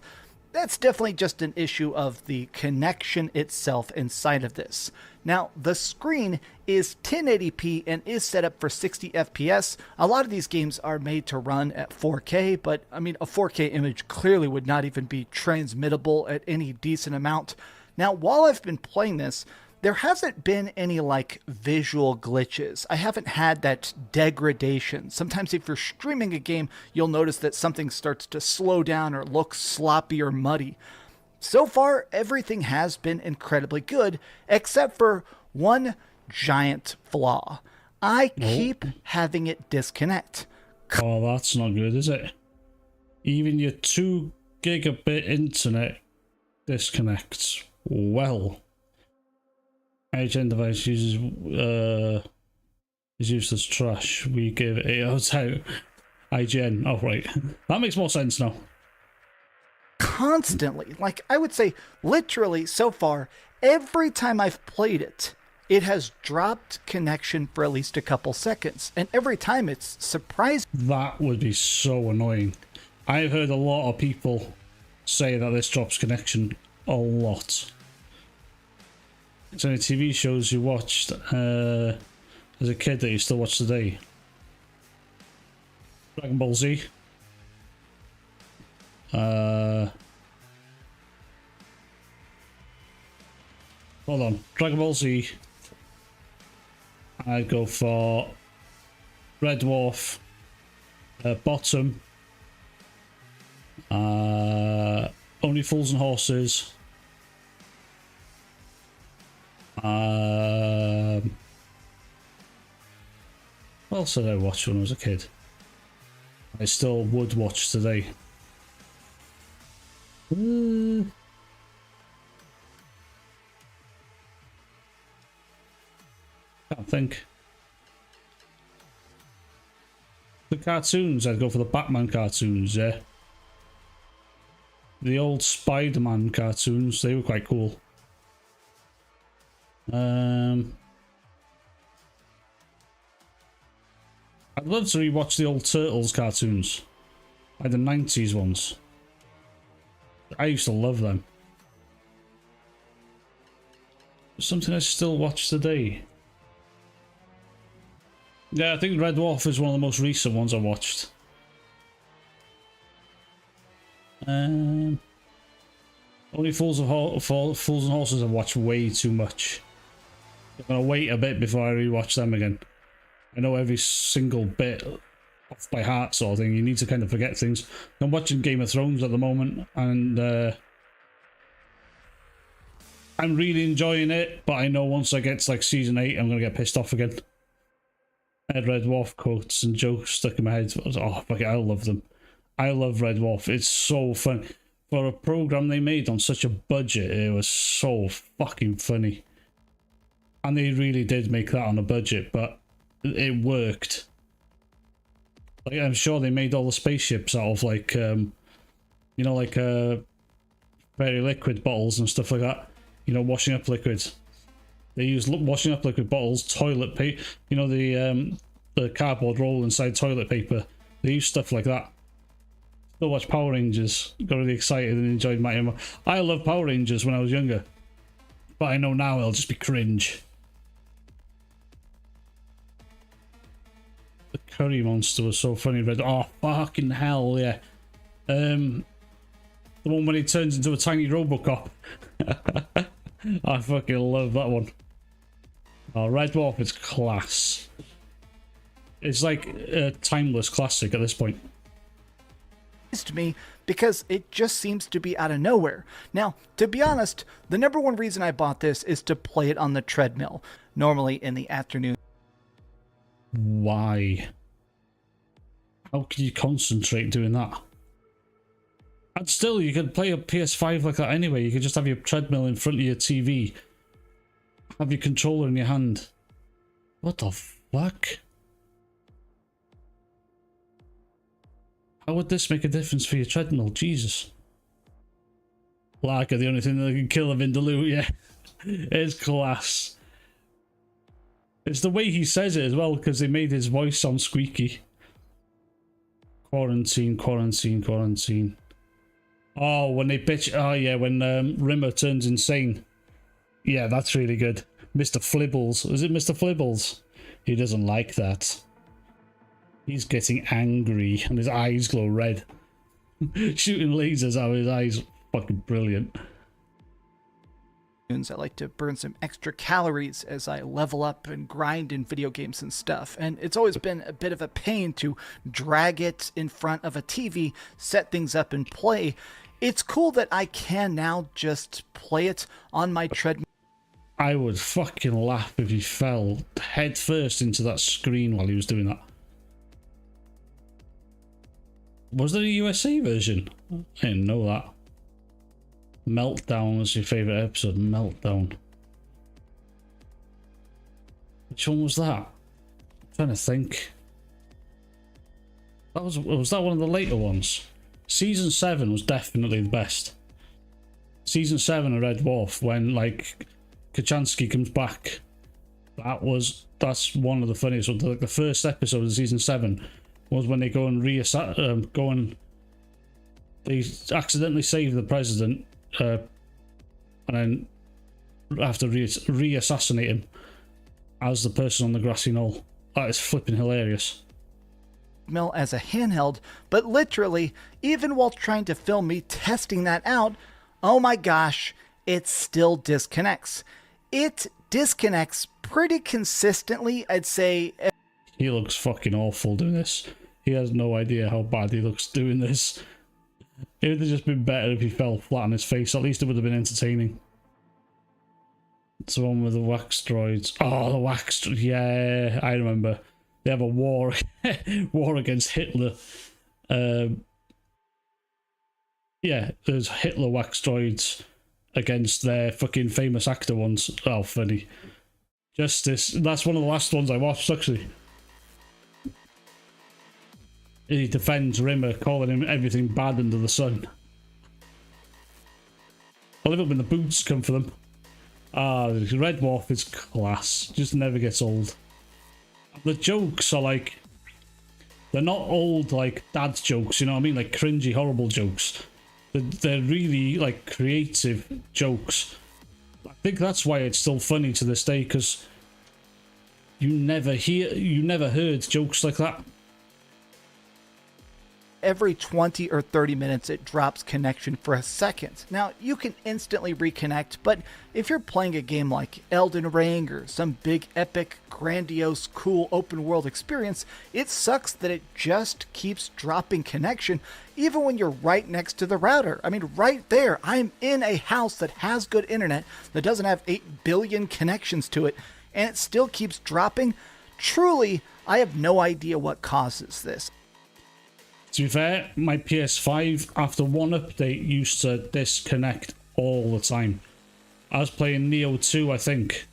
that's definitely just an issue of the connection itself inside of this. Now, the screen is 1080p and is set up for 60 FPS. A lot of these games are made to run at 4K, but I mean, a 4K image clearly would not even be transmittable at any decent amount. Now, while I've been playing this, there hasn't been any like visual glitches. I haven't had that degradation. Sometimes if you're streaming a game, you'll notice that something starts to slow down or look sloppy or muddy. So far, everything has been incredibly good, except for one giant flaw. I keep having it disconnect. Oh, that's not good, is it? Even your 2 gigabit internet disconnects. Well, IGN device uses is used as trash. We give it 8 out of 10. IGN. Oh, right. That makes more sense now. Constantly, like I would say literally so far, every time I've played it, it has dropped connection for at least a couple seconds. And every time it's surprising. That would be so annoying. I've heard a lot of people say that this drops connection a lot. So any TV shows you watched as a kid that you still watch today? Dragon Ball Z. Hold on. Dragon Ball Z. I'd go for Red Dwarf. Bottom. Only Fools and Horses. What else did I watch when I was a kid? I still would watch today. Can't think. The cartoons, I'd go for the Batman cartoons, yeah. The old Spider-Man cartoons, they were quite cool. I'd love to rewatch the old Turtles cartoons, like the 90s ones. I used to love them. Something I still watch today. Yeah, I think Red Dwarf is one of the most recent ones I watched. Only Fools and Horses I've watched way too much. I'm gonna wait a bit before I rewatch them again. I know every single bit off by heart sort of thing. You need to kind of forget things. I'm watching Game of Thrones at the moment, and I'm really enjoying it, but I know once I get to like season 8, I'm gonna get pissed off again. I had Red Dwarf quotes and jokes stuck in my head. Oh, fuck it, I love them. I love Red Dwarf. It's so fun. For a program they made on such a budget, it was so fucking funny. And they really did make that on a budget, but it worked. Like, I'm sure they made all the spaceships out of like, you know, like very liquid bottles and stuff like that. You know, washing up liquids. They use washing up liquid bottles, toilet paper. You know, the cardboard roll inside toilet paper. They use stuff like that. Still watch Power Rangers. Got really excited and enjoyed Mighty Morphin. I loved Power Rangers when I was younger, but I know now it'll just be cringe. The curry monster was so funny. Red. Oh fucking hell, yeah. The one when he turns into a tiny Robocop. I fucking love that one. Oh, Red Dwarf is class. It's like a timeless classic at this point. To me, because it just seems to be out of nowhere. Now, to be honest, the number one reason I bought this is to play it on the treadmill, normally in the afternoon. Why? How can you concentrate doing that? And still, you could play a PS5 like that anyway. You could just have your treadmill in front of your TV. Have your controller in your hand. What the fuck? How would this make a difference for your treadmill? Jesus. Larka, the only thing that can kill a Vindaloo, yeah. It's class. It's the way he says it as well, because they made his voice sound squeaky. Quarantine, quarantine, quarantine. Oh, when they bitch. Oh, yeah, when Rimmer turns insane. Yeah, that's really good. Mr. Flibbles. Is it Mr. Flibbles? He doesn't like that. He's getting angry and his eyes glow red. Shooting lasers out of his eyes. Fucking brilliant. I like to burn some extra calories as I level up and grind in video games and stuff. And it's always been a bit of a pain to drag it in front of a TV, set things up and play. It's cool that I can now just play it on my treadmill. I would fucking laugh if he fell head first into that screen while he was doing that. Was there a USA version? I didn't know that. Meltdown was your favourite episode. Meltdown. Which one was that? I'm trying to think. Was that one of the later ones? Season 7 was definitely the best. Season 7 of Red Dwarf, when like Kachansky comes back. That's one of the funniest ones. Like the first episode of season 7 was when they go and they accidentally save the president. And then have to re-assassinate him as the person on the grassy knoll. That is flipping hilarious. As a handheld, but literally, even while trying to film me testing that out, oh my gosh, it still disconnects. It disconnects pretty consistently, I'd say. He looks fucking awful doing this. He has no idea how bad he looks doing this. It would have just been better if he fell flat on his face. At least it would have been entertaining. It's the one with the wax droids. Oh, the wax... Yeah, I remember. They have a war war against Hitler. Yeah, there's Hitler wax droids against their fucking famous actor ones. Oh, funny. Justice. That's one of the last ones I watched, actually. He defends Rimmer, calling him everything bad under the sun. I love it when the boots come for them. Red Dwarf is class. Just never gets old. The jokes are like... They're not old, like, dad's jokes, you know what I mean? Like, cringy, horrible jokes. They're really, like, creative jokes. I think that's why it's still funny to this day, because you never heard jokes like that. Every 20 or 30 minutes, it drops connection for a second. Now, you can instantly reconnect, but if you're playing a game like Elden Ring or some big, epic, grandiose, cool open world experience, it sucks that it just keeps dropping connection, even when you're right next to the router. I mean, right there, I'm in a house that has good internet, that doesn't have 8 billion connections to it, and it still keeps dropping. Truly, I have no idea what causes this. To be fair, my PS5, after one update, used to disconnect all the time. I was playing Neo 2, I think,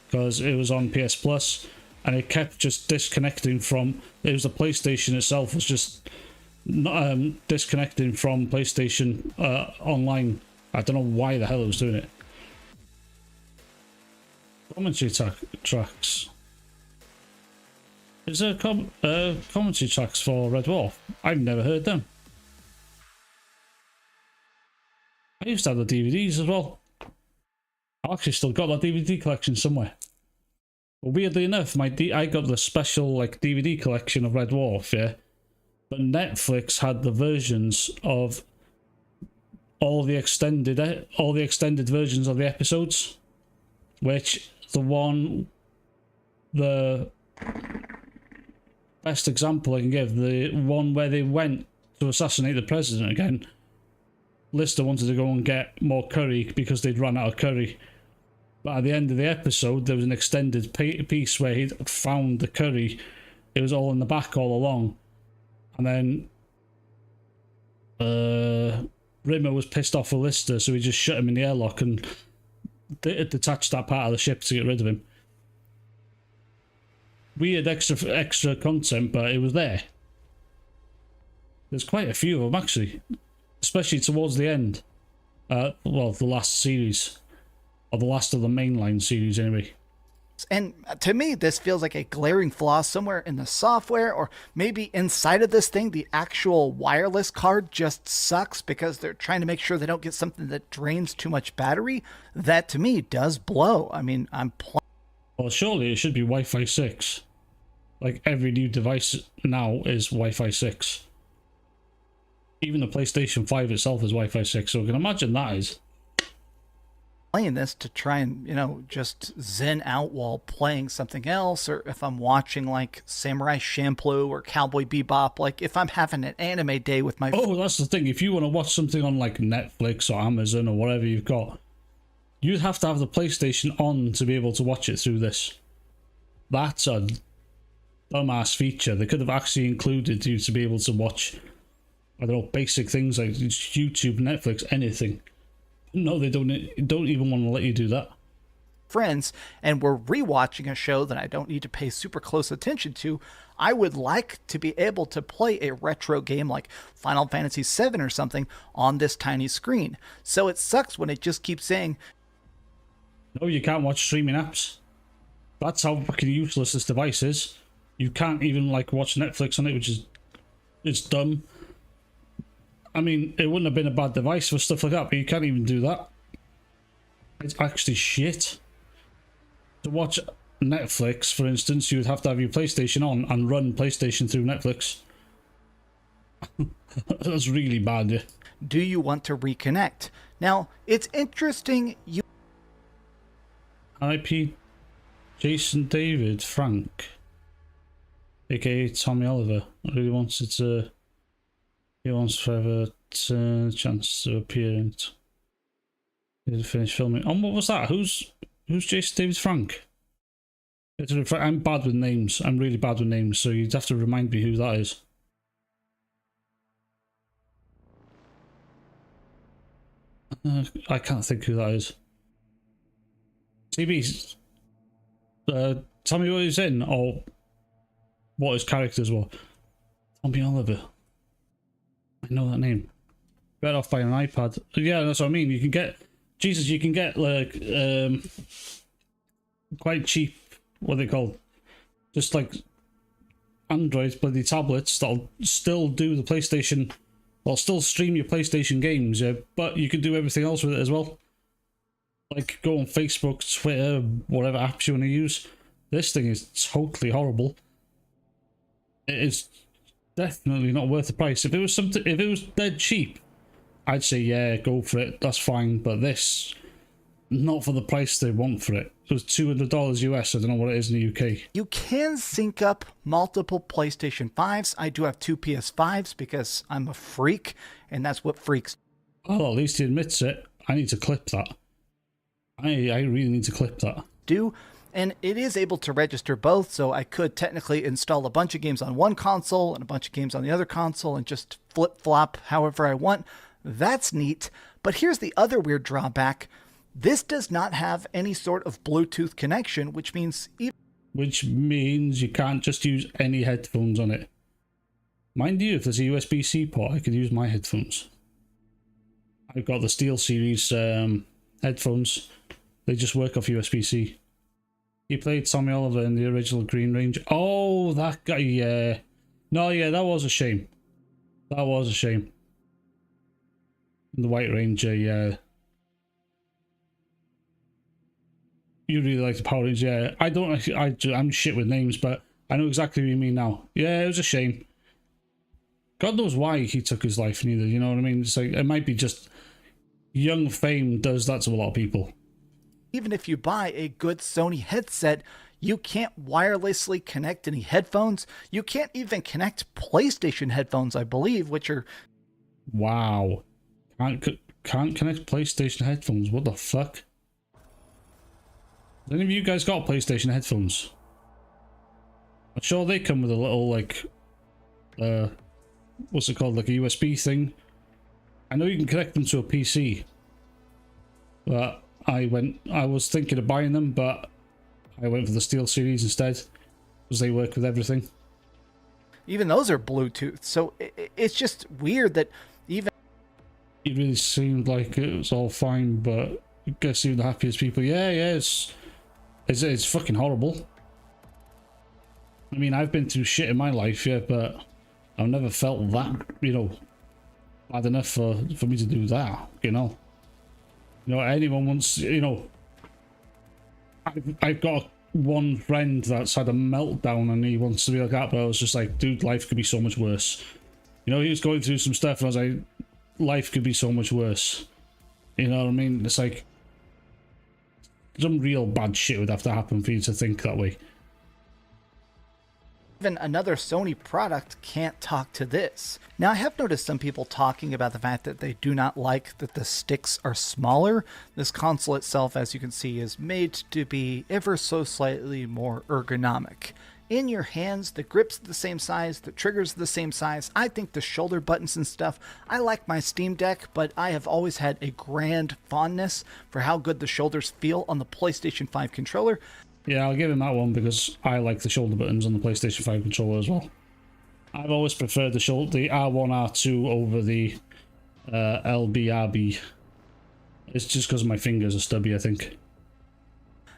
because it was on PS Plus, and it kept just disconnecting from... It was the PlayStation itself was just disconnecting from PlayStation Online. I don't know why the hell it was doing it. Commentary tracks. Is there commentary tracks for Red Dwarf? I've never heard them. I used to have the DVDs as well. I've actually still got that DVD collection somewhere. But weirdly enough, I got the special like DVD collection of Red Dwarf, yeah. But Netflix had the versions of all the extended versions of the episodes, which the best example I can give, the one where they went to assassinate the president again. Lister wanted to go and get more curry because they'd run out of curry. But at the end of the episode, there was an extended piece where he'd found the curry. It was all in the back all along. And then Rimmer was pissed off with Lister, so he just shut him in the airlock and detached that part of the ship to get rid of him. Weird extra content, but it was there. There's quite a few of them, actually. Especially towards the end. Well, the last series. Or the last of the mainline series, anyway. And to me, this feels like a glaring flaw somewhere in the software, or maybe inside of this thing, the actual wireless card just sucks because they're trying to make sure they don't get something that drains too much battery. That, to me, does blow. I mean, Well, surely it should be Wi-Fi 6. Like, every new device now is Wi-Fi 6. Even the PlayStation 5 itself is Wi-Fi 6, so I can imagine that is. playing this to try and, just zen out while playing something else, or if I'm watching like Samurai Champloo or Cowboy Bebop, like if I'm having an anime day with my... Oh, that's the thing. If you want to watch something on like Netflix or Amazon or whatever you've got, you'd have to have the PlayStation on to be able to watch it through this. That's a dumbass feature. They could have actually included you to be able to watch, I don't know, basic things like YouTube, Netflix, anything. No, they don't even want to let you do that. Friends, and we're rewatching a show that I don't need to pay super close attention to, I would like to be able to play a retro game like Final Fantasy VII or something on this tiny screen. So it sucks when it just keeps saying, no, you can't watch streaming apps. That's how fucking useless this device is. You can't even like watch Netflix on it, which is, it's dumb. I mean, it wouldn't have been a bad device for stuff like that, but you can't even do that. It's actually shit. To watch Netflix, for instance, you would have to have your PlayStation on and run PlayStation through Netflix. That's really bad, yeah. do you want to reconnect? Now, it's interesting you... IP Jason David Frank, aka Tommy Oliver, really wanted to... He wants forever chance to appear in it. He had finished filming. And what was that? Who's Jason David Frank? I'm bad with names. I'm really bad with names, so you'd have to remind me who that is. I can't think who that is. TB, tell me what he's in, or what his characters were. Tommy Oliver. I know that name. Better off buying an iPad. Yeah, that's what I mean. You can get... Jesus, you can get, like, quite cheap, what are they called? Just, like, Android bloody tablets that'll still do the PlayStation... They'll still stream your PlayStation games, yeah, but you can do everything else with it as well. Like, go on Facebook, Twitter, whatever apps you want to use. This thing is totally horrible. It is definitely not worth the price. If it was something, if it was dead cheap, I'd say yeah, go for it. That's fine. But this, not for the price they want for it. It was $200 US. I don't know what it is in the UK. You can sync up multiple PlayStation 5s. I do have two PS5s because I'm a freak, and that's what freaks Oh, at least he admits it. I need to clip that. I really need to clip that. do. And it is able to register both, so I could technically install a bunch of games on one console and a bunch of games on the other console and just flip-flop however I want. That's neat. But here's the other weird drawback. This does not have any sort of Bluetooth connection, which means... Which means you can't just use any headphones on it. Mind you, if there's a USB-C port, I could use my headphones. I've got the SteelSeries headphones. They just work off USB-C. He played Tommy Oliver in the original Green Ranger. Oh, that guy, yeah. No, yeah, that was a shame. That was a shame. The White Ranger, yeah. You really like the Power Rangers, yeah. I'm shit with names, but I know exactly what you mean now. Yeah, it was a shame. God knows why he took his life, neither, you know what I mean? It's like, it might be just young fame does that to a lot of people. Even if you buy a good Sony headset, you can't wirelessly connect any headphones. You can't even connect PlayStation headphones, I believe, which are... Wow. Can't connect PlayStation headphones. What the fuck? Has any of you guys got PlayStation headphones? I'm sure they come with a little, like... what's it called? Like a USB thing. I know you can connect them to a PC. But... I was thinking of buying them, but I went for the SteelSeries instead, because they work with everything. Even those are Bluetooth, so it's just weird that even... It really seemed like it was all fine, but I guess even the happiest people, yeah, it's fucking horrible. I mean, I've been through shit in my life, yeah, but I've never felt that, you know, bad enough for me to do that, you know. You know, anyone wants, you know, I've got one friend that's had a meltdown and he wants to be like that, but I was just like, dude, life could be so much worse. You know, he was going through some stuff and I was like, life could be so much worse. You know what I mean? It's like, some real bad shit would have to happen for you to think that way. Even another Sony product can't talk to this. Now, I have noticed some people talking about the fact that they do not like that the sticks are smaller. This console itself, as you can see, is made to be ever so slightly more ergonomic. In your hands, the grip's the same size, the trigger's the same size. I think the shoulder buttons and stuff, I like my Steam Deck, but I have always had a grand fondness for how good the shoulders feel on the PlayStation 5 controller. Yeah, I'll give him that one because I like the shoulder buttons on the PlayStation 5 controller as well. I've always preferred the R1, R2 over the LB, RB. It's just because my fingers are stubby, I think.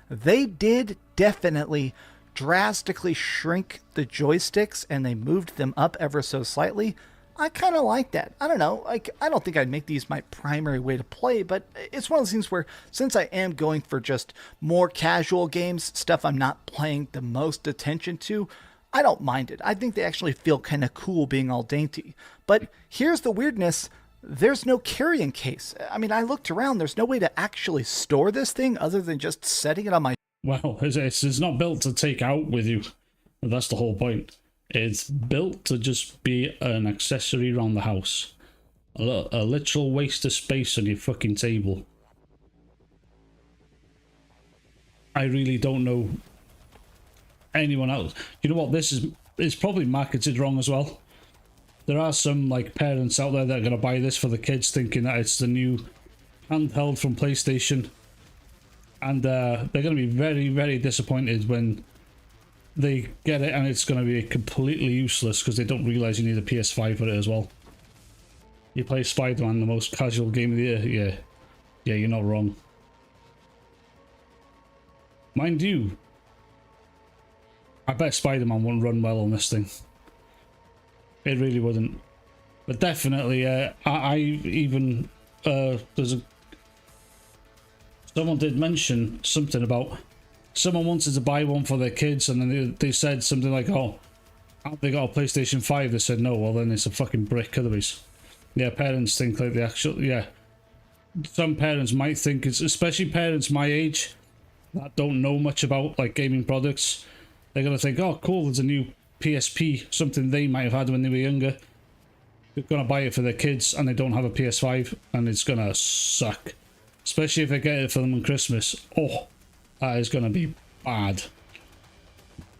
They did definitely drastically shrink the joysticks and they moved them up ever so slightly. I kind of like that. I don't know. Like, I don't think I'd make these my primary way to play, but it's one of those things where since I am going for just more casual games, stuff I'm not paying the most attention to, I don't mind it. I think they actually feel kind of cool being all dainty. But here's the weirdness. There's no carrying case. I mean, I looked around. There's no way to actually store this thing other than just setting it on my... Well, it's not built to take out with you. That's the whole point. It's built to just be an accessory around the house. A literal waste of space on your fucking table. I really don't know anyone else. You know what? This is probably marketed wrong as well. There are some like parents out there that are going to buy this for the kids thinking that it's the new handheld from PlayStation. And they're going to be very, very disappointed when they get it and it's going to be completely useless because they don't realise you need a PS5 for it as well. You play Spider-Man, the most casual game of the year. Yeah, you're not wrong. Mind you, I bet Spider-Man wouldn't run well on this thing. It really wouldn't. But definitely, I even, someone did mention something about someone wanted to buy one for their kids and then they said something like, oh, have they got a PlayStation 5? They said no, well then it's a fucking brick otherwise. Yeah, parents think like the actual, yeah. Some parents might think it's, especially parents my age that don't know much about like gaming products, they're gonna think, oh cool, there's a new PSP, something they might have had when they were younger. They're gonna buy it for their kids and they don't have a PS5 and it's gonna suck. Especially if I get it for them on Christmas. Oh, that is gonna be bad.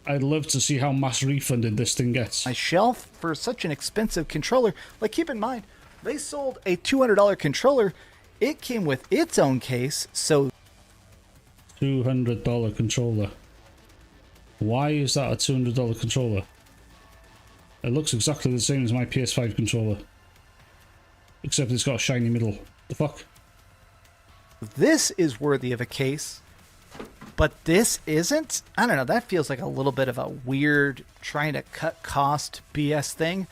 I'd love to see how mass refunded this thing gets. My shelf for such an expensive controller. Like, keep in mind, they sold a $200 controller. It came with its own case, so... $200 controller. Why is that a $200 controller? It looks exactly the same as my PS5 controller. Except it's got a shiny middle. The fuck? This is worthy of a case, but this isn't? I don't know, that feels like a little bit of a weird trying to cut cost BS thing.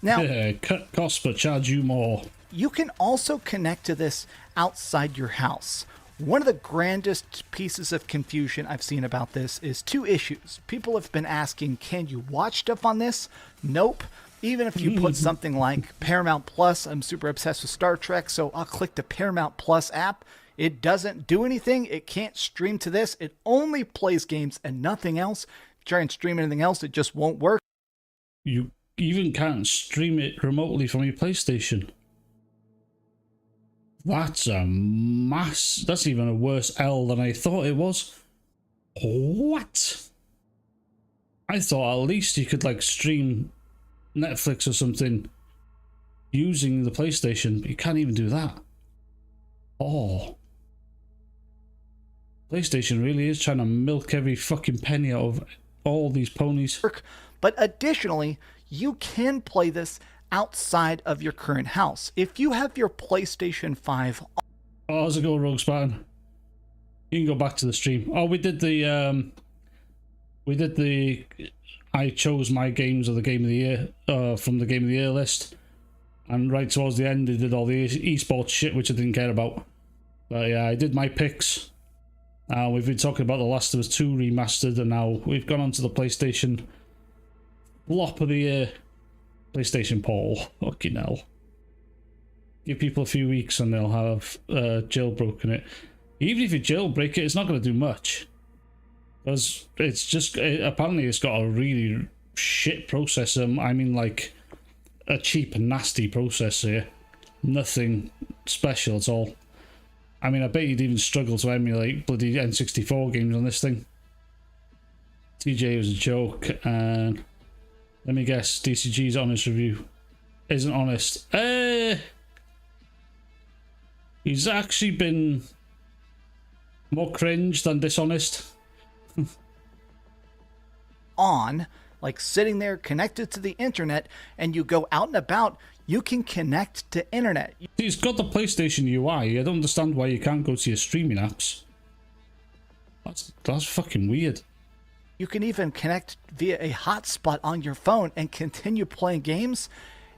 Now, yeah, cut costs but charge you more. You can also connect to this outside your house. One of the grandest pieces of confusion I've seen about this is two issues. People have been asking, can you watch stuff on this? Nope. Even if you put something like Paramount Plus, I'm super obsessed with Star Trek, so I'll click the Paramount Plus app. It doesn't do anything. It can't stream to this. It only plays games and nothing else. If you try and stream anything else, it just won't work. You even can't stream it remotely from your PlayStation. That's a that's even a worse L than I thought it was. What? I thought at least you could like stream Netflix or something using the PlayStation, but you can't even do that. Oh. PlayStation really is trying to milk every fucking penny out of all these ponies. But additionally, you can play this outside of your current house. If you have your PlayStation 5... Oh, how's it go, Rogue Spartan? You can go back to the stream. Oh, we did the... I chose my games of the Game of the Year, from the Game of the Year list. And right towards the end, they did all the esports shit, which I didn't care about. But yeah, I did my picks. We've been talking about The Last of Us 2 remastered, and now we've gone on to the PlayStation flop of the year. PlayStation Portal. Fucking hell. Give people a few weeks and they'll have jailbroken it. Even if you jailbreak it, it's not going to do much. Because it's just, apparently it's got a really shit processor. I mean, like, a cheap, nasty processor. Nothing special at all. I mean, I bet you'd even struggle to emulate bloody N64 games on this thing. TJ was a joke, and let me guess, DCG's honest review isn't honest. He's actually been more cringe than dishonest. On, like sitting there connected to the internet, and you go out and about, you can connect to internet. He's got the PlayStation UI. I don't understand why you can't go to your streaming apps. That's fucking weird. You can even connect via a hotspot on your phone and continue playing games.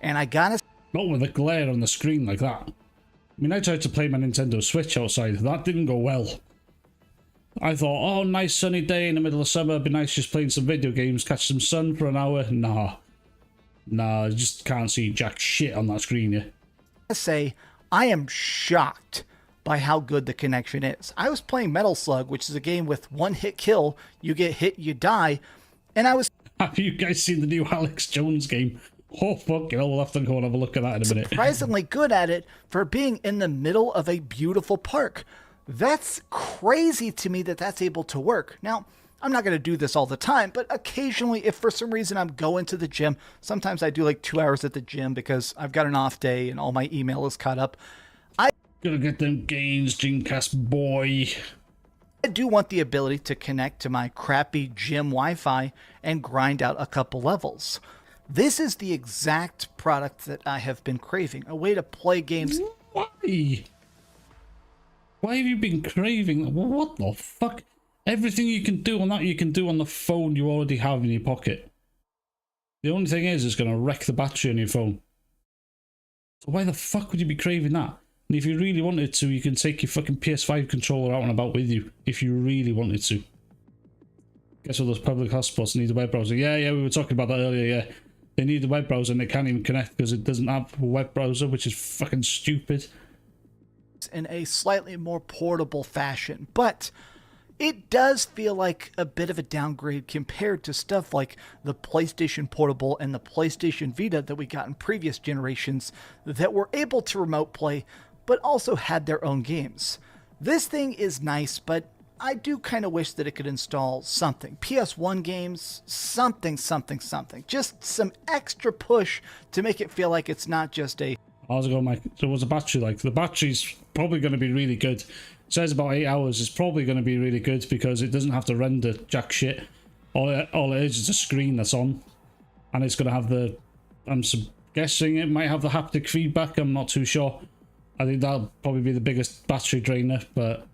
And I gotta... Not with a glare on the screen like that. I mean, I tried to play my Nintendo Switch outside. That didn't go well. I thought, oh, nice sunny day in the middle of summer. It'd be nice just playing some video games, catch some sun for an hour. Nah, I just can't see jack shit on that screen, yeah. I say, I am shocked by how good the connection is. I was playing Metal Slug, which is a game with one hit kill. You get hit, you die. And I was... Have you guys seen the new Alex Jones game? Oh, fuck it. We'll have to go and have a look at that in a minute. Surprisingly good at it for being in the middle of a beautiful park. That's crazy to me that that's able to work. Now, I'm not going to do this all the time, but occasionally, if for some reason I'm going to the gym, sometimes I do like 2 hours at the gym because I've got an off day and all my email is caught up. Gonna get them gains, Dreamcast boy. I do want the ability to connect to my crappy gym Wi-Fi and grind out a couple levels. This is the exact product that I have been craving, a way to play games. Why? Why have you been craving? What the fuck? Everything you can do on that, you can do on the phone you already have in your pocket. The only thing is, it's going to wreck the battery on your phone. So why the fuck would you be craving that? And if you really wanted to, you can take your fucking PS5 controller out and about with you. If you really wanted to. Guess all those public hotspots need a web browser. Yeah, we were talking about that earlier, yeah. They need a web browser and they can't even connect because it doesn't have a web browser, which is fucking stupid. In a slightly more portable fashion, but it does feel like a bit of a downgrade compared to stuff like the PlayStation Portable and the PlayStation Vita that we got in previous generations that were able to remote play, but also had their own games. This thing is nice, but I do kind of wish that it could install something. PS1 games, something. Just some extra push to make it feel like it's not just a... How's it going, Mike? So what's the battery like? The battery's probably going to be really good. It says about 8 hours. It's probably going to be really good because it doesn't have to render jack shit. All it is a screen that's on. And it's going to have the... I'm guessing it might have the haptic feedback. I'm not too sure. I think that'll probably be the biggest battery drainer. But...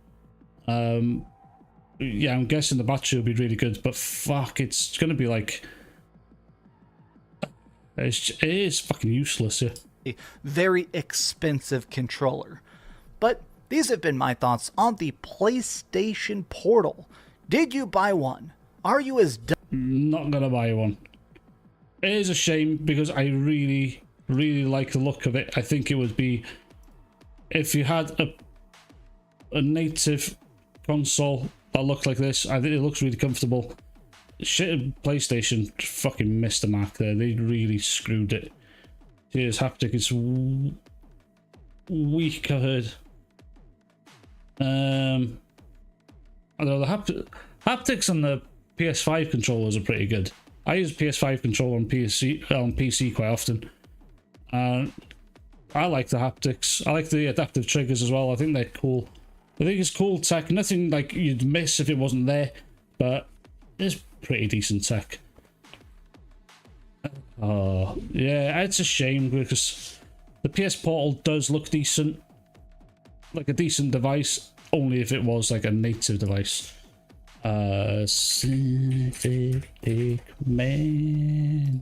yeah, I'm guessing the battery will be really good. But fuck, it's going to be like... It is fucking useless, yeah. A very expensive controller. But these have been my thoughts on the PlayStation Portal. Did you buy one? Are you as dumb? Not gonna buy one. It is a shame because I really like the look of it. I think it would be, if you had a native console that looked like this, I think it looks really comfortable. Shit, PlayStation fucking missed the mark there. They really screwed it. Here's haptic. It's weak, I heard. I don't know, the haptics on the PS5 controllers are pretty good. I use PS5 controller on PC quite often. I like the haptics. I like the adaptive triggers as well. I think they're cool. I think it's cool tech. Nothing like you'd miss if it wasn't there, but it's pretty decent tech. Oh, yeah, it's a shame because the PS Portal does look decent. Like a decent device, only if it was like a native device. Synthetic Man.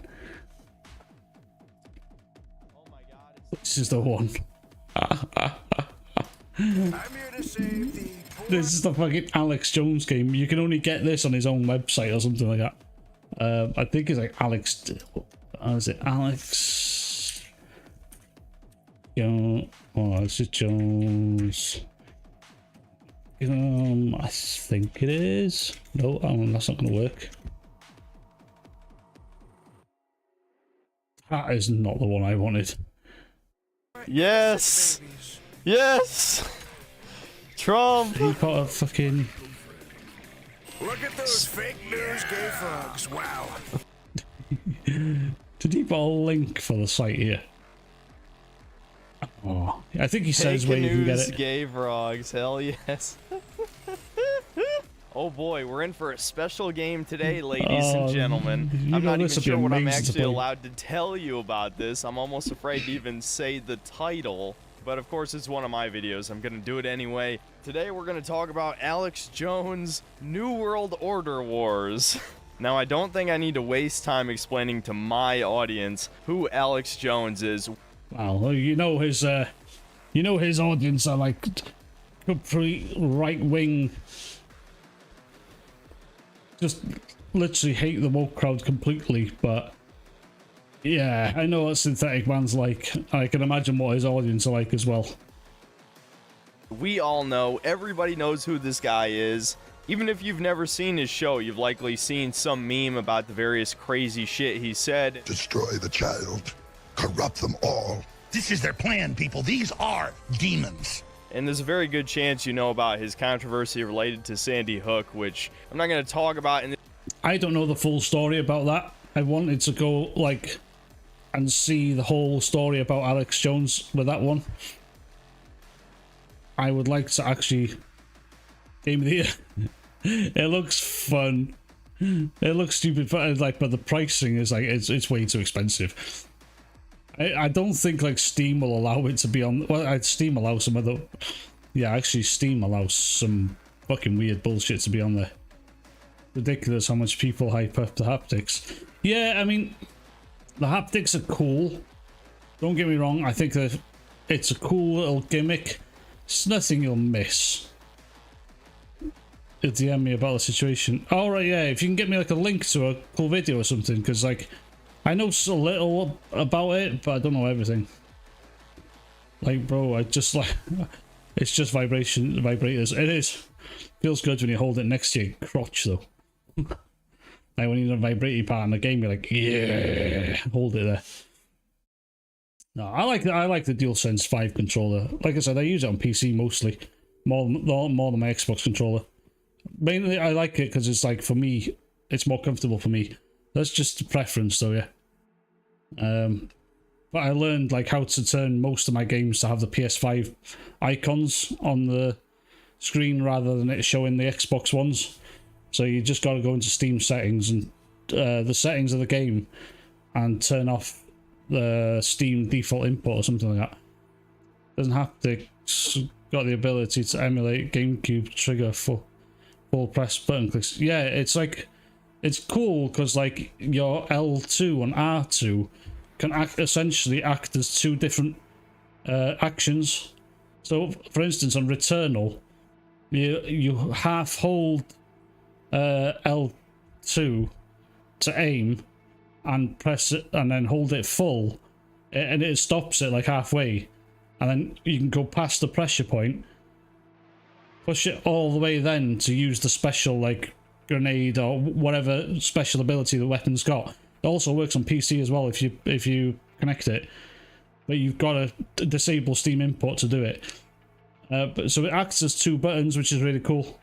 Oh my god. This is the one. I'm here to save the poor. This is the fucking Alex Jones game. You can only get this on his own website or something like that. I think it's like Alex. Is it Alex? Jones. Oh, it's Jones. I think it is. No, that's not going to work. That is not the one I wanted. Yes! Yes! Trump! He got a fucking... Look at those fake news gay frogs. Wow. Did he put a link for the site here? Oh, I think he says where you can get it. Gay frogs, hell yes. Oh boy, we're in for a special game today, ladies and gentlemen. I'm not even sure what I'm actually allowed to tell you about this. I'm almost afraid to even say the title. But of course, it's one of my videos. I'm going to do it anyway. Today, we're going to talk about Alex Jones' New World Order Wars. Now, I don't think I need to waste time explaining to my audience who Alex Jones is. Well, you know his audience are like complete right-wing, just literally hate the woke crowd completely. But yeah, I know what Synthetic Man's like. I can imagine what his audience are like as well. We all know, everybody knows who this guy is. Even if you've never seen his show, you've likely seen some meme about the various crazy shit he said. Destroy the child. Corrupt them all. This is their plan, people. These are demons. And there's a very good chance you know about his controversy related to Sandy Hook, which I'm not going to talk about in this. I don't know the full story about that. I wanted to go like and see the whole story about Alex Jones with that one. I would like to actually game of the year. It looks fun. It looks stupid, but like, but the pricing is like it's way too expensive. I don't think like Steam will allow it to be on. Well, Steam allows some other. Yeah, actually, Steam allows some fucking weird bullshit to be on there. Ridiculous how much people hype up the haptics. Yeah, I mean, the haptics are cool. Don't get me wrong. I think that it's a cool little gimmick. It's nothing you'll miss. It'll DM me about the situation. All right, yeah. If you can get me like a link to a cool video or something, because like I know so little about it, but I don't know everything. Like, bro, I just like it's just vibrators. It is. Feels good when you hold it next to your crotch, though. Like when you're in a vibrating part in the game, you're like, yeah, hold it there. No, I like the DualSense 5 controller. Like I said, I use it on PC mostly, more than my Xbox controller. Mainly, I like it because it's like, for me, it's more comfortable for me. That's just a preference, though, yeah. But I learned like how to turn most of my games to have the PS5 icons on the screen rather than it showing the Xbox ones. So you just got to go into Steam settings and the settings of the game and turn off the Steam default import or something like that. Doesn't have to. Got the ability to emulate GameCube trigger for full press button clicks. Yeah, it's like it's cool because like your L2 and R2 can essentially act as two different actions. So, for instance, on Returnal, you half hold L2 to aim and press it, and then hold it full, and it stops it like halfway, and then you can go past the pressure point, push it all the way, then to use the special like grenade or whatever special ability the weapon's got. It also works on PC as well if you connect it, but you've got to disable Steam import to do it. But so it acts as two buttons, which is really cool.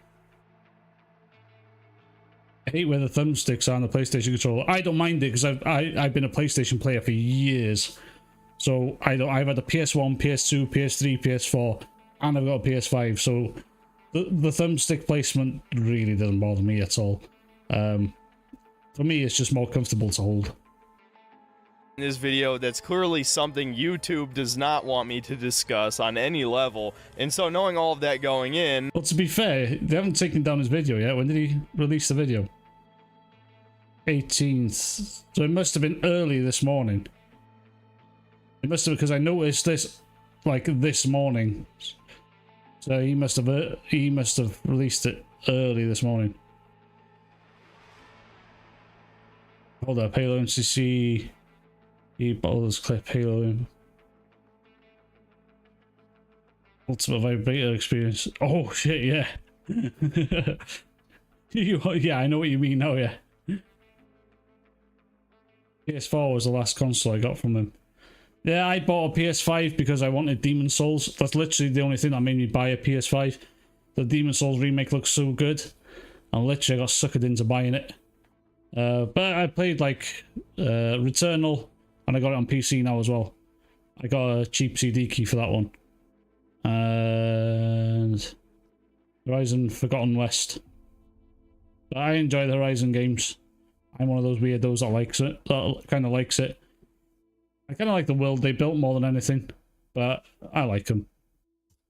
I hate where the thumbsticks are on the PlayStation controller. I don't mind it because I've been a PlayStation player for years, so I've had a PS1, PS2, PS3, PS4, and I've got a PS5. So the thumbstick placement really doesn't bother me at all. For me, it's just more comfortable to hold. In this video, that's clearly something YouTube does not want me to discuss on any level, and so knowing all of that going in. Well, to be fair, they haven't taken down his video yet. When did he release the video? 18th. So it must have been early this morning. It must have, because I noticed this like this morning. So he must have released it early this morning. Hold up, Halo MCC. Bottles clip Halo. Ultimate vibrator experience. Oh shit, yeah. Yeah, I know what you mean now, yeah. PS4 was the last console I got from him. Yeah, I bought a PS5 because I wanted Demon Souls. That's literally the only thing that made me buy a PS5. The Demon Souls remake looks so good. And literally I got suckered into buying it. But I played like Returnal, and I got it on PC now as well. I got a cheap CD key for that one. And Horizon Forgotten West. But I enjoy the Horizon games. I'm one of those weirdos that likes it. That kind of likes it. I kind of like the world they built more than anything, but I like them.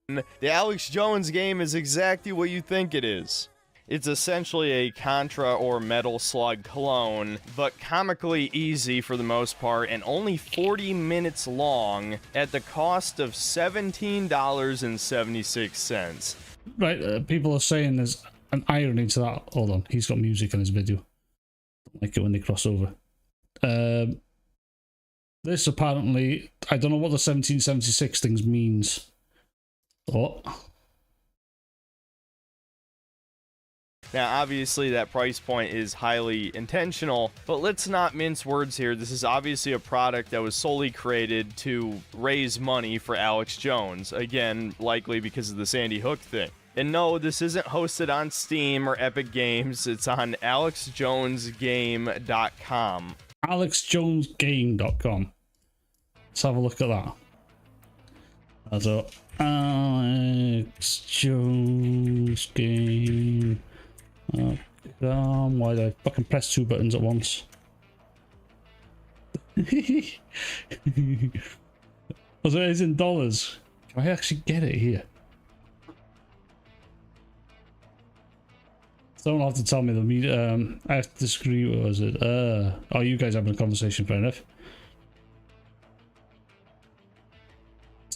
The Alex Jones game is exactly what you think it is. It's essentially a Contra or Metal Slug clone, but comically easy for the most part, and only 40 minutes long at the cost of $17.76. Right, people are saying there's an irony to that. Hold on, he's got music in his video. Don't like it when they cross over. This apparently, I don't know what the 1776 things means. What? Now, obviously, that price point is highly intentional, but let's not mince words here. This is obviously a product that was solely created to raise money for Alex Jones. Again, likely because of the Sandy Hook thing. And no, this isn't hosted on Steam or Epic Games. It's on alexjonesgame.com. alexjonesgame.com. Let's have a look at that. That's a Alex Jones Game. Why did I fucking press two buttons at once? Oh, so it is in dollars. Can I actually get it here? Someone have to tell me the media. I have to disagree. What was it? Oh, you guys having a conversation, fair enough.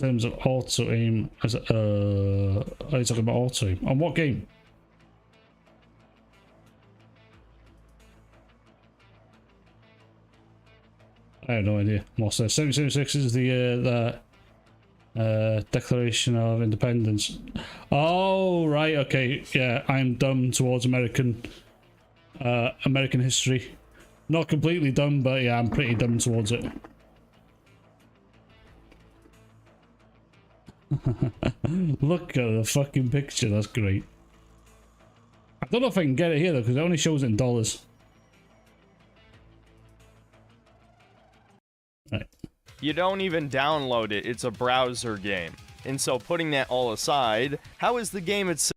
In terms of auto aim, as are you talking about auto aim? On what game? I have no idea. What's that? 1776 is the Declaration of Independence. Oh, right, okay. Yeah, I'm dumb towards American history. Not completely dumb, but yeah, I'm pretty dumb towards it. Look at the fucking picture, that's great. I don't know if I can get it here though, because it only shows it in dollars. Right. You don't even download it, it's a browser game. And so putting that all aside, how is the game itself?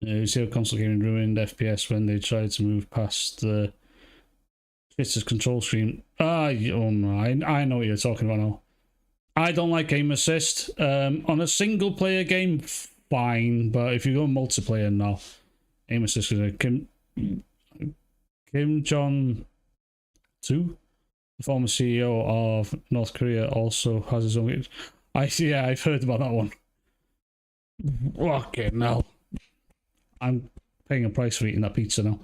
You see how console gaming ruined FPS when they tried to move past the control screen. Oh no, I know what you're talking about now. I don't like aim assist. On a single player game, fine, but if you go multiplayer, no. Aim assist is Kim Jong-2, the former CEO of North Korea, also has his own. Yeah, I've heard about that one. Fucking hell. I'm paying a price for eating that pizza now.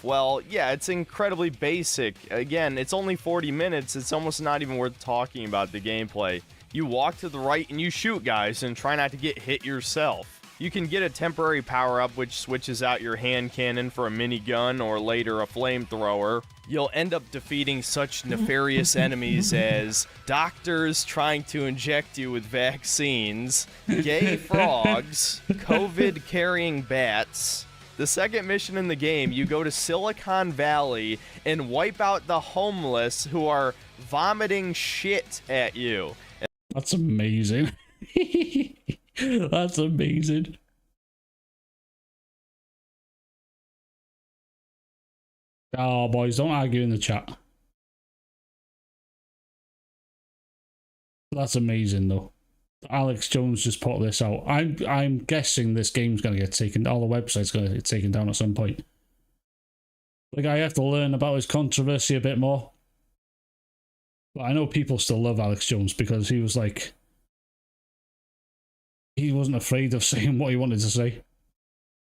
Well, yeah, it's incredibly basic. Again, it's only 40 minutes. It's almost not even worth talking about the gameplay. You walk to the right and you shoot guys and try not to get hit yourself. You can get a temporary power-up which switches out your hand cannon for a minigun or later a flamethrower. You'll end up defeating such nefarious enemies as doctors trying to inject you with vaccines, gay frogs, COVID-carrying bats. The second mission in the game, you go to Silicon Valley and wipe out the homeless who are vomiting shit at you. That's amazing. That's amazing. Oh, boys, don't argue in the chat. That's amazing, though. Alex Jones just put this out. I'm guessing this game's going to get taken. All the websites going to get taken down at some point. Like, I have to learn about his controversy a bit more. But I know people still love Alex Jones because he was like, he wasn't afraid of saying what he wanted to say.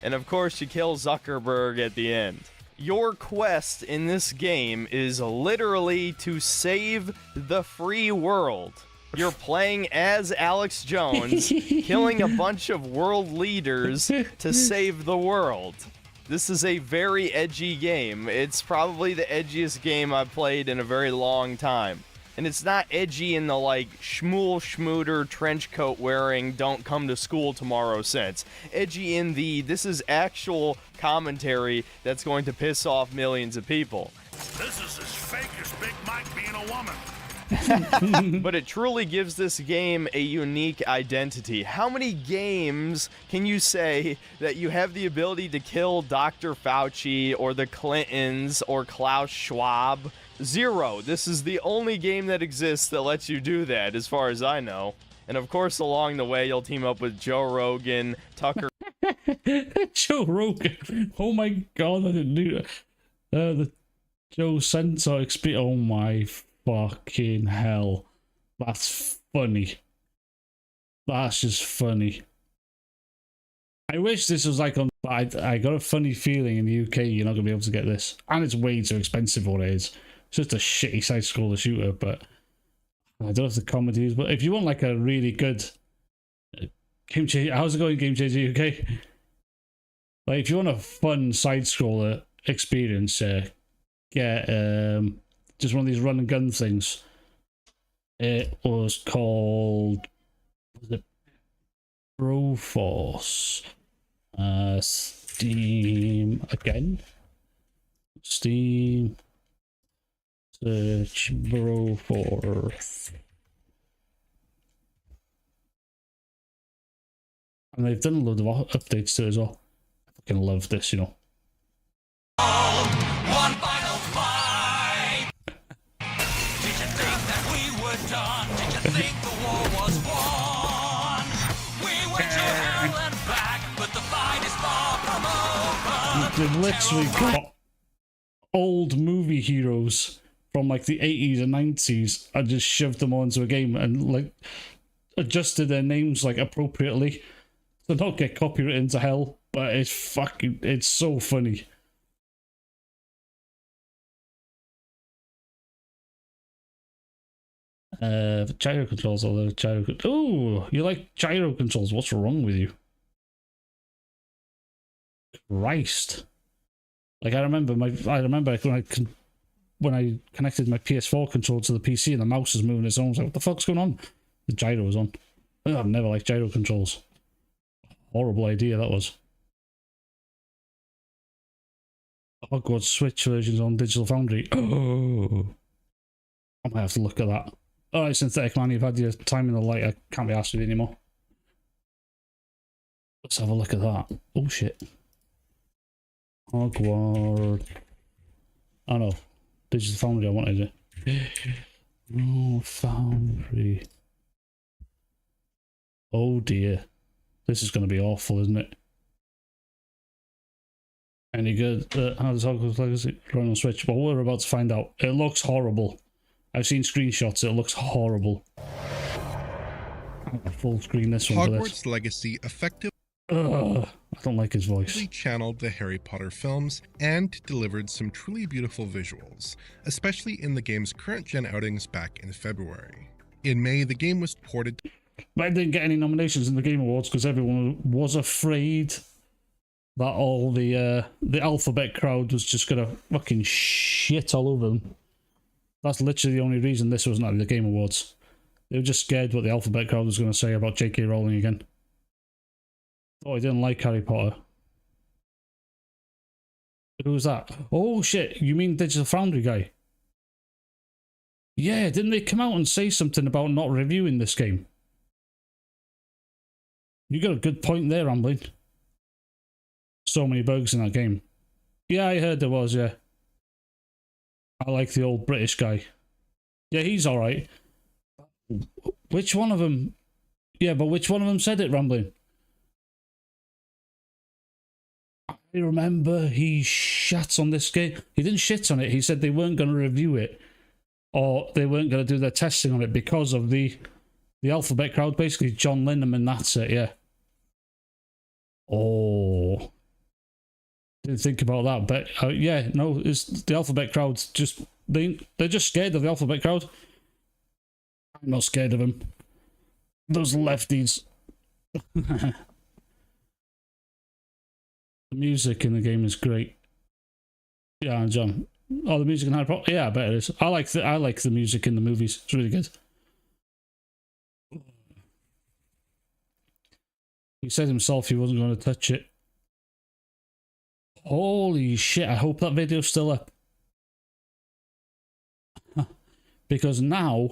And of course, you kill Zuckerberg at the end. Your quest in this game is literally to save the free world. You're playing as Alex Jones, killing a bunch of world leaders to save the world. This is a very edgy game. It's probably the edgiest game I've played in a very long time. And it's not edgy in the, like, schmool schmooter trench coat wearing don't come to school tomorrow sense. Edgy in the this is actual commentary that's going to piss off millions of people. This is as fake as Big Mike being a woman. But it truly gives this game a unique identity. How many games can you say that you have the ability to kill Dr. Fauci or the Clintons or Klaus Schwab? 0. This is the only game that exists that lets you do that, as far as I know. And of course, along the way, you'll team up with Joe Rogan, Tucker. Joe Rogan. Oh my god, I didn't do that. The Joe Sensor experience. Oh my fucking hell. That's funny. That's just funny. I wish this was like on, but I got a funny feeling in the UK you're not going to be able to get this. And it's way too expensive for it is. It's just a shitty side-scroller shooter, but I don't have the comedies. But if you want like a really good game changer, how's it going, Game Changer UK? Like if you want a fun side-scroller experience, get just one of these run and gun things. It was called, was it Broforce? Steam again. Steam. Search Broforce. And they've done a load of updates to it as well. I fucking love this, you know. One final fight. Did you think that we were done? Did you think the war was won? We went to hell and back, but the fight is far from over. They've literally got old movie heroes from like the 80s and 90s and just shoved them onto a game and like adjusted their names like appropriately to not get copyrighted into hell. But it's so funny. Gyro controls, although ooh, you like gyro controls? What's wrong with you? Christ! Like I remember when I connected my PS4 controller to the PC and the mouse was moving its own. I was like, what the fuck's going on? The gyro was on. I've never liked gyro controls. Horrible idea that was. Hogwarts Switch versions on Digital Foundry. Oh, I might have to look at that. Alright, Synthetic Man, you've had your time in the light. I can't be asked with you anymore. Let's have a look at that. Oh shit. Hogwarts. Oh no. Digital Foundry, I wanted it. Oh, Foundry. Oh dear. This is going to be awful, isn't it? Any good? How does Hogwarts Legacy run on Switch? Well, we're about to find out. It looks horrible. I've seen screenshots. It looks horrible. I'm gonna full screen this one. Hogwarts Legacy effectively I don't like his voice. channeled the Harry Potter films and delivered some truly beautiful visuals, especially in the game's current-gen outings back in February. In May, the game was ported. But I didn't get any nominations in the Game Awards because everyone was afraid that all the alphabet crowd was just gonna fucking shit all over them. That's literally the only reason this wasn't at the Game Awards. They were just scared what the alphabet crowd was going to say about J.K. Rowling again. Oh, I didn't like Harry Potter. Who was that? Oh shit, you mean Digital Foundry guy? Yeah, didn't they come out and say something about not reviewing this game? You got a good point there, Rambling. So many bugs in that game. Yeah, I heard there was, yeah. I like the old British guy. Yeah, he's alright. Which one of them? Yeah, but which one of them said it, Rambling? I remember he shat on this game. He didn't shit on it. He said they weren't going to review it. Or they weren't going to do their testing on it because of the alphabet crowd. Basically, John Linneman, that's it, yeah. Oh... Didn't think about that, but yeah, no, it's the alphabet crowd. Just they're just scared of the alphabet crowd. I'm not scared of him. Those lefties. The music in the game is great. Yeah, John. Oh, the music in Harry Potter? Yeah, I bet it is. I like the music in the movies. It's really good. He said himself he wasn't going to touch it. Holy shit, I hope that video's still up. Because now,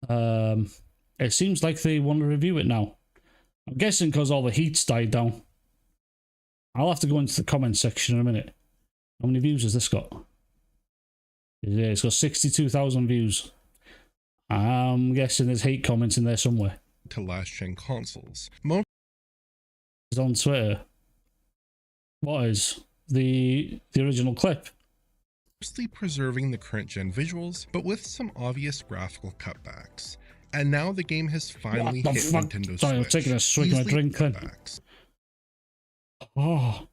it seems like they want to review it now. I'm guessing because all the heat's died down. I'll have to go into the comment section in a minute. How many views has this got? Yeah, it's got 62,000 views. I'm guessing there's hate comments in there somewhere. To last-gen consoles. It's on Twitter. What is the original clip? Mostly preserving the current-gen visuals, but with some obvious graphical cutbacks. And now the game has finally hit Nintendo Switch. Sorry, I'm taking a swig of my drink then. Oh.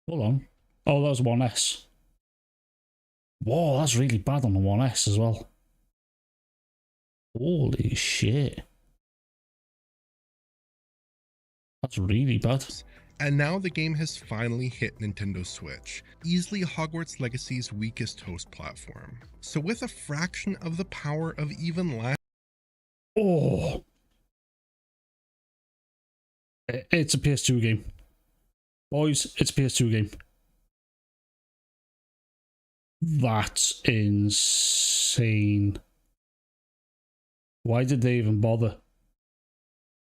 Hold on. Oh, that was 1S. Whoa, that's really bad on the 1S as well. Holy shit. That's really bad. And now the game has finally hit Nintendo Switch, easily Hogwarts Legacy's weakest host platform. So with a fraction of the power of even last... Oh. It's a PS2 game. Boys, it's a PS2 game. That's insane. Why did they even bother?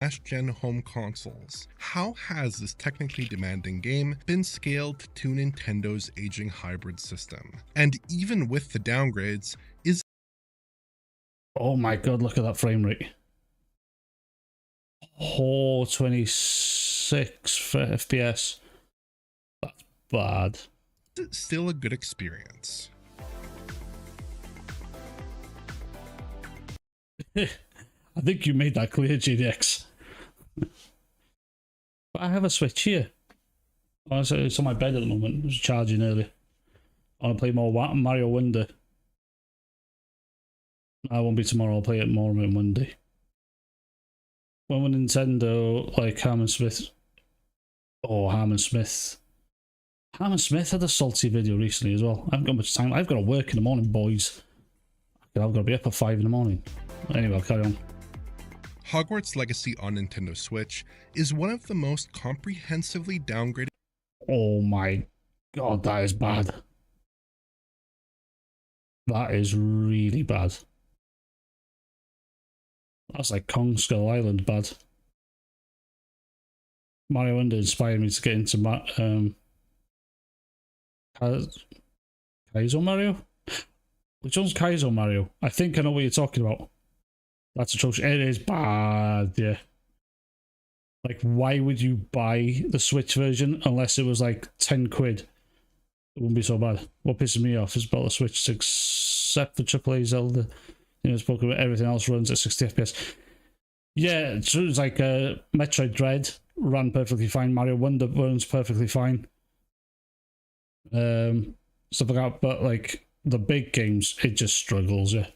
Last-gen home consoles. How has this technically demanding game been scaled to Nintendo's aging hybrid system? And even with the downgrades, is... Oh my god, look at that frame rate. Oh, 26 FPS. That's bad. Still a good experience. I think you made that clear, GDX. But I have a Switch here. Oh, it's on my bed at the moment. It was charging earlier. I want to play more Mario Wonder. I won't be tomorrow. I'll play it more on Monday. When will Nintendo, like Harmon Smith... Oh, Harmon Smith. Harmon Smith had a salty video recently as well. I haven't got much time. I've got to work in the morning, boys. I've got to be up at 5 in the morning. Anyway, I'll carry on. Hogwarts Legacy on Nintendo Switch is one of the most comprehensively downgraded... Oh my god, that is bad. That is really bad. That's like Kong Skull Island bad. Mario Wonder inspired me to get into Kaizo Mario? Which one's Kaizo Mario? I think I know what you're talking about. That's atrocious. It is bad, yeah. Like, why would you buy the Switch version unless it was like 10 quid? It wouldn't be so bad. What pisses me off is about the Switch, except for AAA Zelda. You know, spoken about everything else runs at 60 FPS. Yeah, it's like Metroid Dread ran perfectly fine. Mario Wonder runs perfectly fine. Stuff like that, but like the big games, it just struggles, yeah.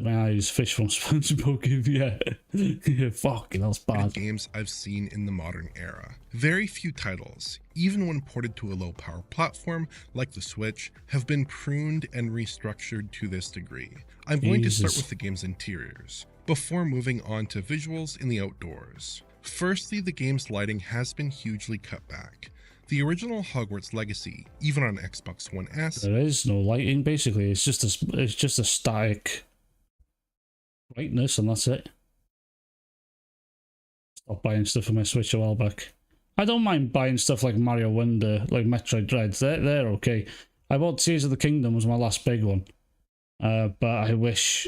My eyes, fish from SpongeBob, yeah. Yeah, fucking, that's bad. Games I've seen in the modern era. Very few titles, even when ported to a low-power platform like the Switch, have been pruned and restructured to this degree. I'm going to start with the game's interiors, before moving on to visuals in the outdoors. Firstly, the game's lighting has been hugely cut back. The original Hogwarts Legacy, even on Xbox One S... There is no lighting, basically. It's just a static brightness, and that's it. Stopped buying stuff for my Switch a while back. I don't mind buying stuff like Mario Wonder, like Metroid Dread. They're okay. I bought Tears of the Kingdom was my last big one. But I wish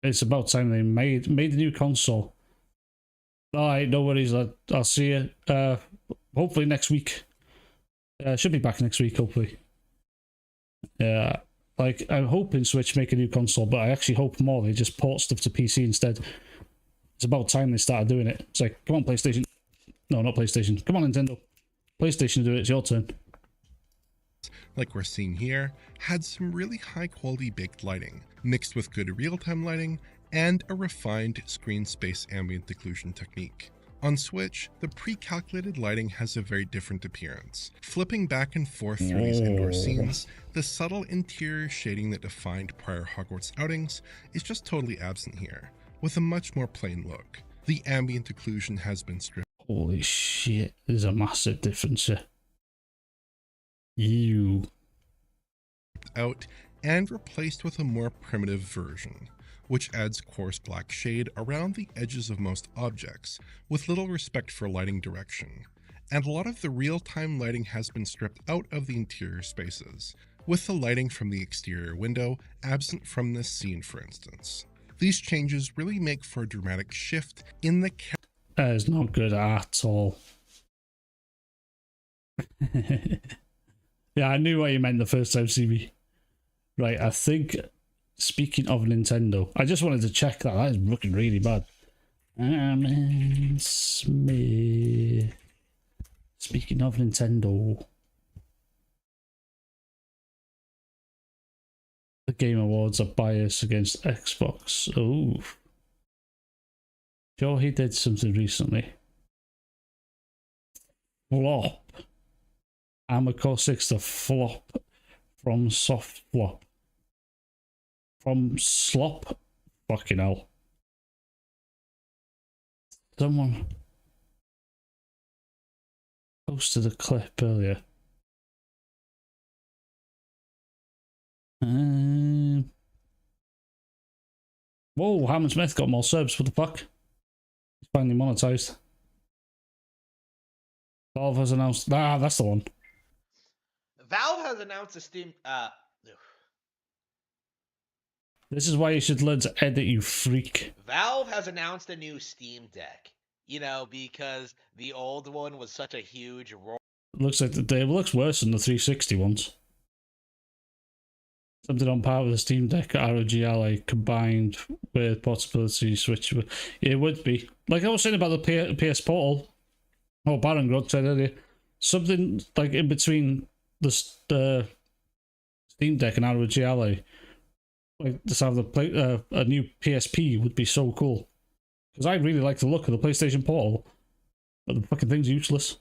it's about time they made a new console. Alright, no worries. I'll see you hopefully next week. Should be back next week, hopefully. Yeah. Like, I'm hoping Switch make a new console, but I actually hope more they just port stuff to PC instead. It's about time they started doing it. It's like, come on, PlayStation. No, not PlayStation. Come on, Nintendo. PlayStation, do it. It's your turn. like we're seeing here, had some really high quality baked lighting, mixed with good real-time lighting and a refined screen space ambient occlusion technique. On Switch, the pre-calculated lighting has a very different appearance. Flipping back and forth through these indoor scenes, the subtle interior shading that defined prior Hogwarts outings is just totally absent here, with a much more plain look. The ambient occlusion has been stripped. Holy shit, there's a massive difference here. You Out and replaced with a more primitive version, which adds coarse black shade around the edges of most objects, with little respect for lighting direction. And a lot of the real-time lighting has been stripped out of the interior spaces, with the lighting from the exterior window absent from this scene, for instance. These changes really make for a dramatic shift in the that is not good at all. Yeah, I knew what you meant the first time, CB. Right, I think, speaking of Nintendo, I just wanted to check that. That is looking really bad. Smith. Speaking of Nintendo, the Game Awards are biased against Xbox. Oh. Sure, he did something recently. Flop. Amico 6 to flop from soft flop. From slop? Fucking hell. Someone posted a clip earlier. Whoa, Hammond Smith got more subs. What the fuck? He's finally monetized. Valve has announced. Ah, that's the one. Valve has announced a Steam. This is why you should learn to edit, you freak. Valve has announced a new Steam Deck. You know, because the old one was such a huge roar. Looks like it looks worse than the 360 ones. Something on par with the Steam Deck ROG Ally combined with portability Switch. It would be. Like I was saying about the PS Portal, or Baron Grod said earlier, something like in between the Steam Deck and ROG Ally. Like to have a new PSP would be so cool. Because I really like the look of the PlayStation Portal, but the fucking thing's useless.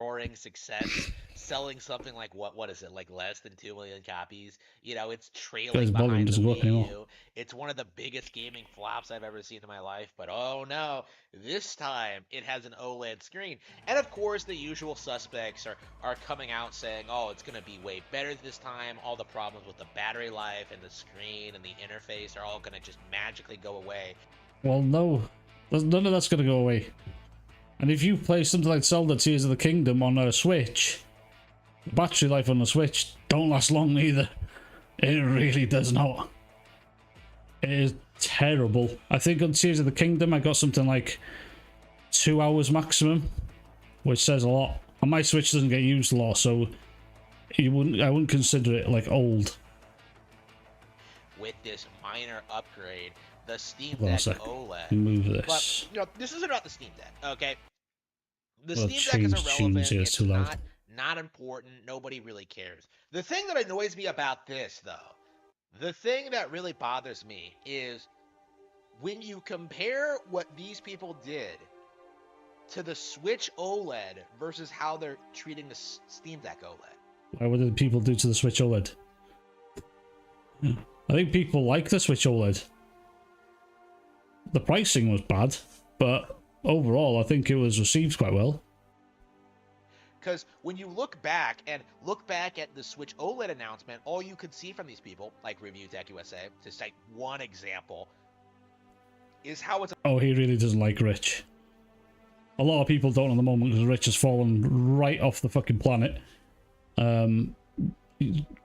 Roaring success, selling something like what is it, like less than 2 million copies? You know, it's trailing behind the Wii U. It's one of the biggest gaming flops I've ever seen in my life, but oh no, this time it has an OLED screen. And of course the usual suspects are coming out saying, oh, it's gonna be way better this time, all the problems with the battery life and the screen and the interface are all gonna just magically go away. Well, no, none of that's gonna go away. And if you play something like Zelda Tears of the Kingdom on a Switch, the battery life on the Switch don't last long either. It really does not. It is terrible. I think on Tears of the Kingdom I got something like 2 hours maximum, which says a lot. And my Switch doesn't get used a lot, so I wouldn't consider it like old. With this minor upgrade, the Steam Deck OLED. Move this. But, you know, this isn't about the Steam Deck, okay? The Steam Deck is irrelevant. It's not important. Nobody really cares. The thing that annoys me about this, though, the thing that really bothers me is when you compare what these people did to the Switch OLED versus how they're treating the Steam Deck OLED. What did people do to the Switch OLED? I think people like the Switch OLED. The pricing was bad, but overall I think it was received quite well. Because when you look back at the Switch OLED announcement, all you could see from these people, like Review Tech USA, to cite one example, is how it's... Oh, he really doesn't like Rich. A lot of people don't at the moment because Rich has fallen right off the fucking planet.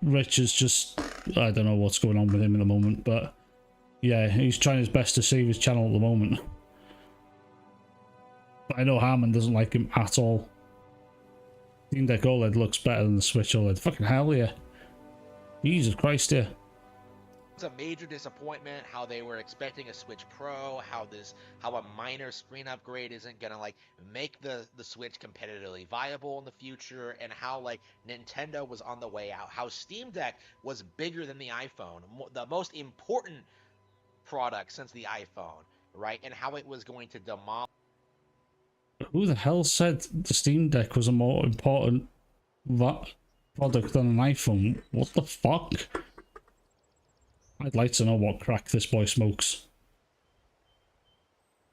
Rich is just... I don't know what's going on with him at the moment, but... yeah, he's trying his best to save his channel at the moment. But I know Harmon doesn't like him at all. Steam Deck OLED looks better than the Switch OLED. Fucking hell, yeah. Jesus Christ, yeah. It's a major disappointment how they were expecting a Switch Pro, how a minor screen upgrade isn't gonna like make the Switch competitively viable in the future, and how like Nintendo was on the way out, how Steam Deck was bigger than the iPhone, the most important product since the iPhone, right? And how it was going to demolish. Who the hell said the Steam Deck was a more important product than an iPhone? What the fuck? I'd like to know what crack this boy smokes.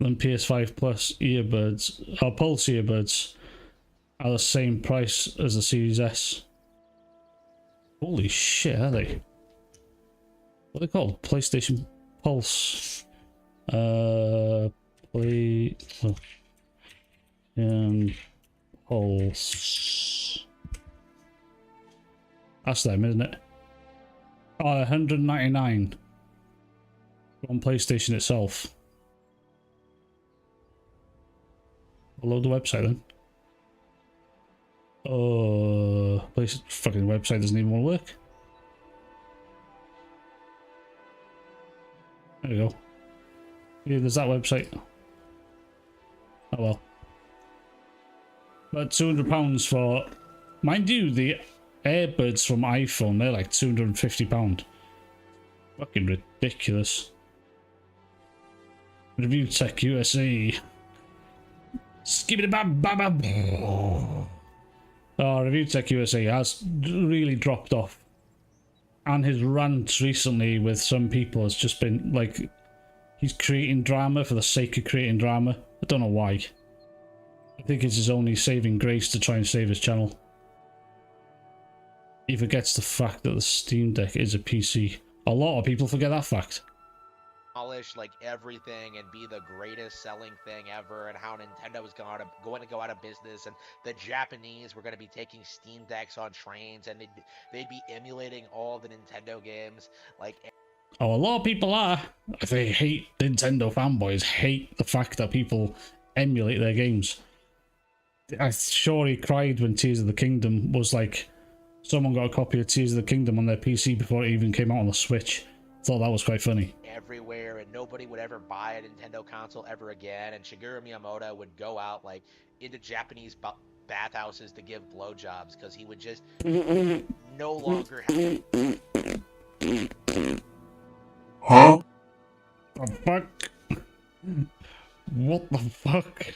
Then PS5 Plus earbuds, or Pulse earbuds, are the same price as the Series S. Holy shit, are they? What are they called? PlayStation Pulse. Pulse. That's them, isn't it? Oh, 199 on PlayStation itself. I'll load the website then. Oh, fucking website doesn't even want to work. There we go. Yeah, there's that website. Oh well. But £200 for, mind you, the earbuds from iPhone, they're like £250. Fucking ridiculous. Review Tech USA. Oh, Review Tech USA has really dropped off. And his rants recently with some people has just been like, he's creating drama for the sake of creating drama. I don't know why. I think it's his only saving grace to try and save his channel. He forgets the fact that the Steam Deck is a PC. A lot of people forget that fact. Like everything and be the greatest selling thing ever, and how Nintendo was going to go out of business, and the Japanese were going to be taking Steam Decks on trains, and they'd be emulating all the Nintendo games. Like, oh, a lot of people are. They hate Nintendo fanboys. Hate the fact that people emulate their games. I'm sure he cried when Tears of the Kingdom was like, someone got a copy of Tears of the Kingdom on their PC before it even came out on the Switch. Thought that was quite funny. Everywhere, and nobody would ever buy a Nintendo console ever again, and Shigeru Miyamoto would go out like into Japanese bathhouses to give blowjobs because he would just no longer have... Huh? The fuck? What the fuck?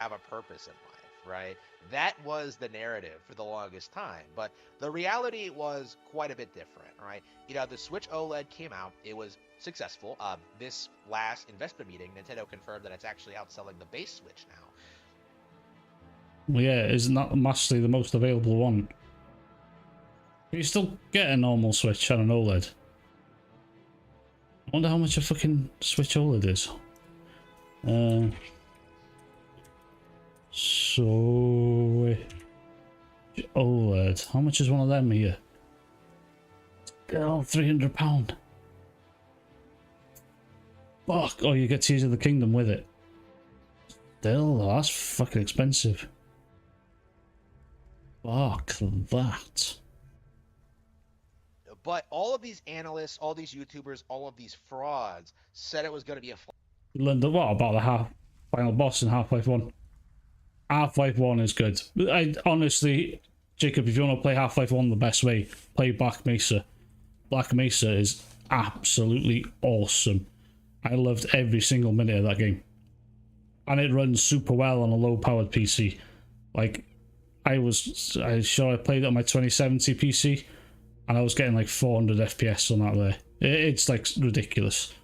Have a purpose in life, right? That was the narrative for the longest time, but the reality was quite a bit different, right? You know, the Switch OLED came out, it was successful. This last investor meeting, Nintendo confirmed that it's actually outselling the base Switch now. Well, yeah, isn't that massively the most available one? You still get a normal Switch and an OLED. I wonder how much a fucking Switch OLED is. So OLED, how much is one of them here? Oh, £300. Fuck, oh, you get Tears of the Kingdom with it. Still, that's fucking expensive. Fuck that. But all of these analysts, all these YouTubers, all of these frauds said it was going to be a... Linda, what about the final boss in Half-Life 1? Half-Life 1 is good. Honestly, Jacob, if you want to play Half-Life 1 the best way, play Black Mesa. Black Mesa is absolutely awesome. I loved every single minute of that game. And it runs super well on a low-powered PC. Like, I played it on my 2070 PC, and I was getting like 400 FPS on that there. It's like ridiculous.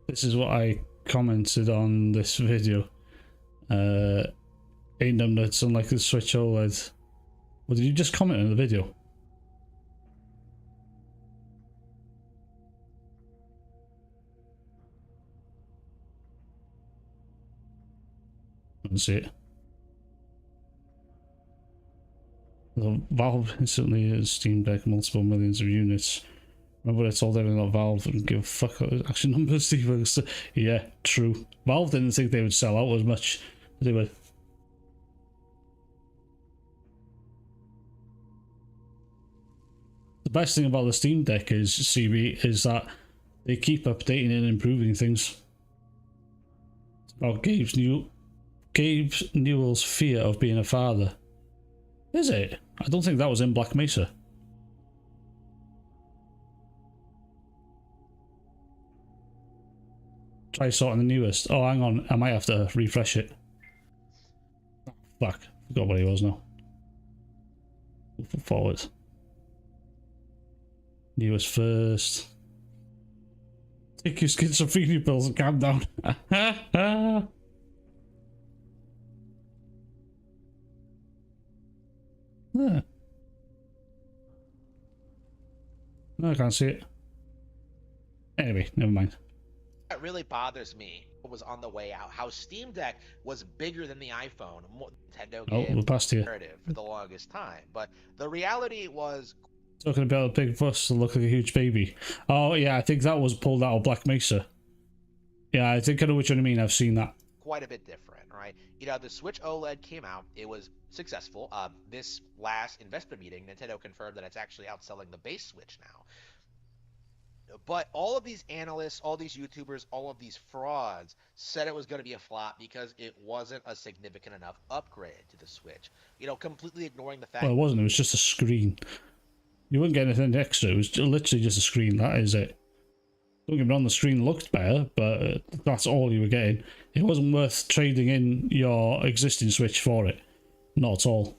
This is what I commented on this video. Ain't them nuts unlike the Switch OLED. Well, did you just comment on the video? I don't see it. The Valve instantly has Steam Deck multiple millions of units. Remember I told everyone that Valve didn't give a fuck about actual numbers, Steve? Yeah, true. Valve didn't think they would sell out as much as they would. The best thing about the Steam Deck is, CB, is that they keep updating and improving things. It's about Gabe Newell's fear of being a father. Is it? I don't think that was in Black Mesa. Try sorting the newest. Oh, hang on. I might have to refresh it. Fuck. Forgot what he was now. Forward. Newest first. Take your schizophrenia pills and calm down. Yeah. No, I can't see it. Anyway, never mind. That really bothers me. What was on the way out? How Steam Deck was bigger than the iPhone. Nintendo gave we're past here. narrative for the longest time, but the reality was. Talking about a big bus to look like a huge baby. Oh yeah, I think that was pulled out of Black Mesa. Yeah, I think I know which one you mean. I've seen that. Quite a bit different, right? You know, the Switch OLED came out. It was successful. This last investor meeting, Nintendo confirmed that it's actually outselling the base Switch now. But all of these analysts, all these YouTubers, all of these frauds said it was going to be a flop because it wasn't a significant enough upgrade to the Switch. You know, completely ignoring the fact. Well, it wasn't. It was just a screen. You wouldn't get anything extra. It was literally just a screen. That is it. Don't get me wrong, the screen looked better, but that's all you were getting. It wasn't worth trading in your existing Switch for it. Not at all.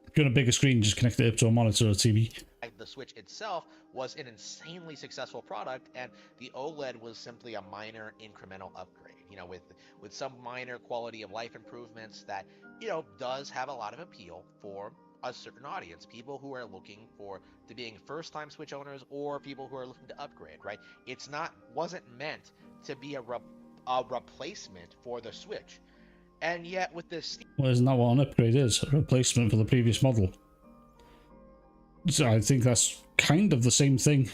If you want a bigger screen, just connect it up to a monitor or TV. The Switch itself was an insanely successful product, and the OLED was simply a minor incremental upgrade, you know, with some minor quality of life improvements that, you know, does have a lot of appeal for a certain audience, people who are looking to being first-time Switch owners or people who are looking to upgrade, right? Wasn't meant to be a replacement for the Switch, and yet with this. Well, isn't that what an upgrade is? A replacement for the previous model. So I think that's kind of the same thing.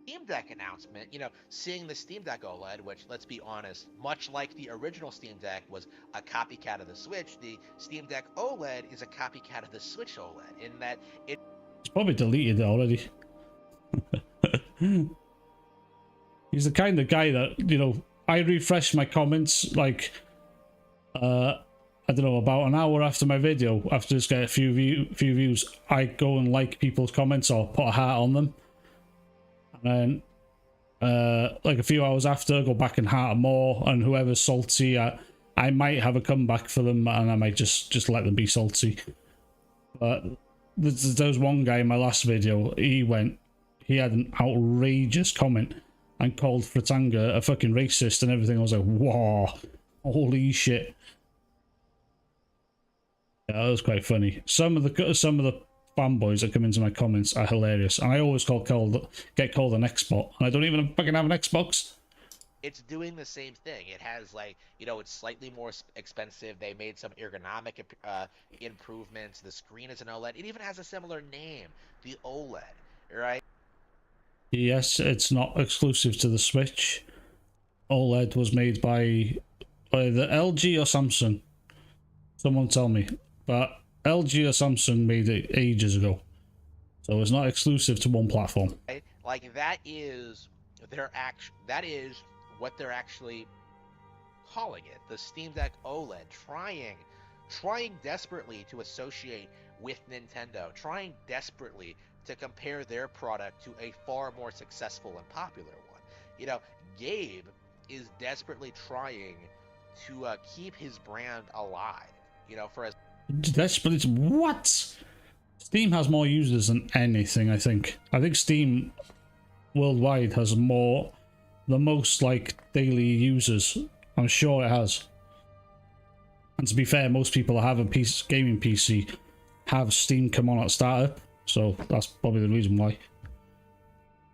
Steam Deck announcement, you know, seeing the Steam Deck OLED, which, let's be honest, much like the original Steam Deck was a copycat of the Switch, the Steam Deck OLED is a copycat of the Switch OLED in that it's probably deleted it already. He's the kind of guy that, you know, I refresh my comments like I don't know, about an hour after my video, after just get a few views, I go and like people's comments or put a heart on them. And then, like a few hours after, go back and heart more, and whoever's salty, I might have a comeback for them, and I might just let them be salty. But there was one guy in my last video, he had an outrageous comment and called Fratanga a fucking racist and everything. I was like, whoa, holy shit. Yeah, that was quite funny. Some of the fanboys that come into my comments are hilarious, and I always get called an Xbox, and I don't even fucking have an Xbox. It's doing the same thing. It has, like, you know, it's slightly more expensive. They made some ergonomic improvements. The screen is an OLED. It even has a similar name, the OLED, right? Yes, it's not exclusive to the Switch. OLED was made by the LG or Samsung. Someone tell me. But LG or Samsung made it ages ago, so it's not exclusive to one platform. Like that is what they're actually calling it, the Steam Deck OLED, trying desperately to associate with Nintendo, trying desperately to compare their product to a far more successful and popular one. You know, Gabe is desperately trying to keep his brand alive. You know, for as desperate. What? Steam has more users than anything. I think Steam worldwide has the most like daily users. I'm sure it has. And to be fair, most people that have a gaming PC have Steam come on at startup, so that's probably the reason why.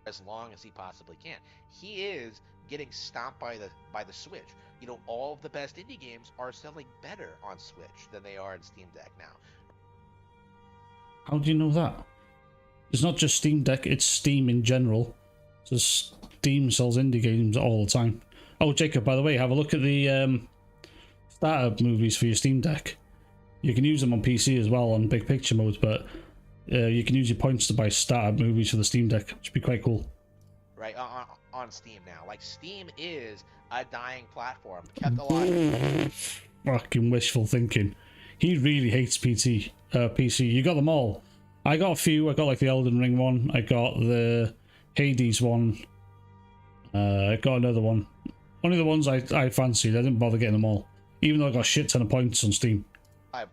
As long as he possibly can, he is getting stomped by the Switch. You know, all of the best indie games are selling better on Switch than they are in Steam Deck now. How do you know that? It's not just Steam Deck, it's Steam in general. So Steam sells indie games all the time. Oh, Jacob, by the way, have a look at the startup movies for your Steam Deck. You can use them on PC as well on big picture mode, but You can use your points to buy starter movies for the Steam Deck, which would be quite cool. Right, on Steam now. Like, Steam is a dying platform, kept alive. Fucking wishful thinking. He really hates PC. You got them all. I got a few. I got like the Elden Ring one. I got the Hades one. I got another one. Only the ones I fancied. I didn't bother getting them all. Even though I got a shit ton of points on Steam.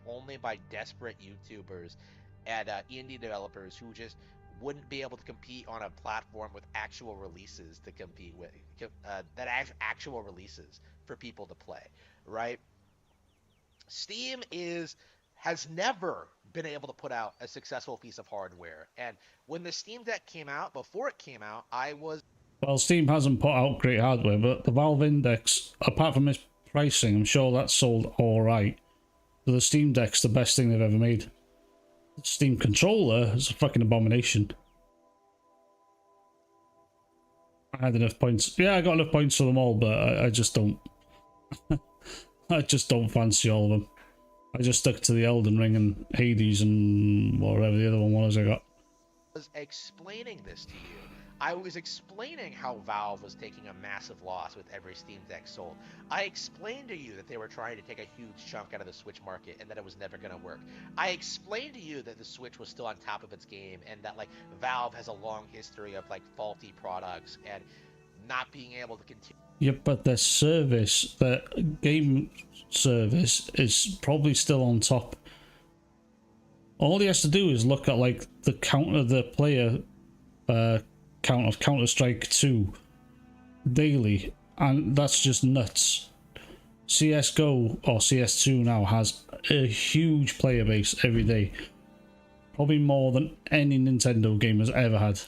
Only by desperate YouTubers and indie developers who just wouldn't be able to compete on a platform with actual releases to compete with, actual releases for people to play, right? Steam has never been able to put out a successful piece of hardware, and when the Steam Deck came out, before it came out, Well, Steam hasn't put out great hardware, but the Valve Index, apart from its pricing, I'm sure that's sold alright. So the Steam Deck's the best thing they've ever made. The Steam controller is a fucking abomination. I had enough points. Yeah, I got enough points for them all, but I just don't... I just don't fancy all of them. I just stuck to the Elden Ring and Hades and whatever the other one was I got. was explaining this to you. I was explaining how Valve was taking a massive loss with every Steam Deck sold. I explained to you that they were trying to take a huge chunk out of the Switch market and that it was never going to work. I explained to you that the Switch was still on top of its game and that like Valve has a long history of like faulty products and not being able to continue. Yeah, but their service, their game service is probably still on top. All he has to do is look at like the count of the player count of Counter-Strike 2 daily, and that's just nuts. CSGO or CS2 now has a huge player base every day, probably more than any Nintendo game has ever had.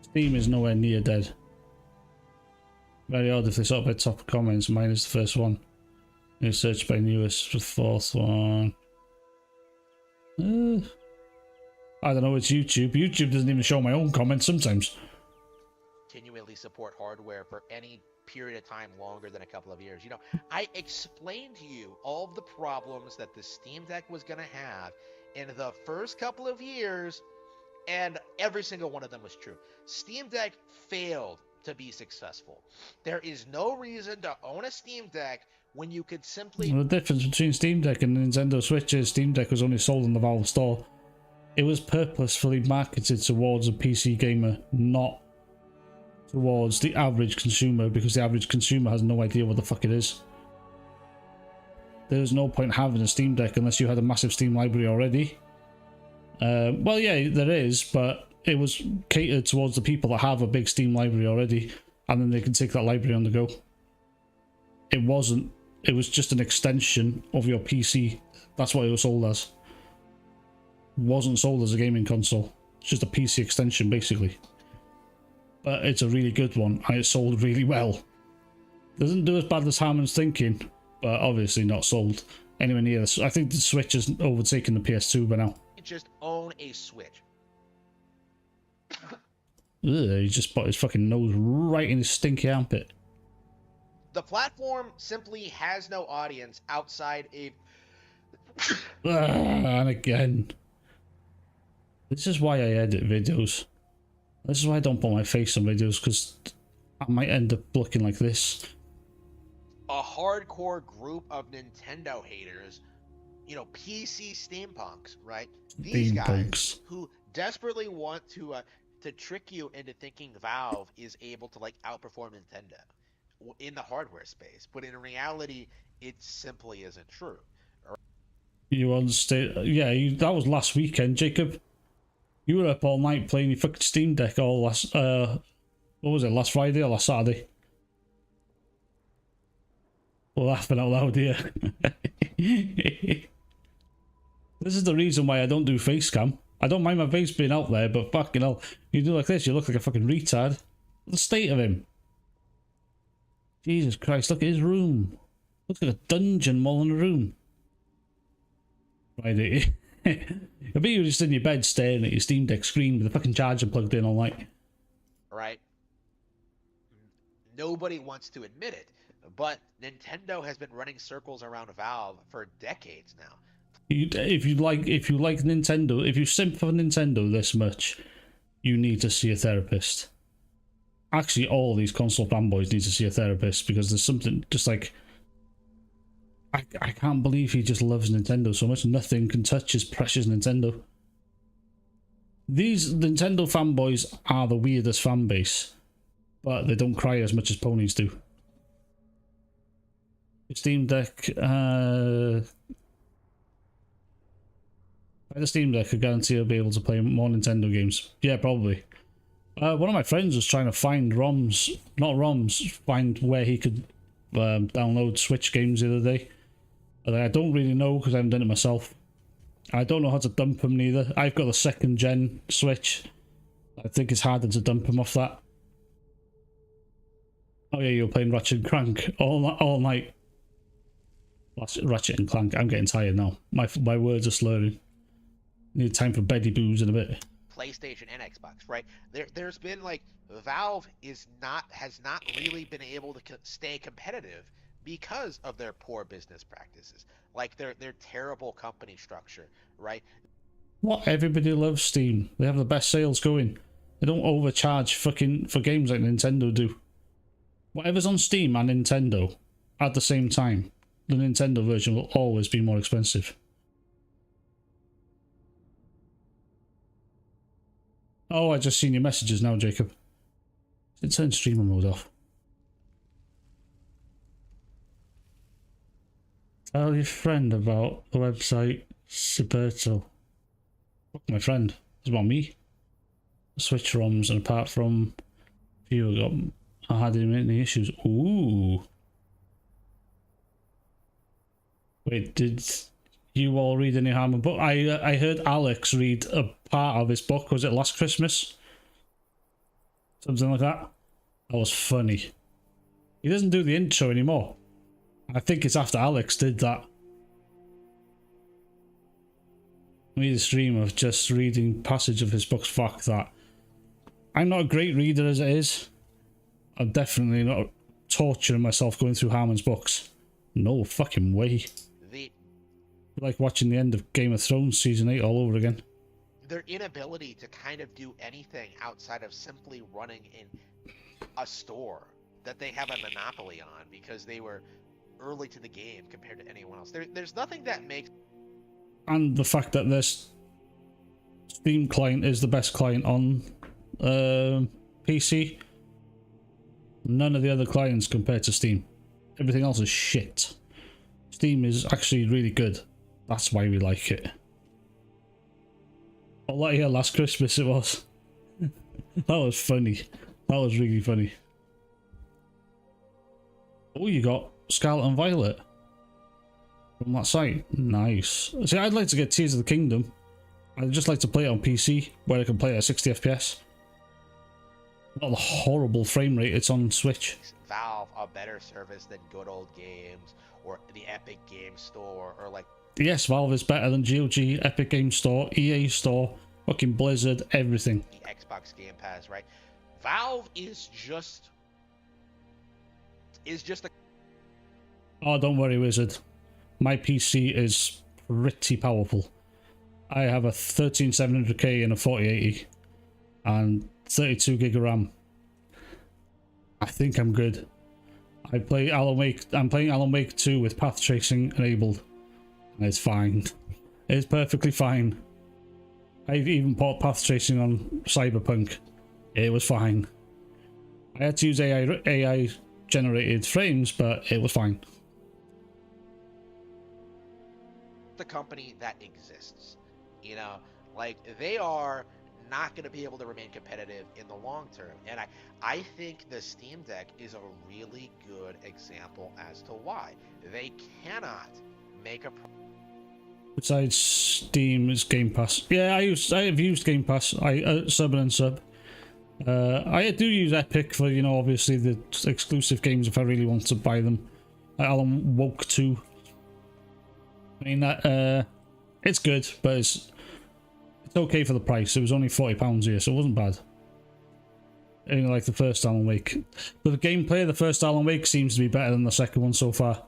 Steam is nowhere near dead. Very odd if they sort by top comments. Mine is the first one. New search by newest, the fourth one. I don't know, it's YouTube. YouTube doesn't even show my own comments sometimes. Continually support hardware for any period of time longer than a couple of years. You know, I explained to you all of the problems that the Steam Deck was going to have in the first couple of years, and every single one of them was true. Steam Deck failed to be successful. There is no reason to own a Steam Deck when you could simply... Well, the difference between Steam Deck and Nintendo Switch is Steam Deck was only sold in the Valve store. It was purposefully marketed towards a PC gamer, not towards the average consumer, because the average consumer has no idea what the fuck it is. There's no point having a Steam Deck unless you had a massive Steam library already. Well, yeah, there is, but it was catered towards the people that have a big Steam library already, and then they can take that library on the go. It wasn't. It was just an extension of your PC. That's what it was sold as. Wasn't sold as a gaming console. It's just a PC extension, basically. But it's a really good one, and it sold really well. Doesn't do as bad as Harmon's thinking, but obviously not sold anywhere near this. I think the Switch has overtaken the PS2 by now. Just own a Switch. Ugh, he just put his fucking nose right in his stinky armpit. The platform simply has no audience outside a... And again. This is why I edit videos. This is why I don't put my face on videos, because I might end up looking like this. A hardcore group of Nintendo haters, you know, PC steampunks, right? These guys who desperately want to trick you into thinking Valve is able to like outperform Nintendo in the hardware space, but in reality, it simply isn't true. You understand? Yeah, that was last weekend, Jacob. You were up all night playing your fucking Steam Deck all last, what was it, last Friday or last Saturday? Well, laughing out loud here. This is the reason why I don't do face cam. I don't mind my face being out there, but fucking hell, you do like this, you look like a fucking retard. The state of him. Jesus Christ, look at his room. Looks like a dungeon more than a room. Right, I bet you were just in your bed staring at your Steam Deck screen with the fucking charger plugged in all night. Right? Nobody wants to admit it, but Nintendo has been running circles around Valve for decades now. If you like Nintendo, if you simp for Nintendo this much, you need to see a therapist. Actually, all these console fanboys need to see a therapist, because there's something just like, I can't believe he just loves Nintendo so much. Nothing can touch his precious Nintendo. These Nintendo fanboys are the weirdest fan base, but they don't cry as much as ponies do. Steam Deck, by the Steam Deck, I guarantee I'll be able to play more Nintendo games. Yeah, probably. One of my friends was trying to find ROMs, not ROMs, find where he could download Switch games the other day. I don't really know because I haven't done it myself. I don't know how to dump them neither. I've got the 2nd gen Switch. I think it's harder to dump them off that. Oh yeah, you were playing Ratchet and Clank all night. Ratchet and Clank. I'm getting tired now. My words are slurring. Need time for beddy boos in a bit. PlayStation and Xbox, right? There's been like Valve has not really been able to stay competitive because of their poor business practices, like their terrible company structure, right? What? Everybody loves Steam. They have the best sales going. They don't overcharge fucking for games like Nintendo do. Whatever's on Steam and Nintendo at the same time, the Nintendo version will always be more expensive. Oh, I just seen your messages now, Jacob. Turn streamer mode off. Tell your friend about the website Siberto. My friend. It's about me. Switch ROMs, and apart from few I had any issues. Ooh. Wait, did you all read any Harmon book? I heard Alex read a part of his book. Was it last Christmas? Something like that. That was funny. He doesn't do the intro anymore. I think it's after Alex did that. Made a stream of just reading passage of his books. Fuck that. I'm not a great reader as it is. I'm definitely not torturing myself going through Harmon's books. No fucking way. Like watching the end of Game of Thrones season 8 all over again. Their inability to kind of do anything outside of simply running in a store that they have a monopoly on because they were early to the game compared to anyone else. There's nothing that makes... And the fact that this Steam client is the best client on PC. None of the other clients compared to Steam. Everything else is shit. Steam is actually really good. That's why we like it. Oh, like, yeah, last Christmas it was. That was funny. That was really funny. Oh, you got Scarlet and Violet from that site. Nice. See, I'd like to get Tears of the Kingdom. I'd just like to play it on PC, where I can play it at 60 FPS. Not the horrible frame rate it's on Switch. Valve a better service than Good Old Games or the Epic Game Store or like... Yes, Valve is better than GOG, Epic Game Store, EA Store, fucking Blizzard, everything. The Xbox Game Pass, right? Valve is just a... Oh, don't worry, Wizard. My PC is pretty powerful. I have a 13700K and a 4080 and 32 gig of RAM. I think I'm good. I'm playing Alan Wake 2 with path tracing enabled. And it's fine. It's perfectly fine. I've even put path tracing on Cyberpunk. It was fine. I had to use AI generated frames, but it was fine. The company that exists, you know, like they are not going to be able to remain competitive in the long term, and I think the Steam Deck is a really good example as to why they cannot make a... Besides Steam, is Game Pass. Yeah, I have used Game Pass. I sub and unsub. I do use Epic for, you know, obviously the exclusive games if I really want to buy them. Like Alan Wake 2. I mean, it's good, but it's okay for the price. It was only £40 here, so it wasn't bad. I mean, like the first Alan Wake. The gameplay of the first Alan Wake seems to be better than the second one so far.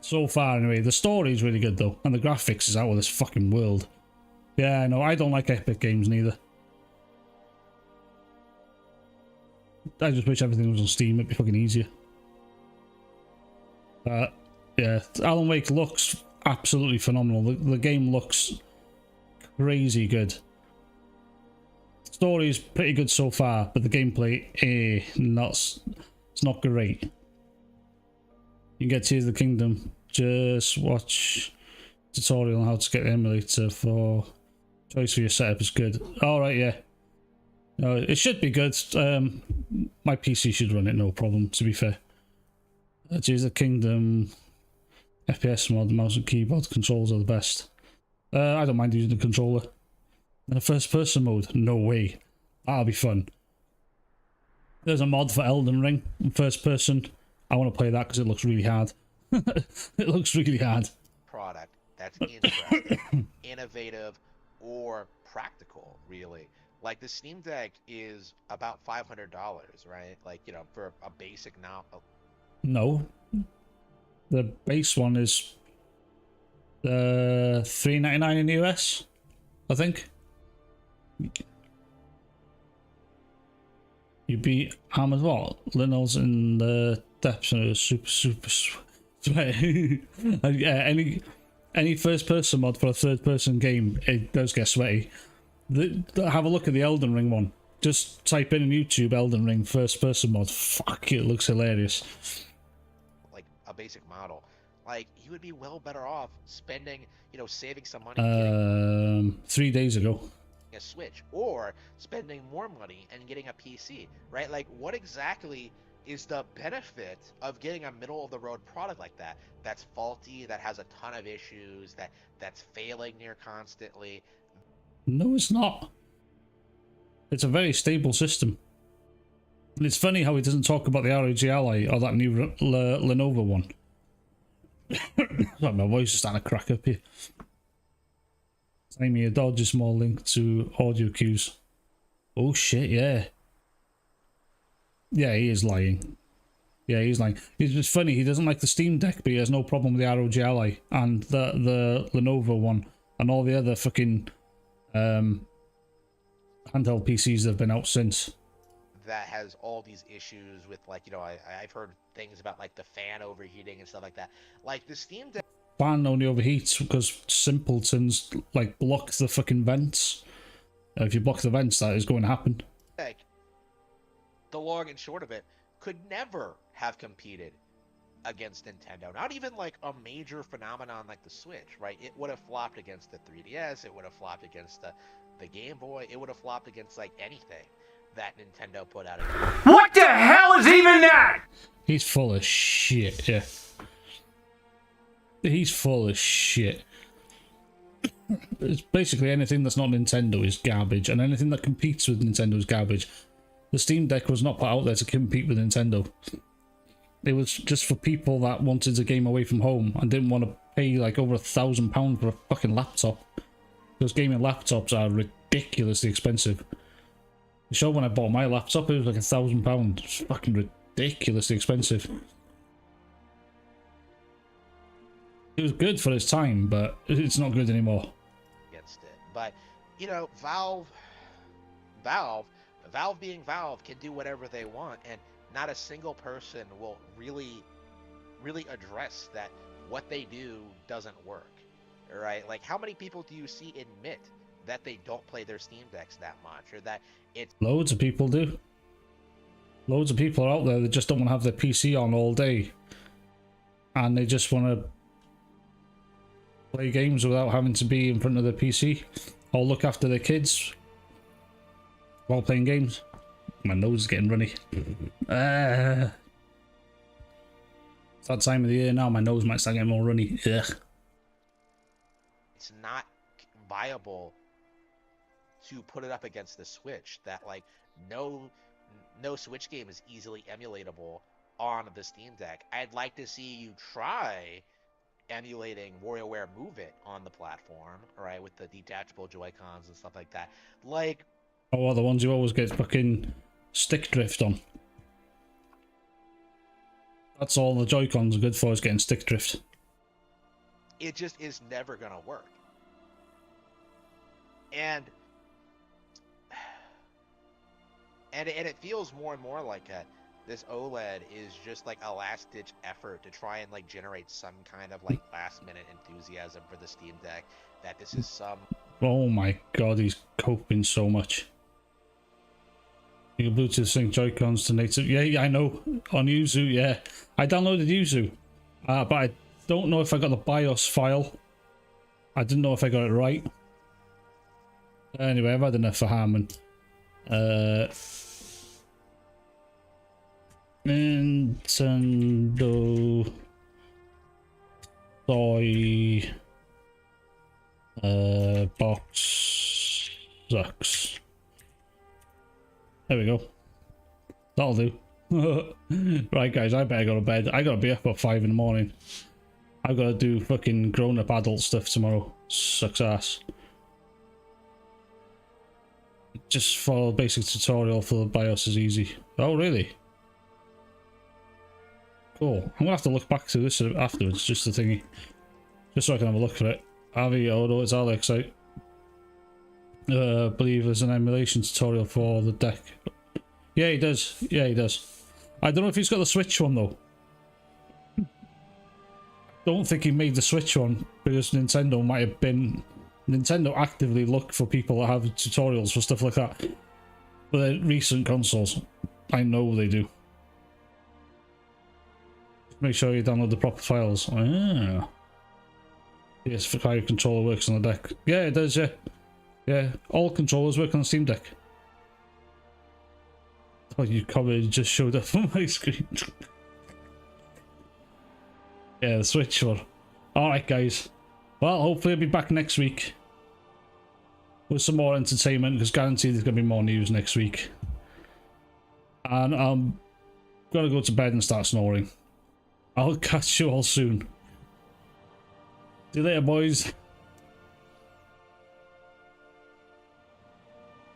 So far, anyway. The story's really good, though. And the graphics is out of this fucking world. Yeah, no, I don't like Epic Games, neither. I just wish everything was on Steam. It'd be fucking easier. Yeah, Alan Wake looks absolutely phenomenal. The game looks crazy good. Story is pretty good so far, but the gameplay, it's not great. You can get Tears of the Kingdom. Just watch tutorial on how to get the emulator for choice for your setup is good. Alright, yeah. No, it should be good. My PC should run it, no problem, to be fair. Tears of the Kingdom FPS mod, mouse and keyboard controls are the best. I don't mind using the controller. First person mode? No way. That'll be fun. There's a mod for Elden Ring in first person. I want to play that because it looks really hard. It looks really hard. Product that's interesting, innovative, or practical, really. Like the Steam Deck is about $500, right? Like, you know, for a basic No. The base one is $3.99 in the US, I think. You beat Hammer's what? Linnell's in the depths and it was super sweaty. Yeah, any first person mod for a third person game, it does get sweaty. Have a look at the Elden Ring one. Just type in YouTube Elden Ring first person mod. Fuck, it looks hilarious. Like a basic model. Like, you would be well better off spending, you know, saving some money. 3 days ago. A Switch, or spending more money and getting a PC, right? Like, what exactly is the benefit of getting a middle of the road product like that that's faulty, that has a ton of issues, that's failing near constantly? No, it's not. It's a very stable system. And it's funny how he doesn't talk about the ROG Ally or that new Lenovo one. Sorry, my voice is starting to crack up here. Send me a dodge, a small link to audio cues. Oh shit, yeah. Yeah, he is lying. Yeah, he's lying. It's just funny, he doesn't like the Steam Deck, but he has no problem with the ROG Ally and the Lenovo one and all the other fucking handheld PCs that have been out since. That has all these issues with, like, you know, I've heard things about like the fan overheating and stuff like that. Like the Steam Deck Fan only overheats because simpletons like block the fucking vents. If you block the vents, that is going to happen. The long and short of it, could never have competed against Nintendo. Not even like a major phenomenon like the Switch, right? It would have flopped against the 3DS. It would have flopped against the Game Boy. It would have flopped against like anything that Nintendo put out. What the hell is even that? He's full of shit, yeah. He's full of shit. It's basically anything that's not Nintendo is garbage, and anything that competes with Nintendo is garbage. The Steam Deck was not put out there to compete with Nintendo. It was just for people that wanted a game away from home and didn't want to pay like over £1,000 for a fucking laptop. Those gaming laptops are ridiculously expensive. The show when I bought my laptop, it was like £1,000. It's fucking ridiculously expensive. It was good for its time, but it's not good anymore. Against it, but you know, Valve being Valve can do whatever they want, and not a single person will really address that what they do doesn't work, right? Like, how many people do you see admit that they don't play their Steam Decks that much, or that it's... Loads of people do. Loads of people are out there that just don't want to have their PC on all day, and they just want to play games without having to be in front of their PC or look after their kids while playing games. My nose is getting runny. It's that time of the year now, my nose might start getting more runny. Ugh. It's not viable to put it up against the Switch. That, like, no Switch game is easily emulatable on the Steam Deck. I'd like to see you try emulating WarioWare Move It on the platform, right, with the detachable Joy-Cons and stuff like that. Like, oh, the ones you always get fucking stick drift on. That's all the Joy-Cons are good for, is getting stick drift. it just is never going to work. And it feels more and more like this OLED is just like a last-ditch effort to try and like generate some kind of like last-minute enthusiasm for the Steam Deck. That this is some. Oh my god, he's coping so much. You can Bluetooth sync Joy-Cons to native. Yeah, I know. On Yuzu, yeah. I downloaded Yuzu, but I don't know if I got the BIOS file. I didn't know if I got it right. Anyway, I've had enough for Harmon. Nintendo Toy box sucks. There we go. That'll do. Right, guys, I better go to bed. I gotta be up at 5 in the morning. I gotta do fucking grown-up adult stuff tomorrow. Sucks ass. Just follow basic tutorial for the BIOS is easy. Oh, really? Cool. I'm gonna have to look back to this afterwards, just the thingy. Just so I can have a look at it. Avi, oh no, it's Alex. I believe there's an emulation tutorial for the deck. Yeah, he does. Yeah, he does. I don't know if he's got the Switch one though. Don't think he made the Switch one because Nintendo might have been. Nintendo actively look for people that have tutorials for stuff like that. But they're recent consoles. I know they do. Make sure you download the proper files. Ah. Yes, how your controller works on the deck. Yeah, it does, yeah. Yeah, all controllers work on the Steam Deck. Oh, you comment just showed up on my screen. Yeah, the Switch one. Alright, guys. Well, hopefully I'll be back next week with some more entertainment, because guaranteed there's going to be more news next week. And I'm going to go to bed and start snoring. I'll catch you all soon. See you later, boys.